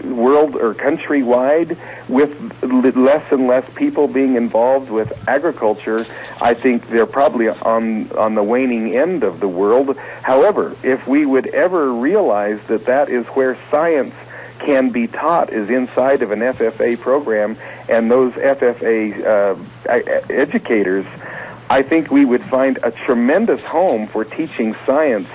world or countrywide, with less and less people being involved with agriculture, I think they're probably on the waning end of the world. However, if we would ever realize that is where science can be taught, is inside of an FFA program, and those FFA educators, I think we would find a tremendous home for teaching science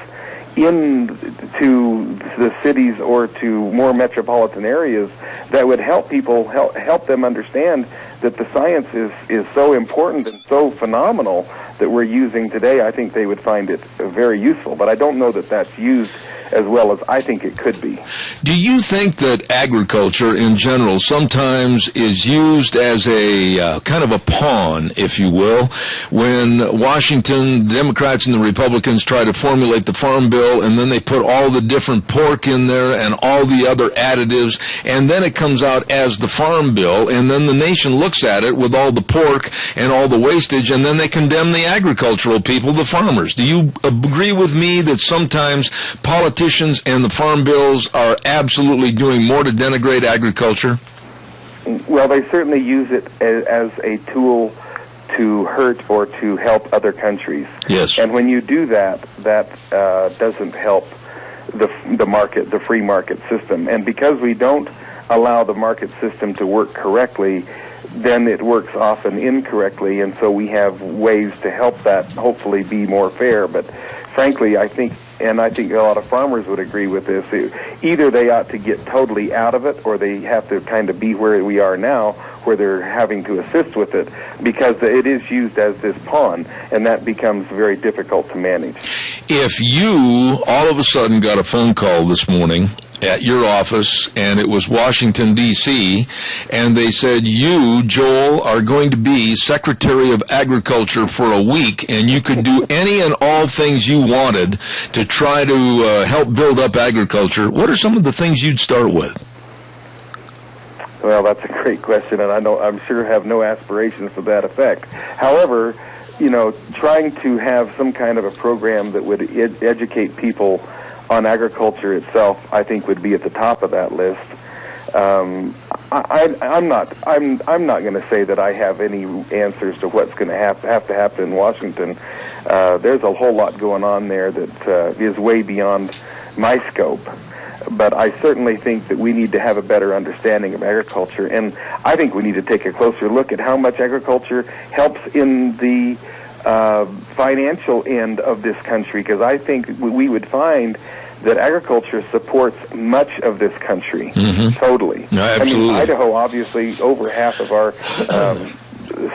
into the cities or to more metropolitan areas that would help people, help them understand that the science is so important and so phenomenal that we're using today. I think they would find it very useful, but I don't know that that's used as well as I think it could be. Do you think that agriculture in general sometimes is used as a kind of a pawn, if you will, when Washington, the Democrats and the Republicans try to formulate the Farm Bill, and then they put all the different pork in there and all the other additives, and then it comes out as the Farm Bill, and then the nation looks at it with all the pork and all the wastage, and then they condemn the agricultural people, the farmers. Do you agree with me that sometimes politicians and the farm bills are absolutely doing more to denigrate agriculture? Well, they certainly use it as a tool to hurt or to help other countries. Yes. And when you do that doesn't help the market, the free market system. And because we don't allow the market system to work correctly, then it works often incorrectly, and so we have ways to help that hopefully be more fair. But frankly, I think a lot of farmers would agree with this, either they ought to get totally out of it, or they have to kind of be where we are now, where they're having to assist with it, because it is used as this pawn, and that becomes very difficult to manage. If you all of a sudden got a phone call this morning at your office, and it was Washington, D.C., and they said, you, Joel, are going to be Secretary of Agriculture for a week, and you could do any and all things you wanted to try to help build up agriculture, what are some of the things you'd start with? Well, that's a great question, and I'm sure have no aspirations for that effect. However, trying to have some kind of a program that would educate people on agriculture itself, I think, would be at the top of that list. I'm not going to say that I have any answers to what's going to have to happen in Washington. There's a whole lot going on there that is way beyond my scope. But I certainly think that we need to have a better understanding of agriculture, and I think we need to take a closer look at how much agriculture helps in the financial end of this country, because I think we would find that agriculture supports much of this country, totally. No, absolutely. I mean, Idaho, obviously, over half of our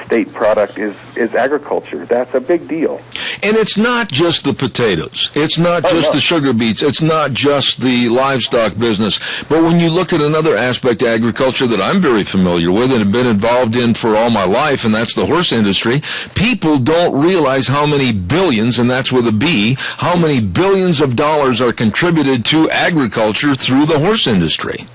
state product is agriculture. That's a big deal. And it's not just the potatoes. It's not just the sugar beets. It's not just the livestock business. But when you look at another aspect of agriculture that I'm very familiar with and have been involved in for all my life, and that's the horse industry, people don't realize how many billions, and that's with a B, how many billions of dollars are contributed to agriculture through the horse industry.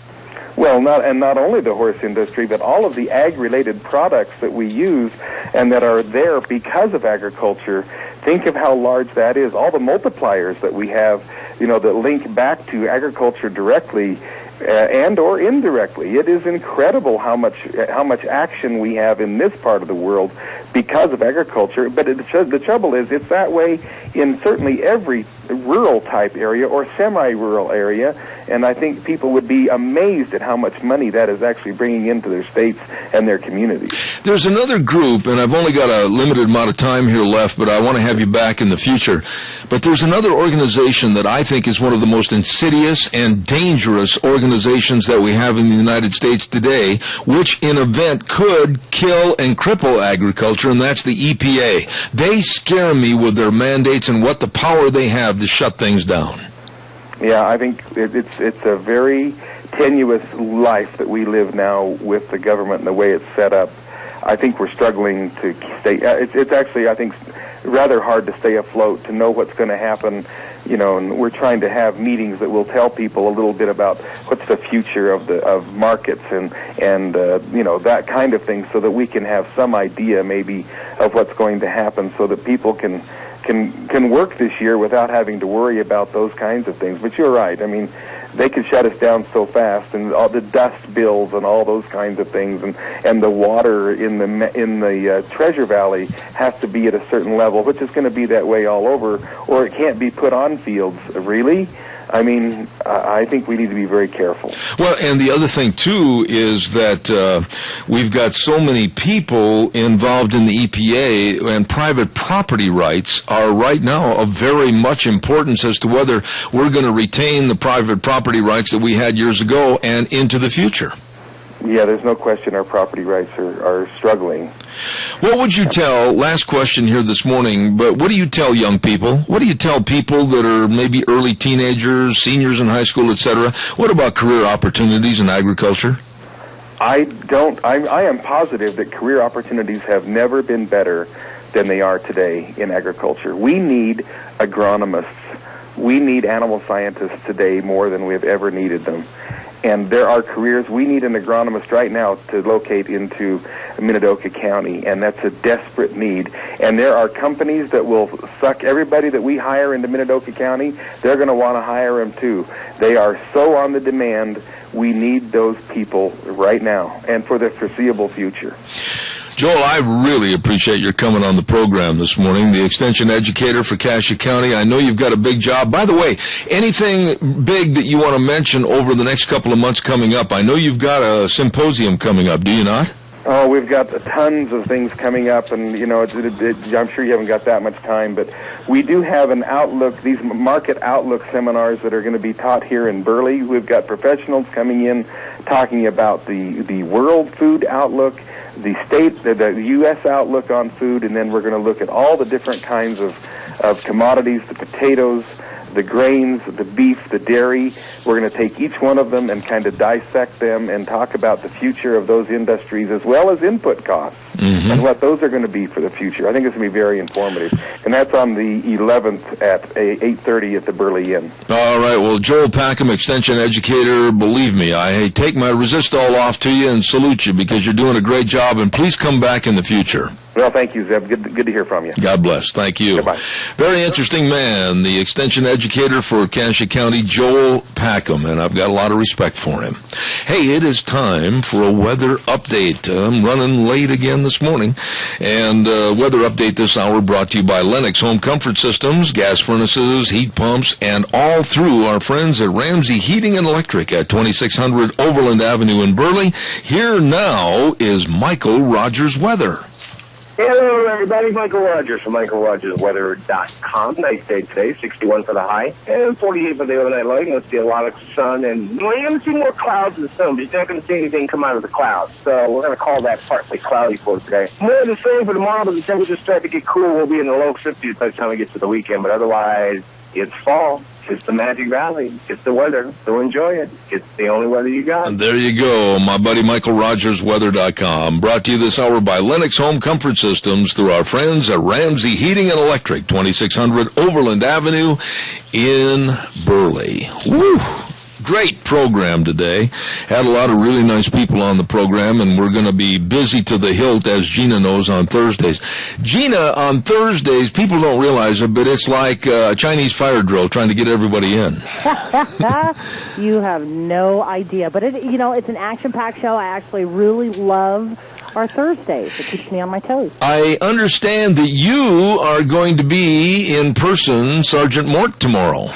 Well, not only the horse industry, but all of the ag-related products that we use and that are there because of agriculture. Think of how large that is. All the multipliers that we have, that link back to agriculture directly and or indirectly. It is incredible how much action we have in this part of the world because of agriculture. But the trouble is, it's that way in certainly every rural type area or semi-rural area, and I think people would be amazed at how much money that is actually bringing into their states and their communities. There's another group, and I've only got a limited amount of time here left, but I want to have you back in the future. But there's another organization that I think is one of the most insidious and dangerous organizations that we have in the United States today, which in event could kill and cripple agriculture, and that's the EPA. They scare me with their mandates and what the power they have to shut things down. Yeah, I think it's a very tenuous life that we live now with the government and the way it's set up. I think we're struggling to stay. It's actually, I think, rather hard to stay afloat, to know what's going to happen, and we're trying to have meetings that will tell people a little bit about what's the future of markets and that kind of thing, so that we can have some idea maybe of what's going to happen, so that people can work this year without having to worry about those kinds of things. But you're right. I mean, they could shut us down so fast, and all the dust bills and all those kinds of things, and the water in the Treasure Valley has to be at a certain level, which is going to be that way all over, or it can't be put on fields. Really? I mean, I think we need to be very careful. Well, and the other thing, too, is that we've got so many people involved in the EPA, and private property rights are right now of very much importance as to whether we're going to retain the private property rights that we had years ago and into the future. Yeah, there's no question our property rights are struggling. What would you tell, last question here this morning, but what do you tell young people? What do you tell people that are maybe early teenagers, seniors in high school, etc.? What about career opportunities in agriculture? I am positive that career opportunities have never been better than they are today in agriculture. We need agronomists. We need animal scientists today more than we have ever needed them. And there are careers. We need an agronomist right now to locate into Minidoka County, and that's a desperate need. And there are companies that will suck everybody that we hire into Minidoka County. They're going to want to hire them too. They are so on the demand. We need those people right now and for the foreseeable future. Joel, I really appreciate your coming on the program this morning, the extension educator for Cassia County. I know you've got a big job. By the way, anything big that you want to mention over the next couple of months coming up? I know you've got a symposium coming up, do you not? Oh, we've got tons of things coming up, and, I'm sure you haven't got that much time, but we do have an outlook, these market outlook seminars that are going to be taught here in Burley. We've got professionals coming in talking about the world food outlook, the U.S. outlook on food, and then we're going to look at all the different kinds of commodities, the potatoes, the grains, the beef, the dairy. We're going to take each one of them and kind of dissect them and talk about the future of those industries as well as input costs and what those are going to be for the future. I think it's going to be very informative. And that's on the 11th at 8:30 at the Burley Inn. All right. Well, Joel Packham, extension educator, believe me, I take my resistol off to you and salute you because you're doing a great job, and please come back in the future. Well, thank you, Zeb. Good to hear from you. God bless. Thank you. Goodbye. Very interesting man, the extension educator for Cassia County, Joel Packham, and I've got a lot of respect for him. Hey, it is time for a weather update. I'm running late again this morning, and weather update this hour brought to you by Lennox Home Comfort Systems, gas furnaces, heat pumps, and all through our friends at Ramsey Heating and Electric at 2600 Overland Avenue in Burley. Here now is Michael Rogers Weather. Hello, everybody. Michael Rogers from MichaelRogersWeather.com. Nice day today, 61 for the high and 48 for the overnight low. You're going to see a lot of sun, and you're going to see more clouds than sun, but you're not going to see anything come out of the clouds. So we're going to call that partly cloudy for today. More of the same for tomorrow, but the temperatures start to get cool. We'll be in the low 50s by the time we get to the weekend, but otherwise, it's fall. It's the Magic Valley. It's the weather. So enjoy it. It's the only weather you got. And there you go, my buddy MichaelRogersWeather.com. Brought to you this hour by Lennox Home Comfort Systems through our friends at Ramsey Heating and Electric, 2600 Overland Avenue in Burley. Woo! Great program today. Had a lot of really nice people on the program, and we're going to be busy to the hilt, as Gina knows, on Thursdays. Gina, on Thursdays, people don't realize it, but it's like a Chinese fire drill trying to get everybody in. You have no idea. But, it's an action-packed show. I actually really love our Thursdays. It keeps me on my toes. I understand that you are going to be in person, Sergeant Mort, tomorrow.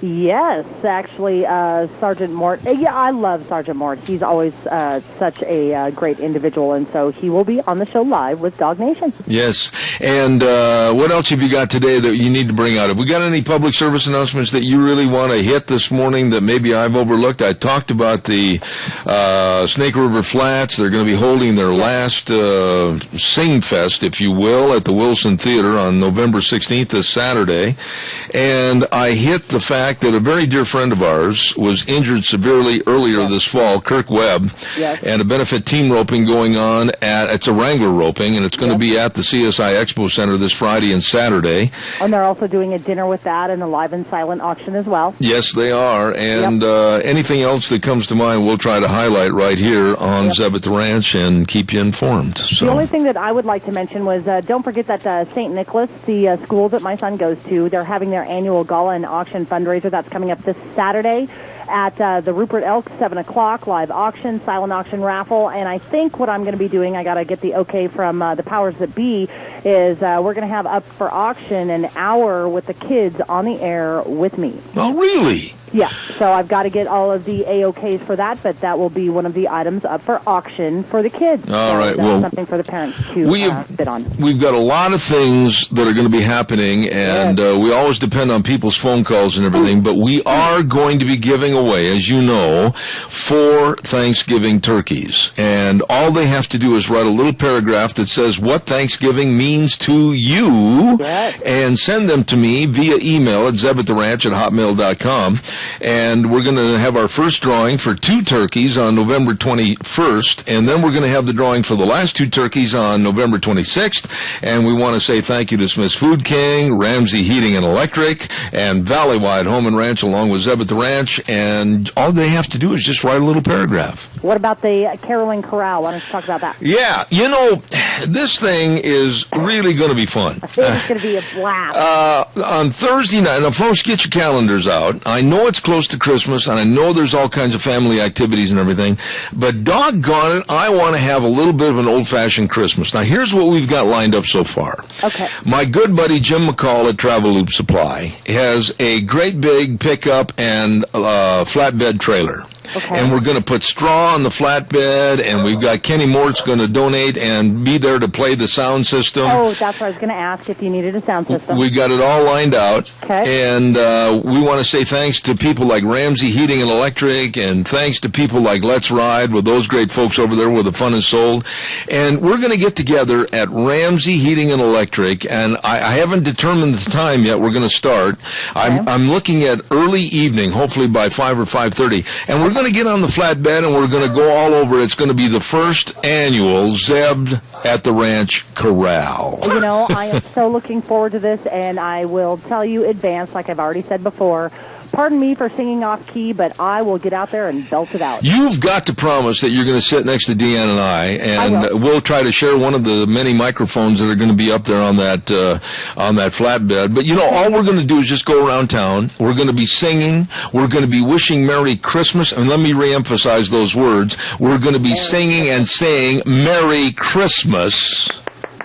Yes, actually, Sergeant Mort. Yeah, I love Sergeant Mort. He's always such a great individual, and so he will be on the show live with Dog Nation. Yes, and what else have you got today that you need to bring out? Have we got any public service announcements that you really want to hit this morning that maybe I've overlooked? I talked about the Snake River Flats. They're going to be holding their last Sing Fest, if you will, at the Wilson Theater on November 16th, this Saturday, and I hit the fact that a very dear friend of ours was injured severely earlier this fall, Kirk Webb, and a benefit team roping going on it's a Wrangler roping, and it's going to be at the CSI Expo Center this Friday and Saturday. And they're also doing a dinner with that and a live and silent auction as well. Yes, they are, and anything else that comes to mind, we'll try to highlight right here on Zeb at the Ranch and keep you informed. So. The only thing that I would like to mention was don't forget that St. Nicholas, the school that my son goes to, they're having their annual gala and auction fundraiser. That's coming up this Saturday at the Rupert Elks, 7 o'clock, live auction, silent auction raffle. And I think what I'm going to be doing, I got to get the okay from the powers that be, is we're going to have up for auction an hour with the kids on the air with me. Oh, really? Yeah, so I've got to get all of the A-OKs for that, but that will be one of the items up for auction for the kids. All right, that's something for the parents to bid on. We've got a lot of things that are going to be happening, and we always depend on people's phone calls and everything, but we are going to be giving away, as you know, 4 Thanksgiving turkeys. And all they have to do is write a little paragraph that says what Thanksgiving means to you, and send them to me via email at zebattheranch@hotmail.com. And we're going to have our first drawing for 2 turkeys on November 21st, and then we're going to have the drawing for the last 2 turkeys on November 26th, and we want to say thank you to Smith's Food King, Ramsey Heating and Electric, and Valleywide Home and Ranch, along with Zeb at the Ranch, and all they have to do is just write a little paragraph. What about the Caroling Corral? Why don't you talk about that? Yeah, this thing is really going to be fun. I think it's going to be a blast. On Thursday night, now folks, get your calendars out. I know it's close to Christmas, and I know there's all kinds of family activities and everything, but doggone it, I want to have a little bit of an old-fashioned Christmas. Now, here's what we've got lined up so far. Okay. My good buddy Jim McCall at Travel Loop Supply has a great big pickup and flatbed trailer. Okay. And we're going to put straw on the flatbed, and we've got Kenny Mort's going to donate and be there to play the sound system. Oh, that's what I was going to ask, if you needed a sound system. We got it all lined out. Okay. And we want to say thanks to people like Ramsey Heating and Electric, and thanks to people like Let's Ride, with those great folks over there where the fun is sold. And we're going to get together at Ramsey Heating and Electric, and I haven't determined the time yet. We're going to start. I'm looking at early evening, hopefully by 5 or 5:30, and we're going to get on the flatbed and we're going to go all over. It's going to be the first annual Zeb at the Ranch Corral. I am so looking forward to this, and I will tell you advance, like I've already said before, pardon me for singing off key, but I will get out there and belt it out. You've got to promise that you're going to sit next to Deanne and I, and we'll try to share one of the many microphones that are going to be up there on that flatbed. But all we're going to do is just go around town. We're going to be singing. We're going to be wishing Merry Christmas, and let me reemphasize those words. We're going to be singing and saying Merry Christmas,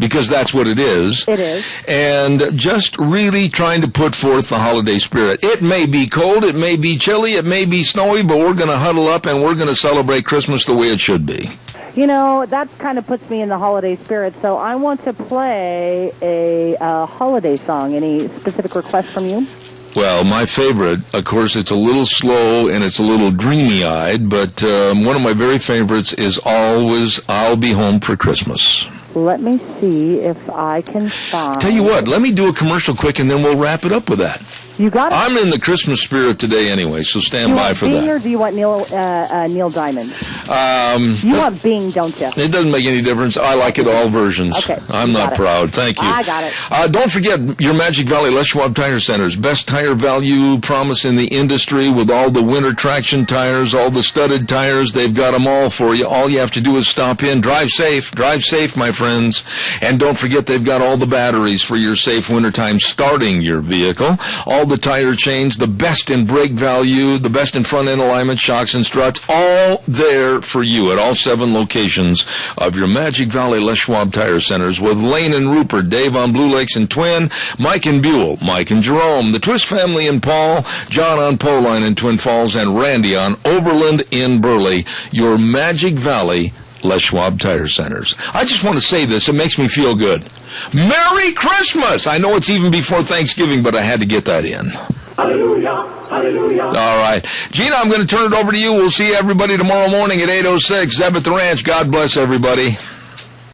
because that's what it is. It is. And just really trying to put forth the holiday spirit. It may be cold, it may be chilly, it may be snowy, but we're going to huddle up and we're going to celebrate Christmas the way it should be. That kind of puts me in the holiday spirit, so I want to play a holiday song. Any specific requests from you? Well, my favorite, of course, it's a little slow and it's a little dreamy-eyed, but one of my very favorites is always I'll Be Home for Christmas. Let me see if I can find... Tell you what, let me do a commercial quick and then we'll wrap it up with that. You got it. I'm in the Christmas spirit today anyway, so stand by for Do you want Bing that. or do you want Neil Diamond? You But want Bing, don't you? it doesn't make any difference. I like it all versions. Okay, I'm you not got it. proud. Thank you. I got it. Don't forget your Magic Valley Les Schwab Tire Centers. Best tire value promise in the industry with all the winter traction tires, all the studded tires. They've got them all for you. All you have to do is stop in. Drive safe. Drive safe, my friends. And don't forget they've got all the batteries for your safe wintertime starting your vehicle. All the tire chains, the best in brake value, the best in front end alignment, shocks and struts, all there for you at all 7 locations of your Magic Valley Les Schwab Tire Centers with Lane and Rupert, Dave on Blue Lakes and Twin, Mike and Buell, Mike and Jerome, the Twist family in Paul, John on Poline in Twin Falls, and Randy on Overland in Burley. Your Magic Valley Les Schwab Tire Centers. I just want to say this. It makes me feel good. Merry Christmas! I know it's even before Thanksgiving, but I had to get that in. Hallelujah, hallelujah. All right. Gina, I'm going to turn it over to you. We'll see everybody tomorrow morning at 8:06. Zeb at the Ranch. God bless everybody.